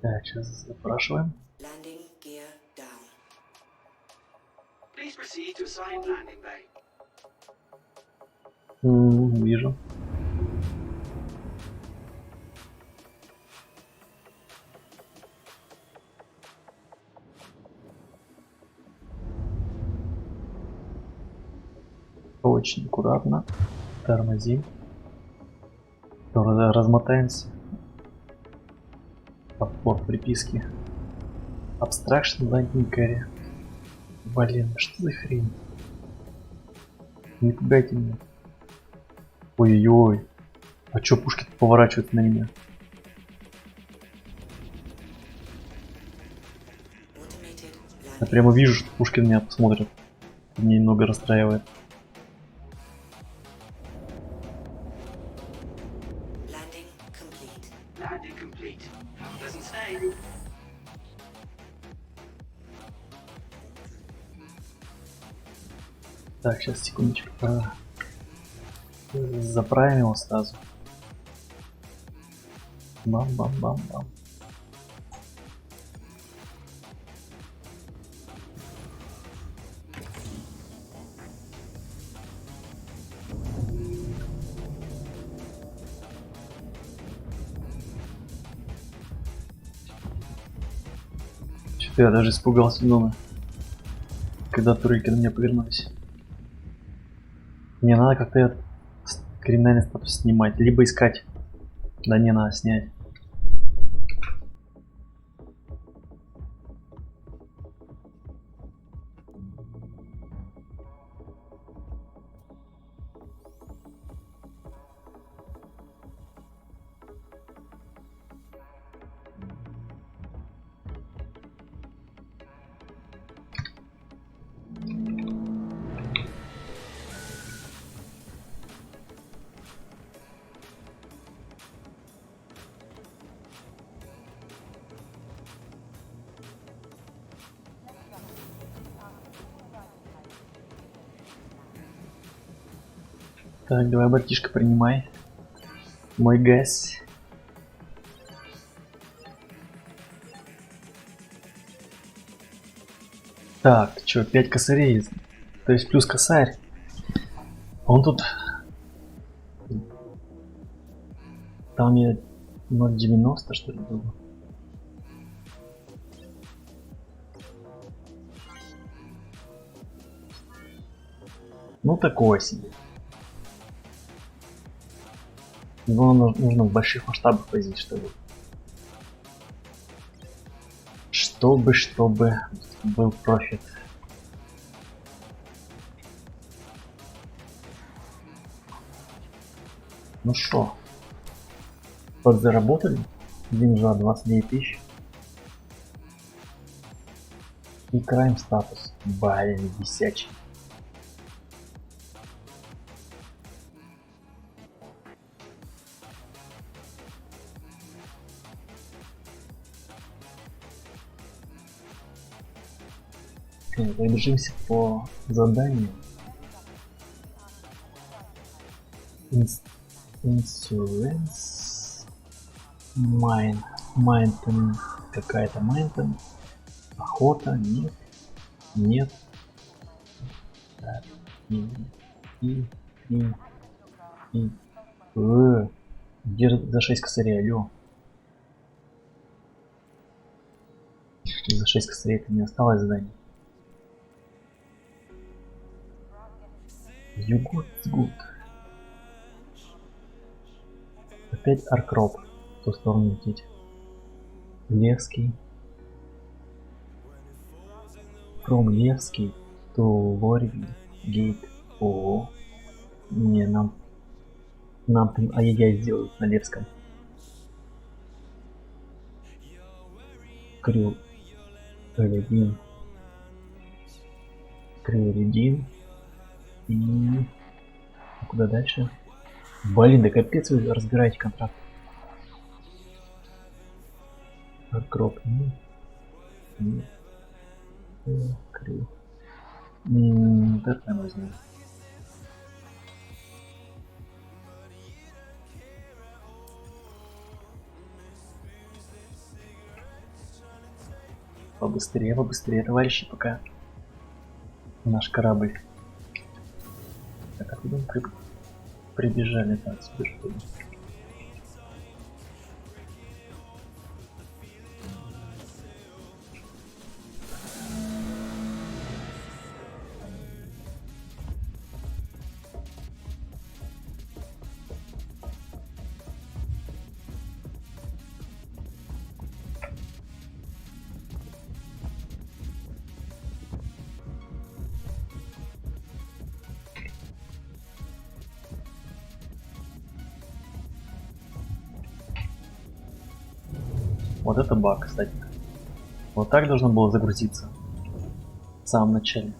S1: Так, сейчас запрашиваем.
S2: Landing gear down.
S3: Please proceed to assigned landing bay.
S1: Вижу. Очень аккуратно. Тормозим. Размотаемся. Подбор приписки. Abstraction Landing Carry. Блин, что за хрень? Не пугайте меня. Ой-ой-ой. А чё пушки поворачиваются на меня?
S2: Automated
S1: Я
S2: landing.
S1: прямо вижу, что пушки на меня посмотрят. Меня немного расстраивает.
S2: Landing complete.
S3: Landing complete. Doesn't say.
S1: Так, сейчас, секундочку. Заправим его сразу. Бам-бам-бам-бам. Что-то я даже испугался дома, когда турельки на меня повернулись. Мне надо как-то криминальный статус снимать, либо искать. Да не, надо снять. Так, давай, братишка, принимай. Мой газ. Так, чё, 5 косарей. То есть плюс косарь. Он тут... Там я 0,90 что ли было. Ну такое себе. Его нужно в больших масштабах возить, чтобы был профит. Ну что, подзаработали? Деньжа 29 тысяч. И крайм статус. Блин, висячий. Пробежимся по заданию. Insurance. Майнтен. Какая-то майнтен. Охота. Нет. Нет. Так. Где за 6 косарей, алё? За 6 косарей это не осталось задание. You good, good. Опять Аркроп. В ту сторону лететь. Левский. From Левский to Лорик Гейт. О, не, нам там ай-яй-яй сделают на Левском. Крю Ледин. И куда дальше? Блин, да капец вы разбираете контракт. Аркроп. Нет. Крю. Это я возьму. Побыстрее, товарищи, пока наш корабль. Так, откуда он прыгал? Прибежали, так себе что ли. Вот это баг, кстати. Вот так должно было загрузиться в самом начале.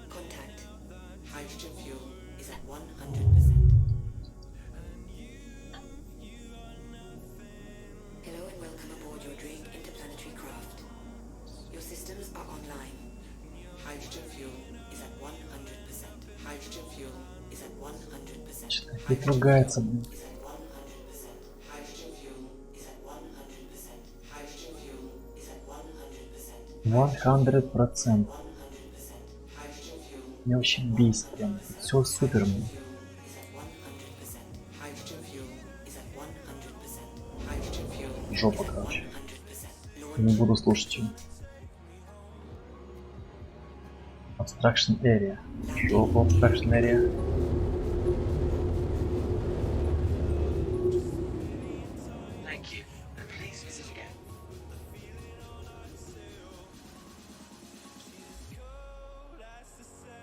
S2: Contact. Hydrogen fuel is at 100%. Hello and welcome aboard your Drake interplanetary craft. Your systems are online. Hydrogen fuel is at 100%. Hydrogen fuel is at 100%.
S1: Не ругается, блин.
S2: Is at 100%. Hydrogen fuel is at 100%. Hydrogen fuel is at 100%.
S1: 100%.
S2: 100%. Hydrogen fuel
S1: Меня вообще бесит прям. Все супер, блин.
S2: is at 100%. Hydrogen fuel is at 100%. Hydrogen fuel
S1: Жопа,
S2: is at
S1: короче.
S2: 100%.
S1: Не буду слушать его. Abstraction Area. Жопа, Abstraction Area.
S3: Thank you, and please visit again.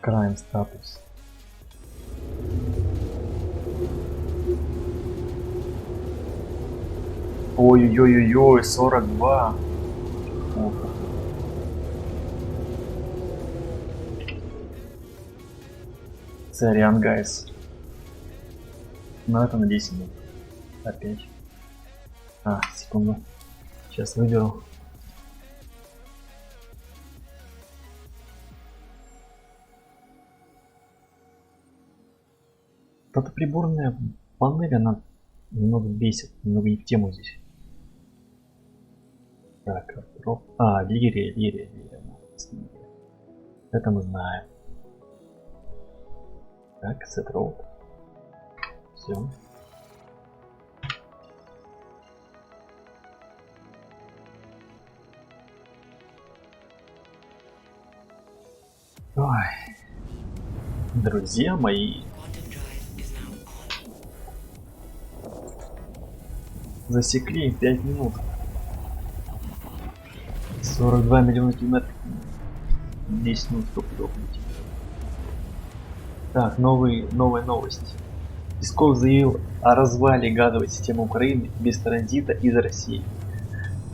S1: Crime status. Ой-ой-ой-ой, 42. Ох. Сорян, гайс. Но это на 10 минут. Опять. Секунду. Сейчас выберу. Вот эта приборная панель, она немного бесит, немного не в тему здесь. Так, Лирия. Это мы знаем. Так, set road. Все. Ой. Друзья мои,
S2: Quantum drive is now on.
S1: засекли 5 минут. 42 миллиона километров. 10 минут стопудов. Так, новая новость. Песков заявил о развале газовой системы Украины без транзита из России.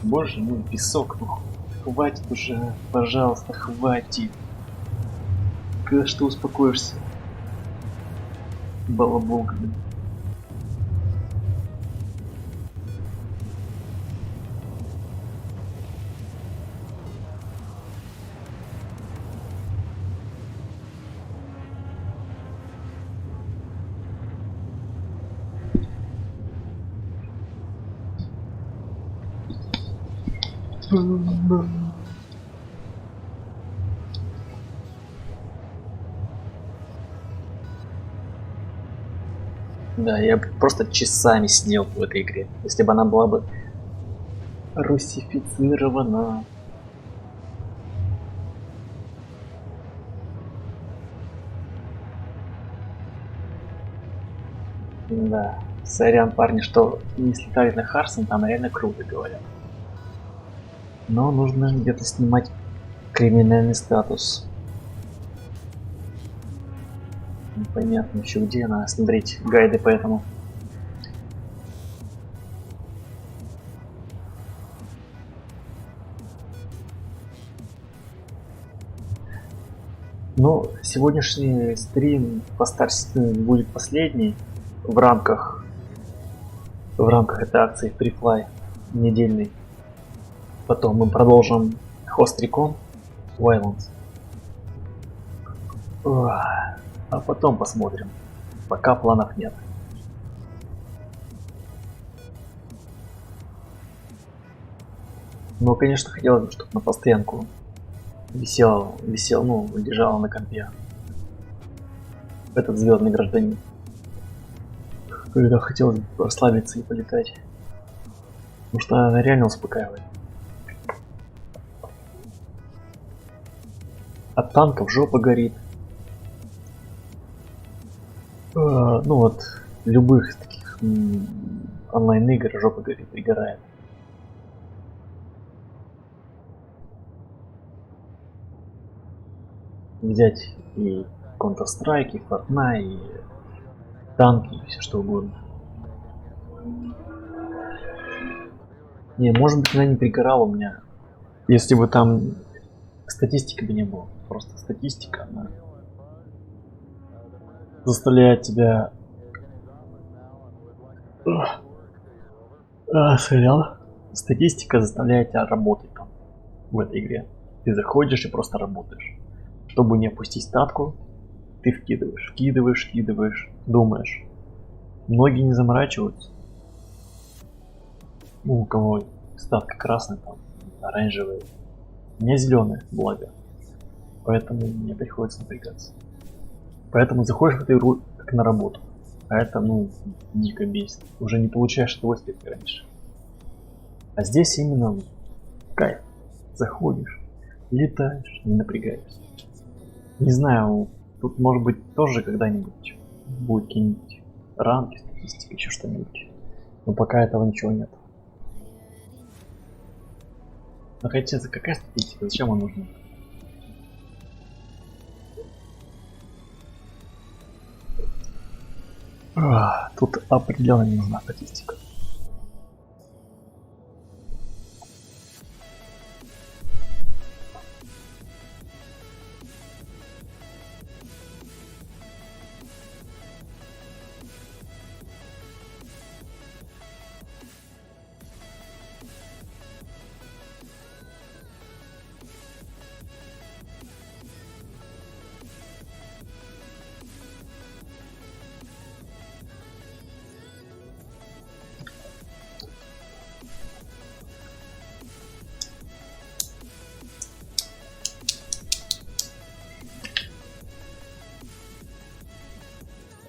S1: Боже мой, Песок, ну хватит уже, пожалуйста, хватит. Когда что успокоишься? Балабол, блин. Да, я бы просто часами сидел в этой игре, если бы она была бы русифицирована. Да, сорян, парни, что не слетали на Харсон, там реально круто, говорят. Но нужно где-то снимать криминальный статус. Непонятно еще где, надо смотреть гайды по этому. Но сегодняшний стрим по Star Citizen будет последний в рамках этой акции Free Fly недельной. Потом мы продолжим Host Recon Wildlands. А потом посмотрим. Пока планов нет. Но, конечно, хотелось бы, чтобы на постоянку висел, ну, лежал на компе этот звездный гражданин. Когда хотелось бы расслабиться и полетать. Потому что она реально успокаивает. От танков жопа горит. Ну вот, любых таких онлайн игр жопа горит, пригорает. Взять и Counter-Strike, и Fortnite, и танки, и все что угодно. Не, может быть, она не пригорала у меня. Если бы там статистики бы не было. Просто статистика, она заставляет тебя... Сериал. Статистика заставляет тебя работать там, в этой игре. Ты заходишь и просто работаешь. Чтобы не опустить статку, ты вкидываешь, думаешь. Многие не заморачиваются. Ну, у кого статка красная, там, оранжевая. У меня зеленая, благо. Поэтому мне приходится напрягаться. Поэтому заходишь в эту игру как на работу. А это, ну, дико бесит. Уже не получаешь удовольствия, как раньше. А здесь именно кайф. Заходишь, летаешь, не напрягаешься. Не знаю, тут может быть тоже когда-нибудь будет какие-нибудь ранги, статистика, еще что-нибудь. Но пока этого ничего нет. Но хотя какая статистика? Зачем она нужна? Тут определенно не нужна статистика.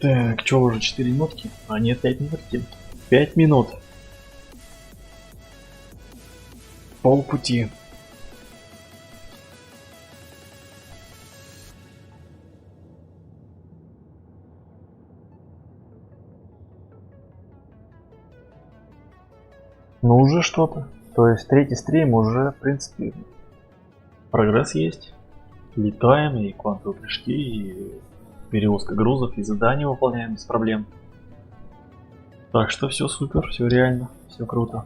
S1: Так, что уже 4 минутки? А нет, 5 минутки. 5 минут. Полпути. Ну уже что-то. То есть третий стрим уже, в принципе, прогресс есть. Летаем, и квантовые прыжки, и перевозка грузов, и задания выполняем без проблем. Так что все супер, все реально, все круто.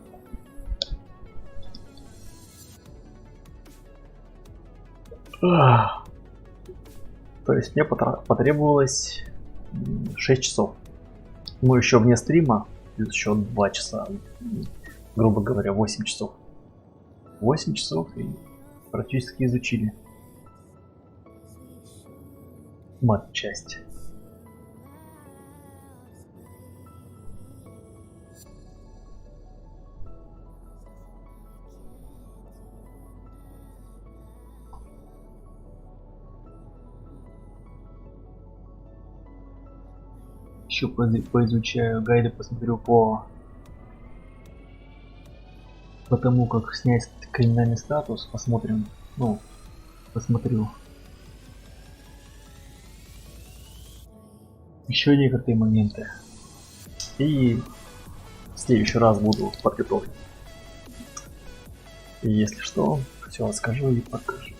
S1: То есть мне потребовалось 6 часов. Мы еще вне стрима, плюс еще 2 часа, грубо говоря, 8 часов. 8 часов и практически изучили матчасть. Еще поизучаю гайды, посмотрю по тому, как снять криминальный статус, посмотрим, ну, посмотрю еще некоторые моменты, и в следующий раз буду подготовлен. И если что, все расскажу и покажу.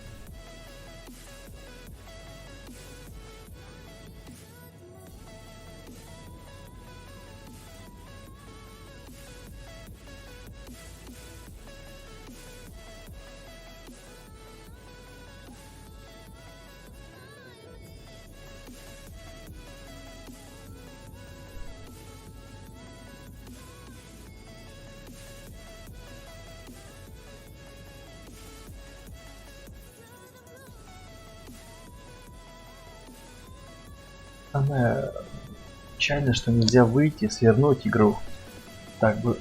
S1: Самое печальное, что нельзя выйти, свернуть игру. Так бы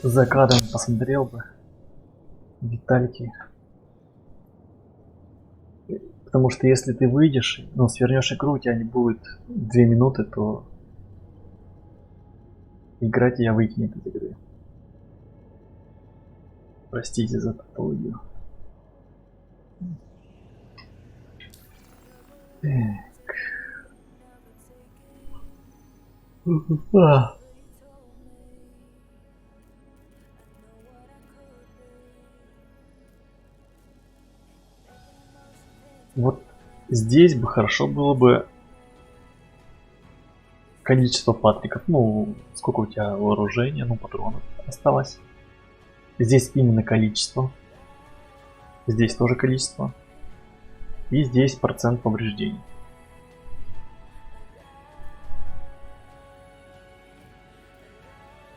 S1: за кадром посмотрел бы детальки. Потому что если ты выйдешь, ну, свернешь игру, у тебя не будет 2 минуты, то игра тебя выкинет из игры. Простите за тавтологию. Так. Вот здесь бы хорошо было бы количество патриков. Ну, сколько у тебя вооружения, ну, патронов осталось. Здесь именно количество. Здесь тоже количество. И здесь процент повреждений.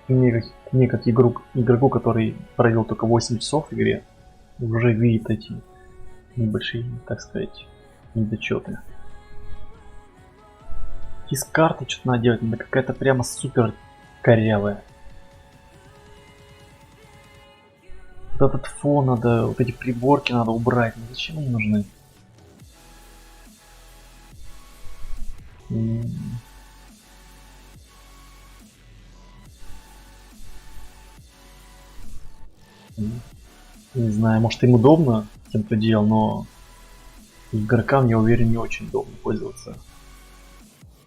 S1: Мне как игроку, который провел только 8 часов в игре, уже видит эти небольшие, так сказать, недочеты. Из карты что-то надо делать, надо какая-то прямо супер корявая. Вот этот фон надо, вот эти приборки надо убрать. Ну, зачем они нужны? Не знаю, может им удобно тем, кто делал, но игрокам, я уверен, не очень удобно пользоваться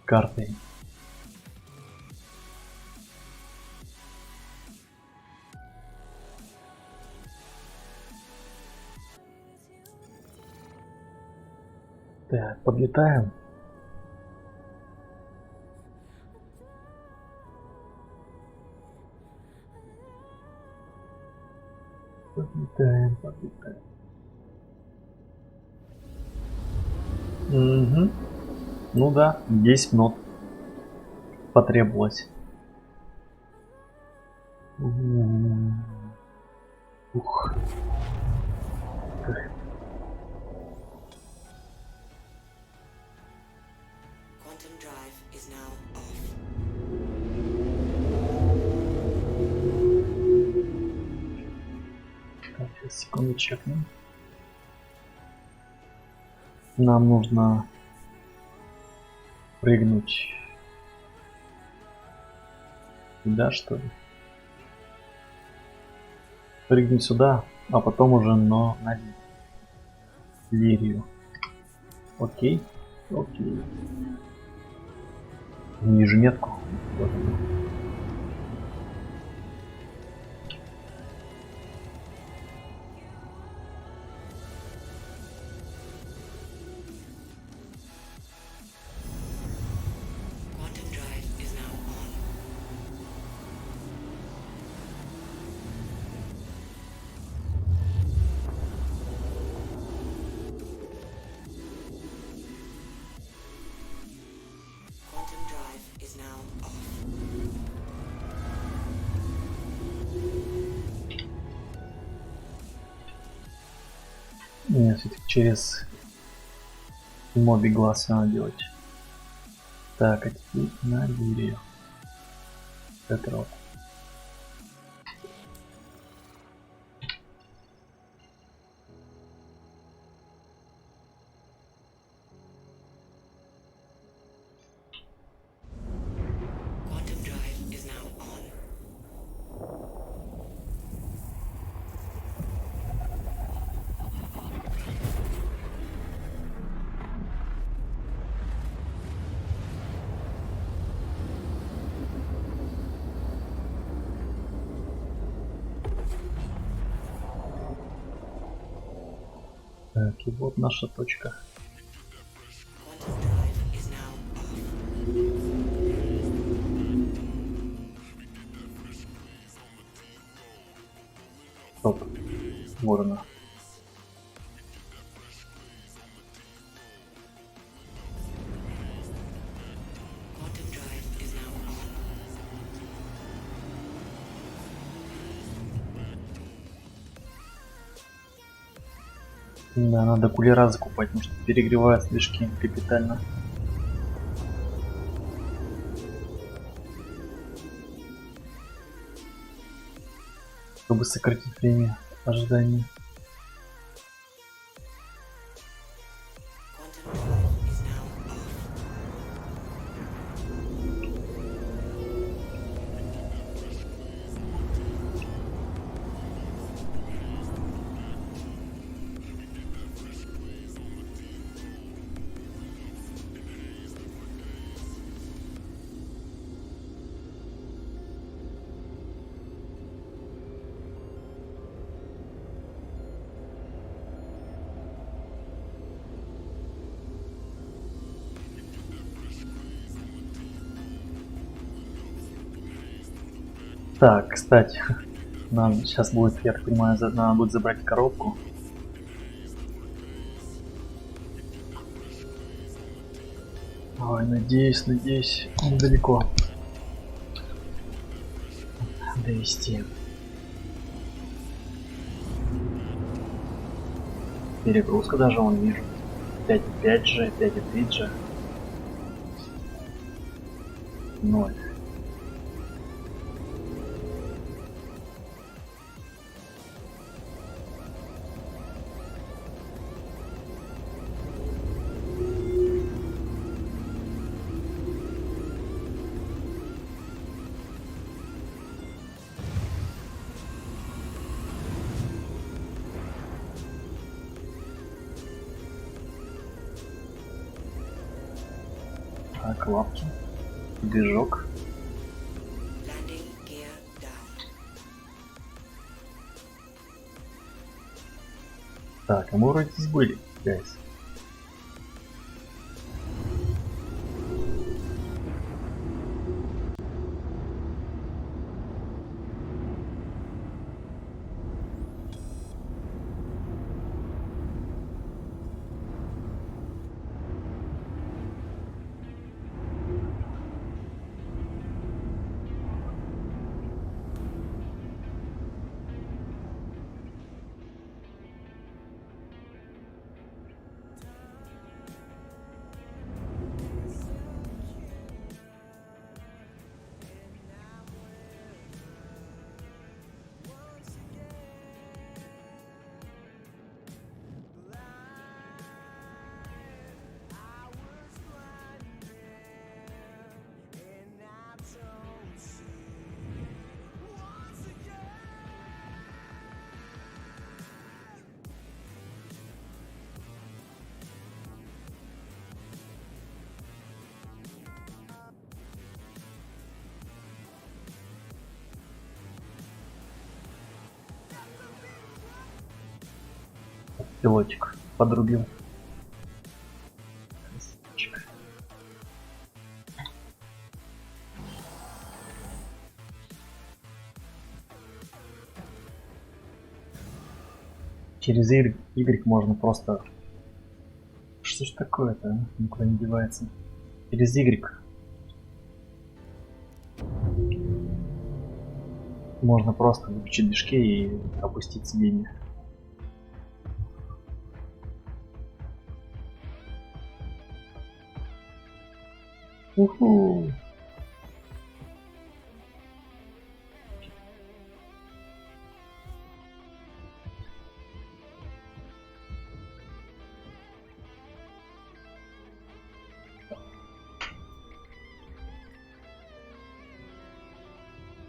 S1: картой. Так, подлетаем. Подлетаем. Угу. Ну да, 10 минут потребовалось. Ух.
S2: Quantum drive is now off.
S1: Так, сейчас секунду чекнем. Нам нужно прыгнуть сюда, что ли? Прыгнуть сюда, а потом уже на Лирию. Окей. Окей. Не вижу метку. Вот она.
S2: Quantum drive is now on. Quantum drive is now off.
S1: Нет, все-таки через моби глаз надо делать. Так, а теперь на Лирию. Это вот.
S2: Quantum drive is now on.
S1: Так, и вот наша точка.
S2: Quantum drive is now off.
S1: Стоп. Вот она.
S2: Quantum drive is now on.
S1: Да, надо кулера закупать, потому что перегреваются движки капитально. чтобы сократить время ожидания.
S2: Quantum drive is now off.
S1: Так, кстати, нам сейчас будет, я так понимаю, надо будет забрать коробку. Ой, надеюсь, недалеко довести. Перегрузка даже вон вижу. 5,5 же, 5,3 же. 0. Так, лапки. Движок.
S2: Landing gear down.
S1: Так, а мы вроде здесь были, гайс. Пилотик подрубил. Красавчик. Через Y можно просто... Что ж такое-то, а? Никуда не девается. Через Y можно просто выключить движки и опустить сиденье. Уху!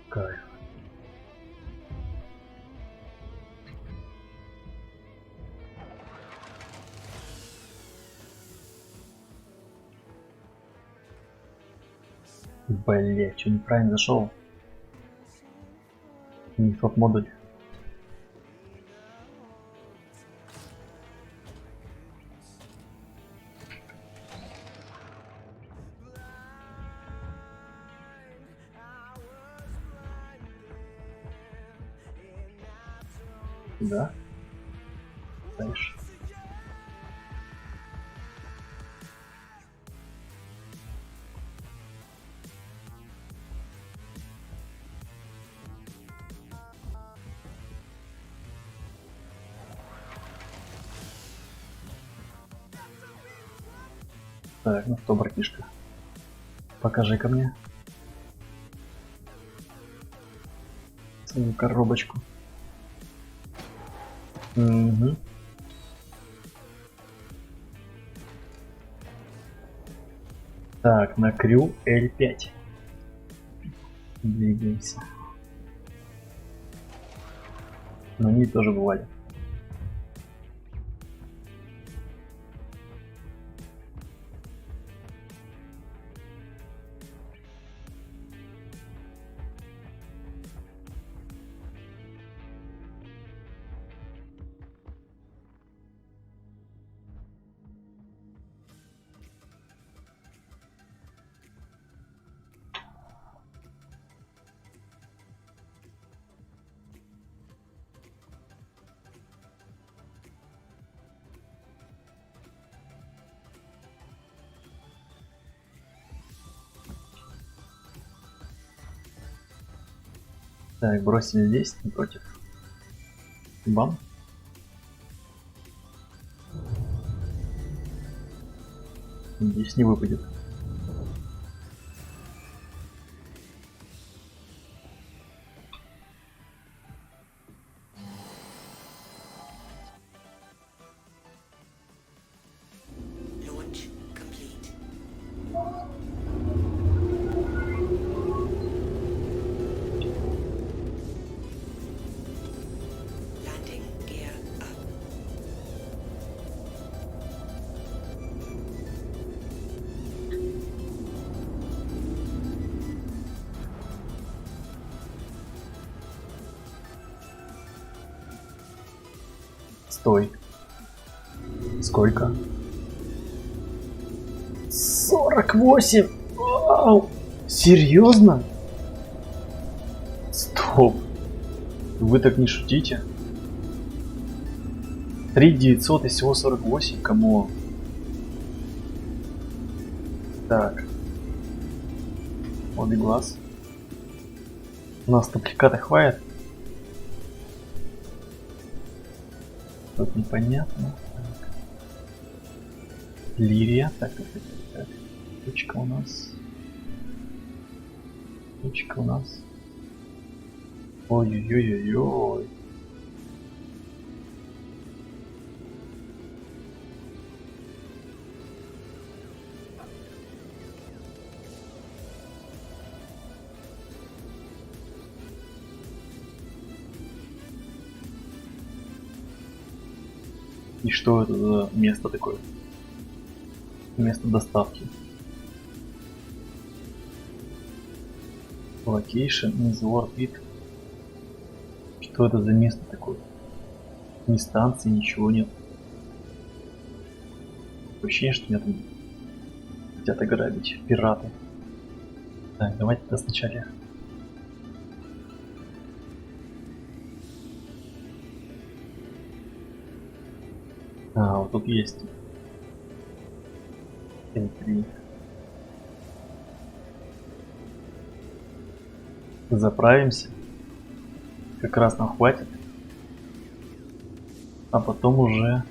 S1: Кайф. Бля, что неправильно зашел? Не в тот модуль. Да? Дальше. Так, ну что, братишка, покажи-ка мне свою коробочку. Угу. Так, на крю L5. Двигаемся. На ней тоже бывали. Так, бросили здесь напротив. Бам. Здесь не выпадет.
S2: Launch complete. Landing gear up.
S1: Стой. Сколько? 48! Вау! Серьезно? Стоп. Вы так не шутите? 3900 и всего 48, кому? Так. Обе глаз. У нас дубликата хватит. Тут непонятно. Так. Лирия. Так. Точка у нас. Точка у нас. Ой-ой-ой-ой-ой. И что это за место такое? Место доставки. Location in the orbit. Что это за место такое? Ни станции, ничего нет. Ощущение, что меня там хотят ограбить. Пираты. Так, давайте тогда сначала. А, вот тут есть. L3. Заправимся. Как раз нам хватит. А потом уже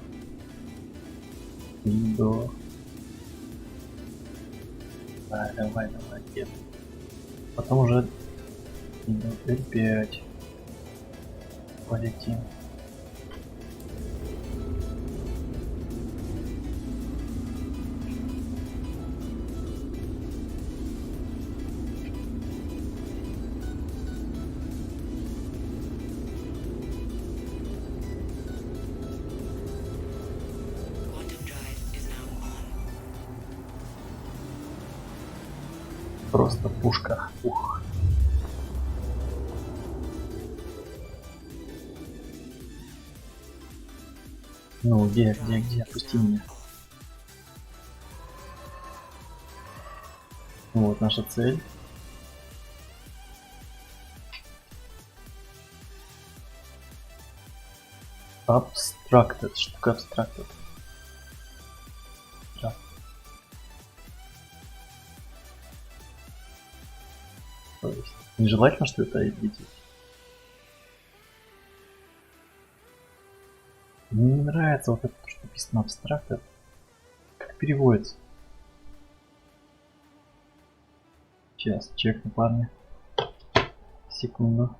S1: до... Давай, дед. Потом уже до L5 полетим.
S2: Quantum drive is now on.
S1: Просто пушка. Ух. Ну, где? Отпусти меня. Вот наша цель. Abstracted. Что такое abstracted? То есть нежелательно, что это летит. Мне не нравится вот это, что написано abstracted. Как переводится? Сейчас чекну, парни. Секунду.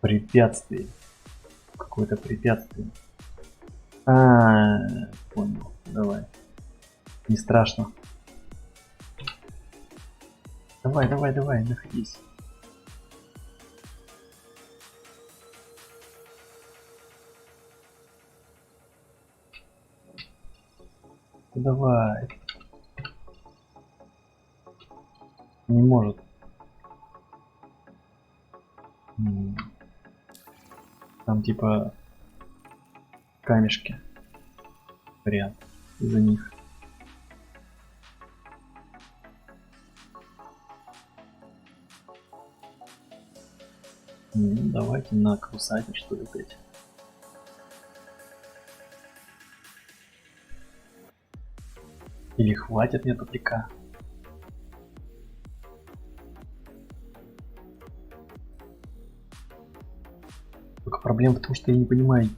S1: Препятствие. Какое-то препятствие. А, понял. Давай. Не страшно. Давай, давай, давай, находись. Давай. Не может. Там типа камешки. Вариант. Из-за них. Давайте на крусаде что ли опять. Или хватит мне тупика? Только проблема в том, что я не понимаю,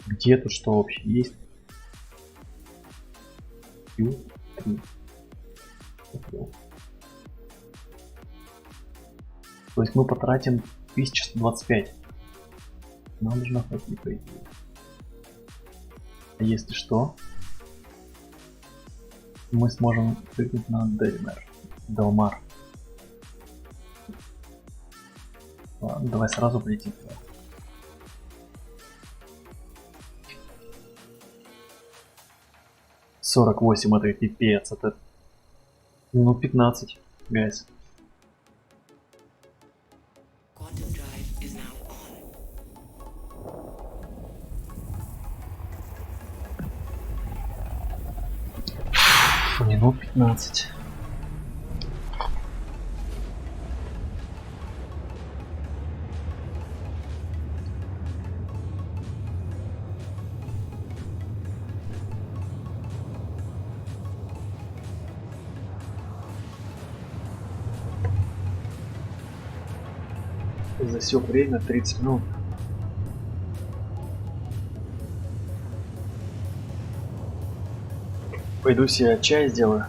S1: где тут что вообще есть. Q3. То есть мы потратим 1125. Нам нужно хватить, по идее. А если что, мы сможем прыгнуть на Делмар. Ладно, давай сразу полетим. 48 это пипец, это минут 15, гайс.
S2: Quantum drive is now on.
S1: Минут 15. Засек время 30 минут. Пойду себе чай сделаю.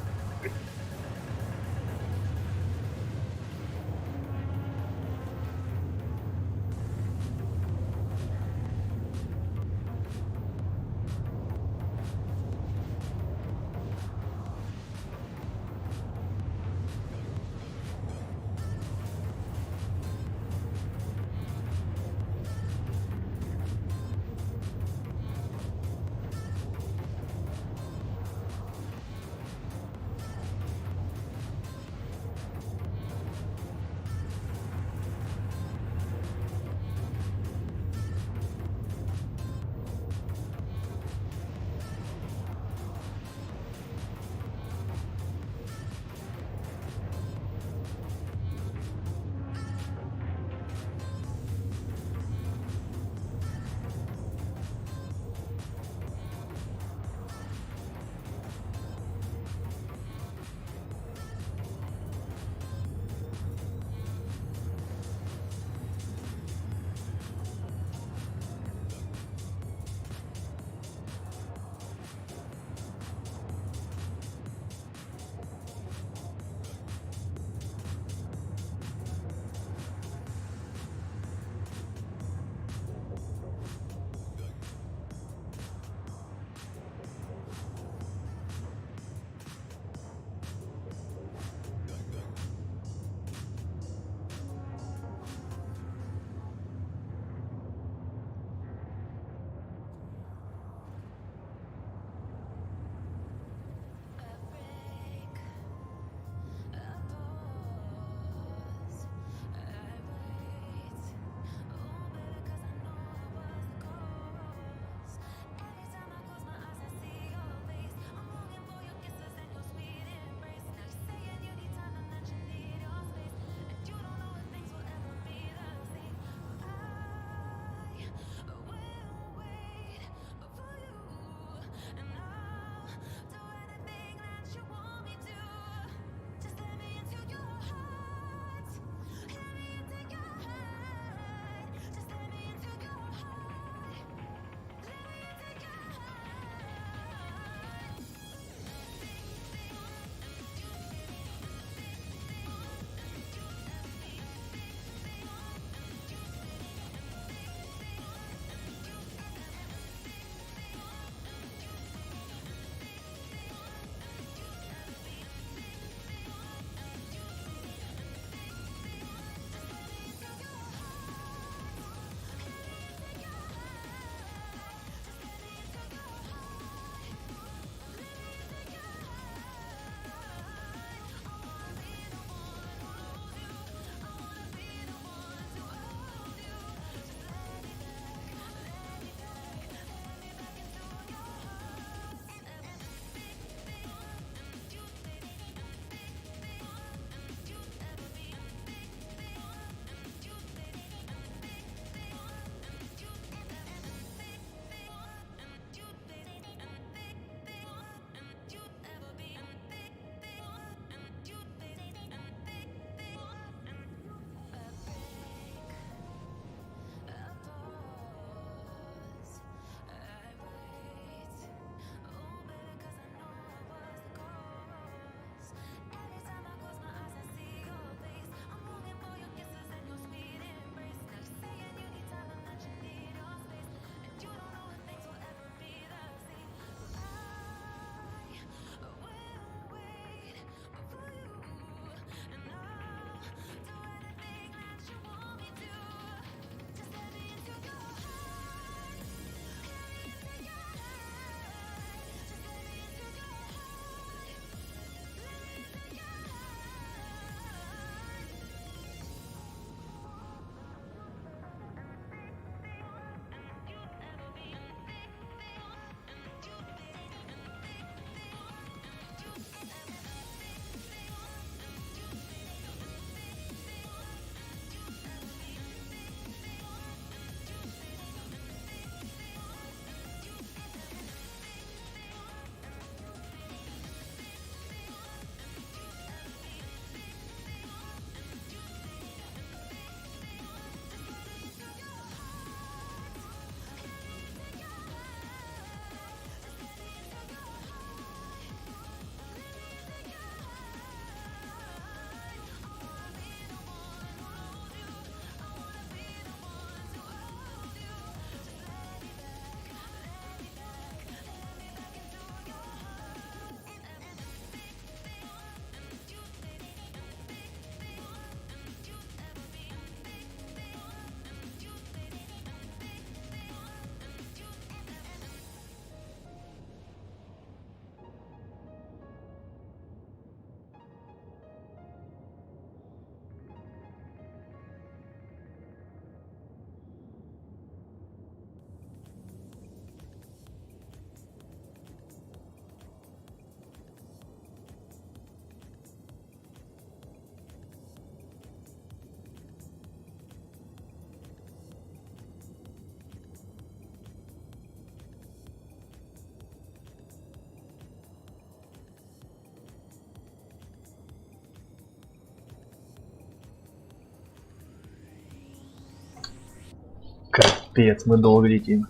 S1: Капец, мы долго летим.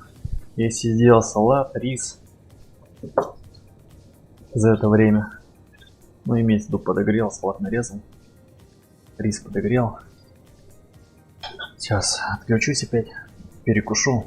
S1: Я сидел салат, рис за это время. Ну, имеется в виду, подогрел, салат нарезал. Рис подогрел. Сейчас отключусь опять, перекушу.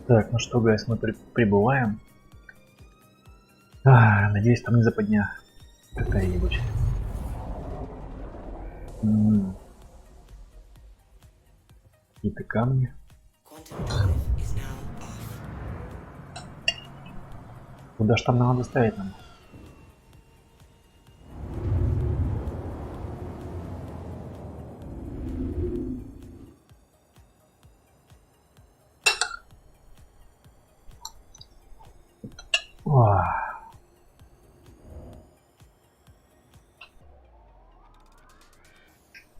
S1: Так, ну что, гайс, мы прибываем. Надеюсь, там не западня какая-нибудь. Какие-то камни.
S2: Quantum drive is now off.
S1: Куда ж там надо ставить нам?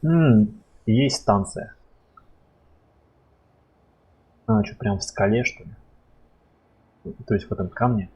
S1: Есть станция. Она что, прям в скале, что ли? То есть в этом камне?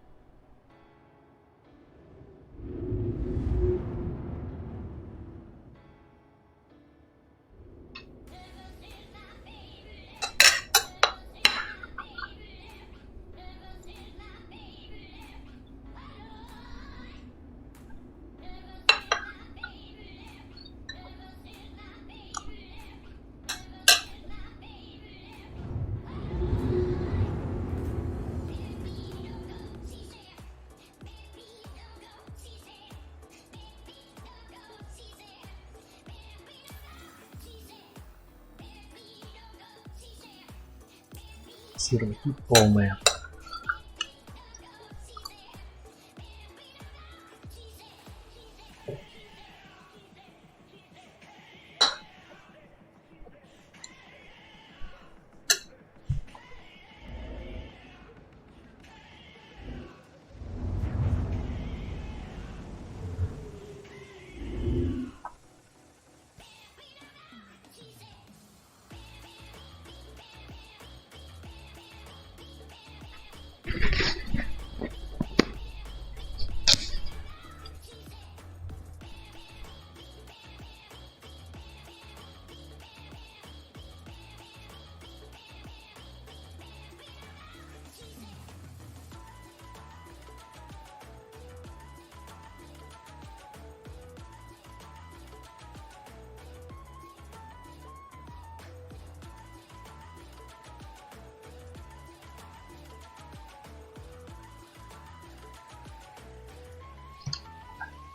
S1: Серваки полные.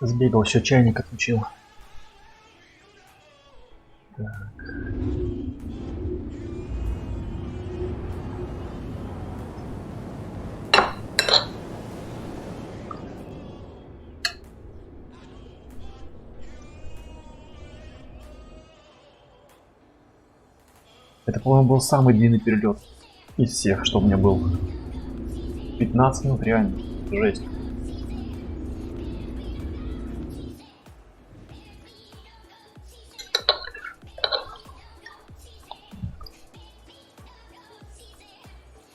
S1: Сбегал, еще чайник отключил. Так. Это, по-моему, был самый длинный перелет из всех, что у меня был. 15 минут, реально. Жесть.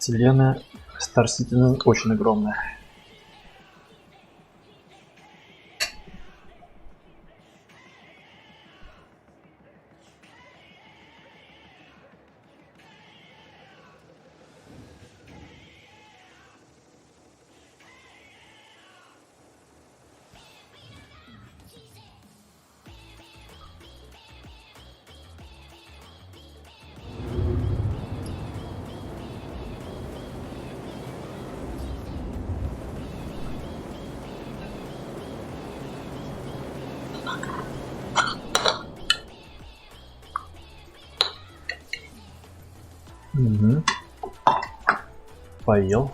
S1: Вселенная Star Citizen очень огромная. Угу. Поел.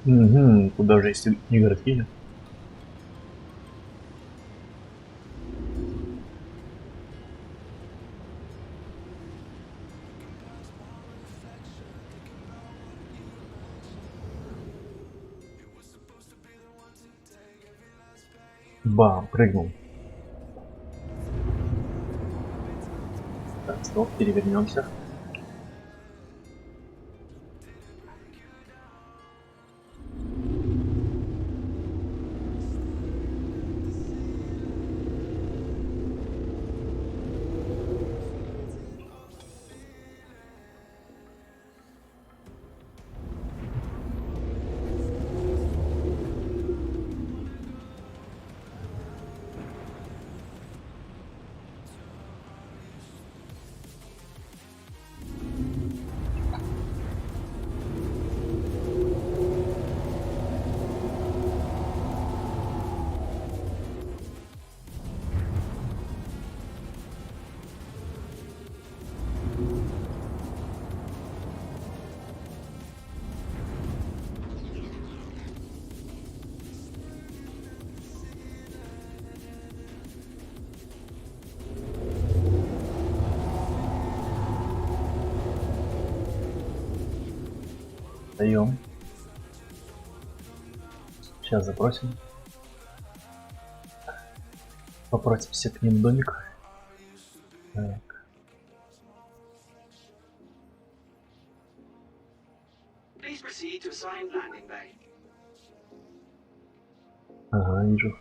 S1: Угу. Куда же есть игроки? Бам, прыгнул. Так, стоп, перевернемся. Даем. Сейчас запросим. Попросимся к ним в домик. Так.
S3: Please proceed to assigned landing bay.
S1: Ага, вижу.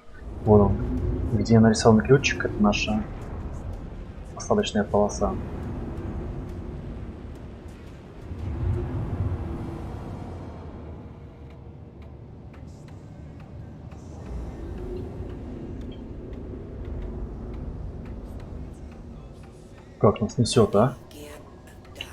S1: Вот он. Где нарисован ключик, это наша посадочная полоса. Как нас несет, а?
S2: Gear down.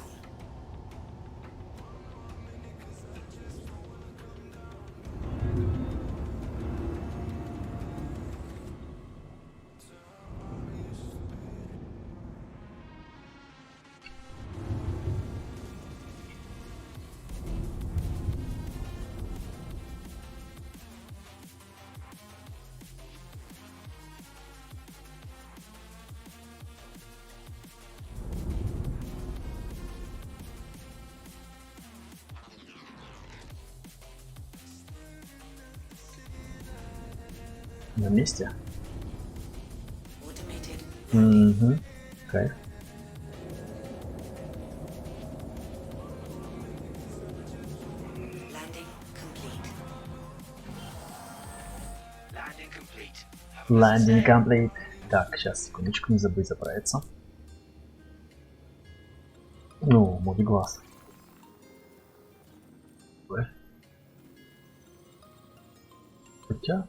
S1: На месте?
S2: Automated.
S1: Угу. Кайф.
S2: Landing complete.
S3: Landing complete.
S1: Landing complete. Так, сейчас, секундочку, не забыть заправиться. Ну, мой глаз. Ой. Хотя,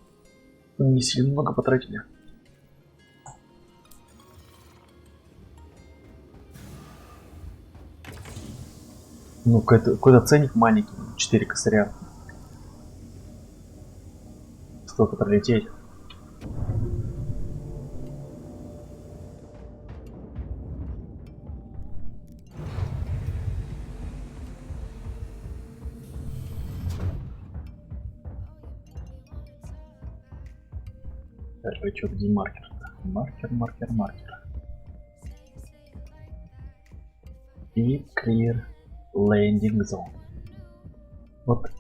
S1: не сильно много потратили. Ну, какой-то ценник маленький, 4 косаря. Столько пролететь. Так, а что, где маркер-то? Маркер. И clear landing zone. Вот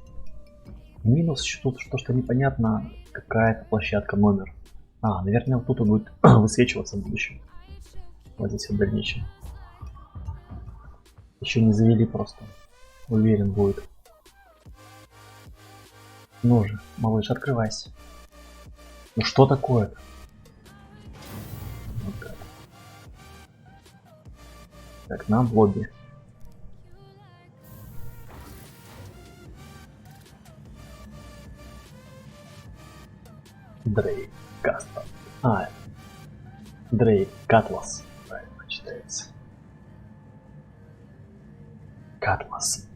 S1: минус еще тут, что непонятно, какая-то площадка номер. А, наверное, вот тут он будет высвечиваться в будущем. Вот здесь в дальнейшем. Еще не завели просто. Уверен будет. Ну же, малыш, открывайся. Ну что такое-то? Вот так. Так, нам в лобби. Дрейк Кастл. Дрейк Катлас. Правильно читается. Катлас.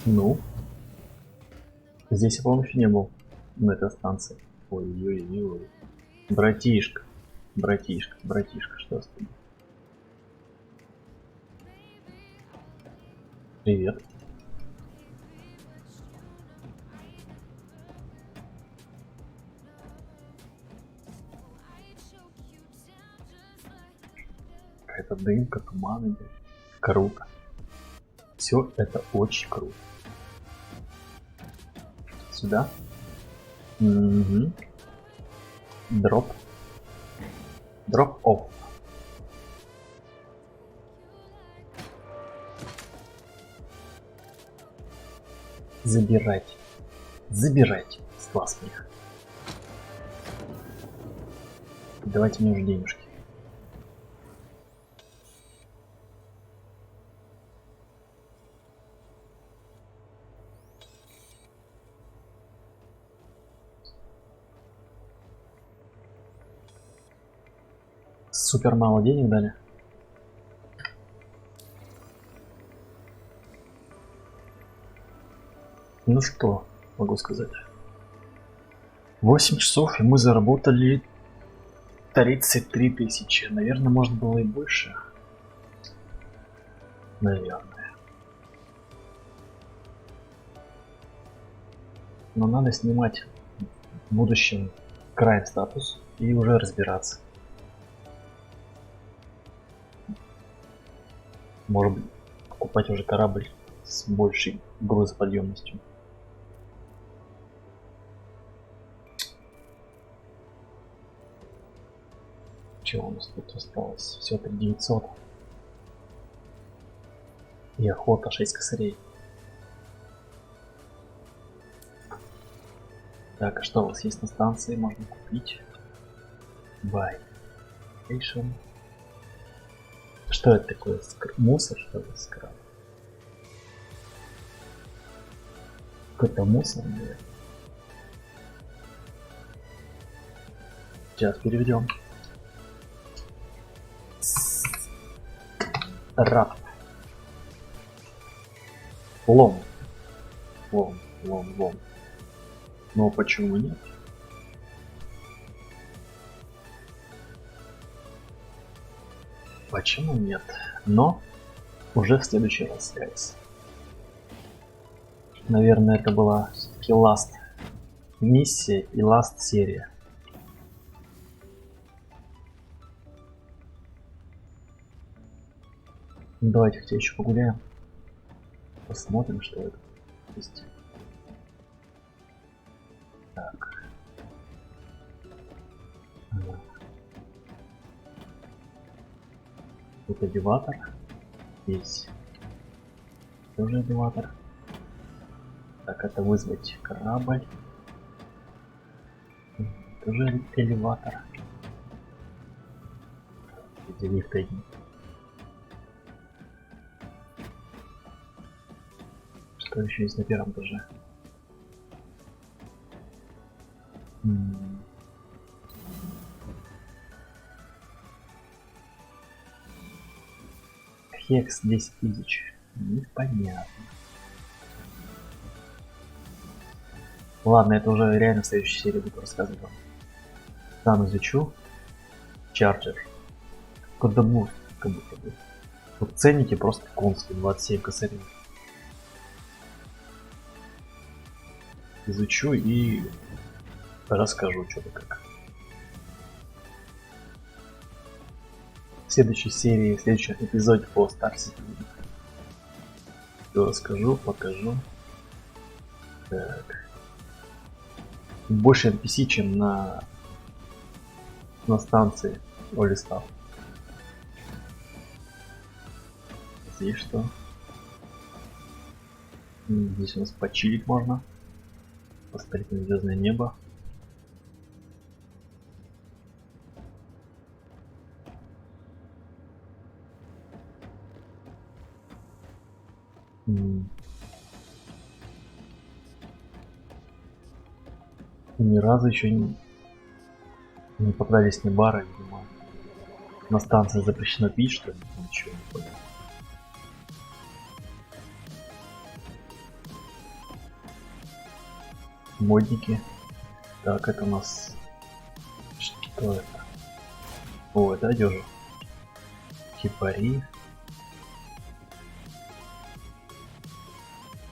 S1: Ну, здесь я, по-моему, еще не был на этой станции. Ой-ой-ой. Братишка, что с тобой? Привет. Какая-то дымка, туманы, круто. Все это очень круто. Сюда. Угу. Дроп. Дроп офф. Забирать. С глаз них. Давайте мне уже денежки. Супер мало денег дали. Ну что могу сказать. 8 часов, и мы заработали 33 тысячи. Наверное, можно было и больше. Наверное. Но надо снимать в будущем край статус и уже разбираться. Может быть, покупать уже корабль с большей грузоподъемностью. Чего у нас тут осталось? Все 3900. И охота 6 косарей. Так, а что у вас есть на станции? Можно купить. Buy. Station. Что это такое? Мусор, что ли? Скраб. Какой-то мусор, наверное. Сейчас переведем. Раб. Лом. Лом. Но почему нет? Почему нет? Но уже в следующий раз, guys. Наверное, это была все-таки last миссия и last серия. Давайте хотя еще погуляем. Посмотрим, что это есть. Так. Тут элеватор. Здесь тоже элеватор. Так, это вызвать корабль. Тоже элеватор. Эти лифты. Что еще есть на первом этаже? Хекс 10 тысяч. Непонятно. Ладно, это уже реально в следующей серии буду рассказывать вам. Сам изучу. Чарджер. Кодобур, как будто бы. Вот ценники просто конские, 27 косарей. Изучу и расскажу что-то как. В следующей серии, в следующем эпизоде по Star City все расскажу, покажу. Так. Больше NPC, чем на станции Олистав. Здесь что? Здесь у нас почилить можно. Посмотреть на звездное небо. Ни разу еще не попадались ни бары, видимо. На станции запрещено пить, что ли? Ничего не понял. Модники. Так, это у нас... Что это? О, это одежда. Кипари.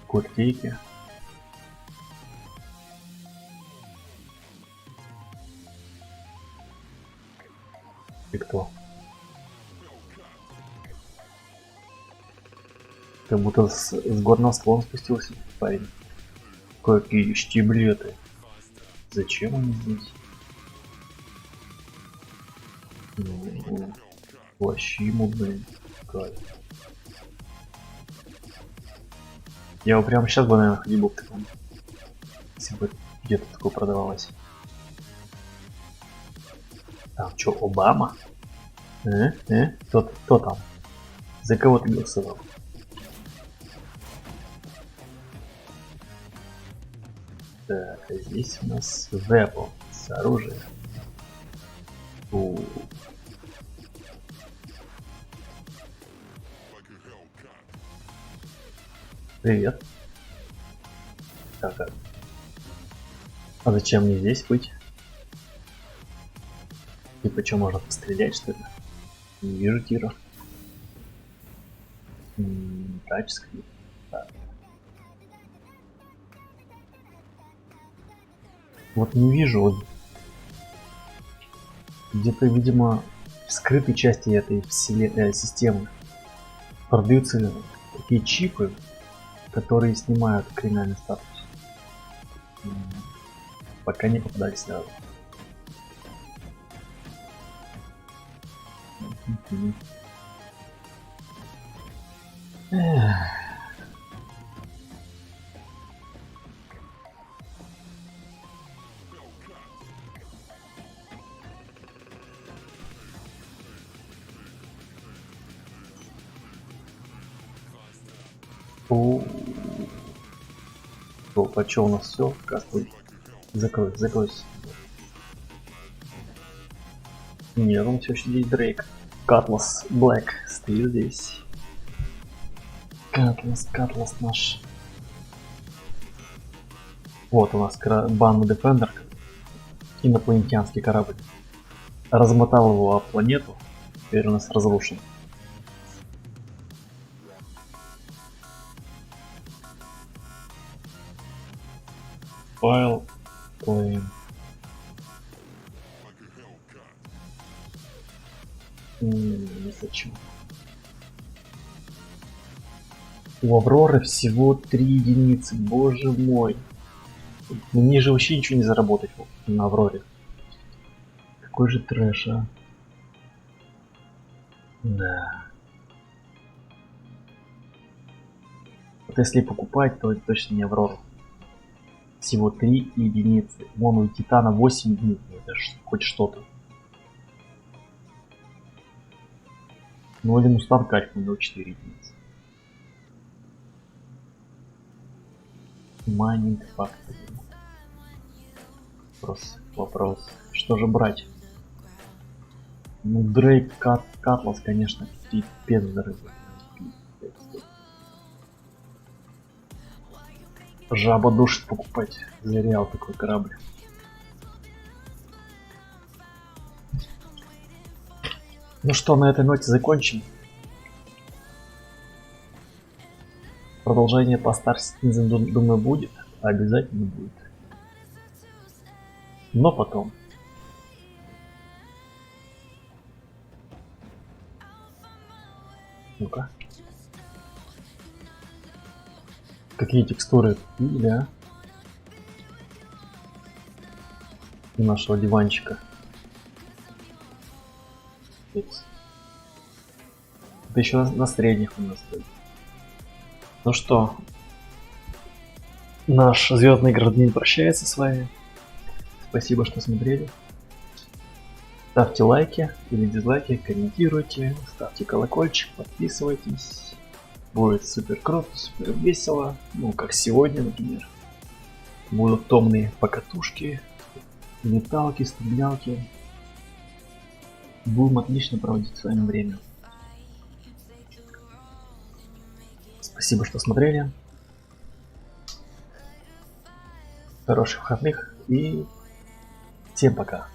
S1: Куртейки. И кто? Как будто с горного склона спустился парень. Какие штиблеты. Зачем они здесь? Плащи ему, блин. Кайф. Я его прямо сейчас бы, наверное, ходил бы в таком. Если бы где-то такое продавалось. Там что, Обама? Кто там? За кого ты голосовал? Так, а здесь у нас weapon с оружием. Привет. Так, а зачем мне здесь быть? Типа, что, можно пострелять, что ли? Не вижу тира. Тачская. Так. Вот не вижу, вот где-то, видимо, в скрытой части этой системы продаются такие чипы, которые снимают криминальный статус. Пока не попадались сразу. А чё у нас все? Кастлый. Закройся. Нет, он все еще здесь Дрейк. Катлас Блэк стоит здесь. Катлас наш. Вот у нас банный Дефендер. Инопланетянский корабль. Размотал его об планету. Теперь у нас разрушен. Файл. Плейн. Не хочу. У Авроры всего 3 единицы, боже мой. Мне же вообще ничего не заработать на Авроре. Какой же трэш, а. Да. Вот если покупать, то это точно не Аврору. Всего 3 единицы. Вон у Титана 8 единиц. Это хоть что-то. Ну или Мустанг Альфа, у него 4 единицы. Майнинг фактори. Вопрос. Что же брать? Ну, Дрейк, Катлас, конечно, пипец дорогой. Жаба душит покупать. Зря такой корабль. Ну что, на этой ноте закончим. Продолжение по Star Citizen, думаю, будет. Обязательно будет. Но потом. Ну-ка. Какие текстуры видели, а? У нашего диванчика. Это еще на средних у нас стоит. Ну что, наш звездный гражданин прощается с вами. Спасибо, что смотрели. Ставьте лайки или дизлайки, комментируйте, ставьте колокольчик, подписывайтесь. Будет супер круто, супер весело. Ну, как сегодня, например. Будут томные покатушки, леталки, стрелялки. Будем отлично проводить с вами время. Спасибо, что смотрели. Хороших выходных и всем пока.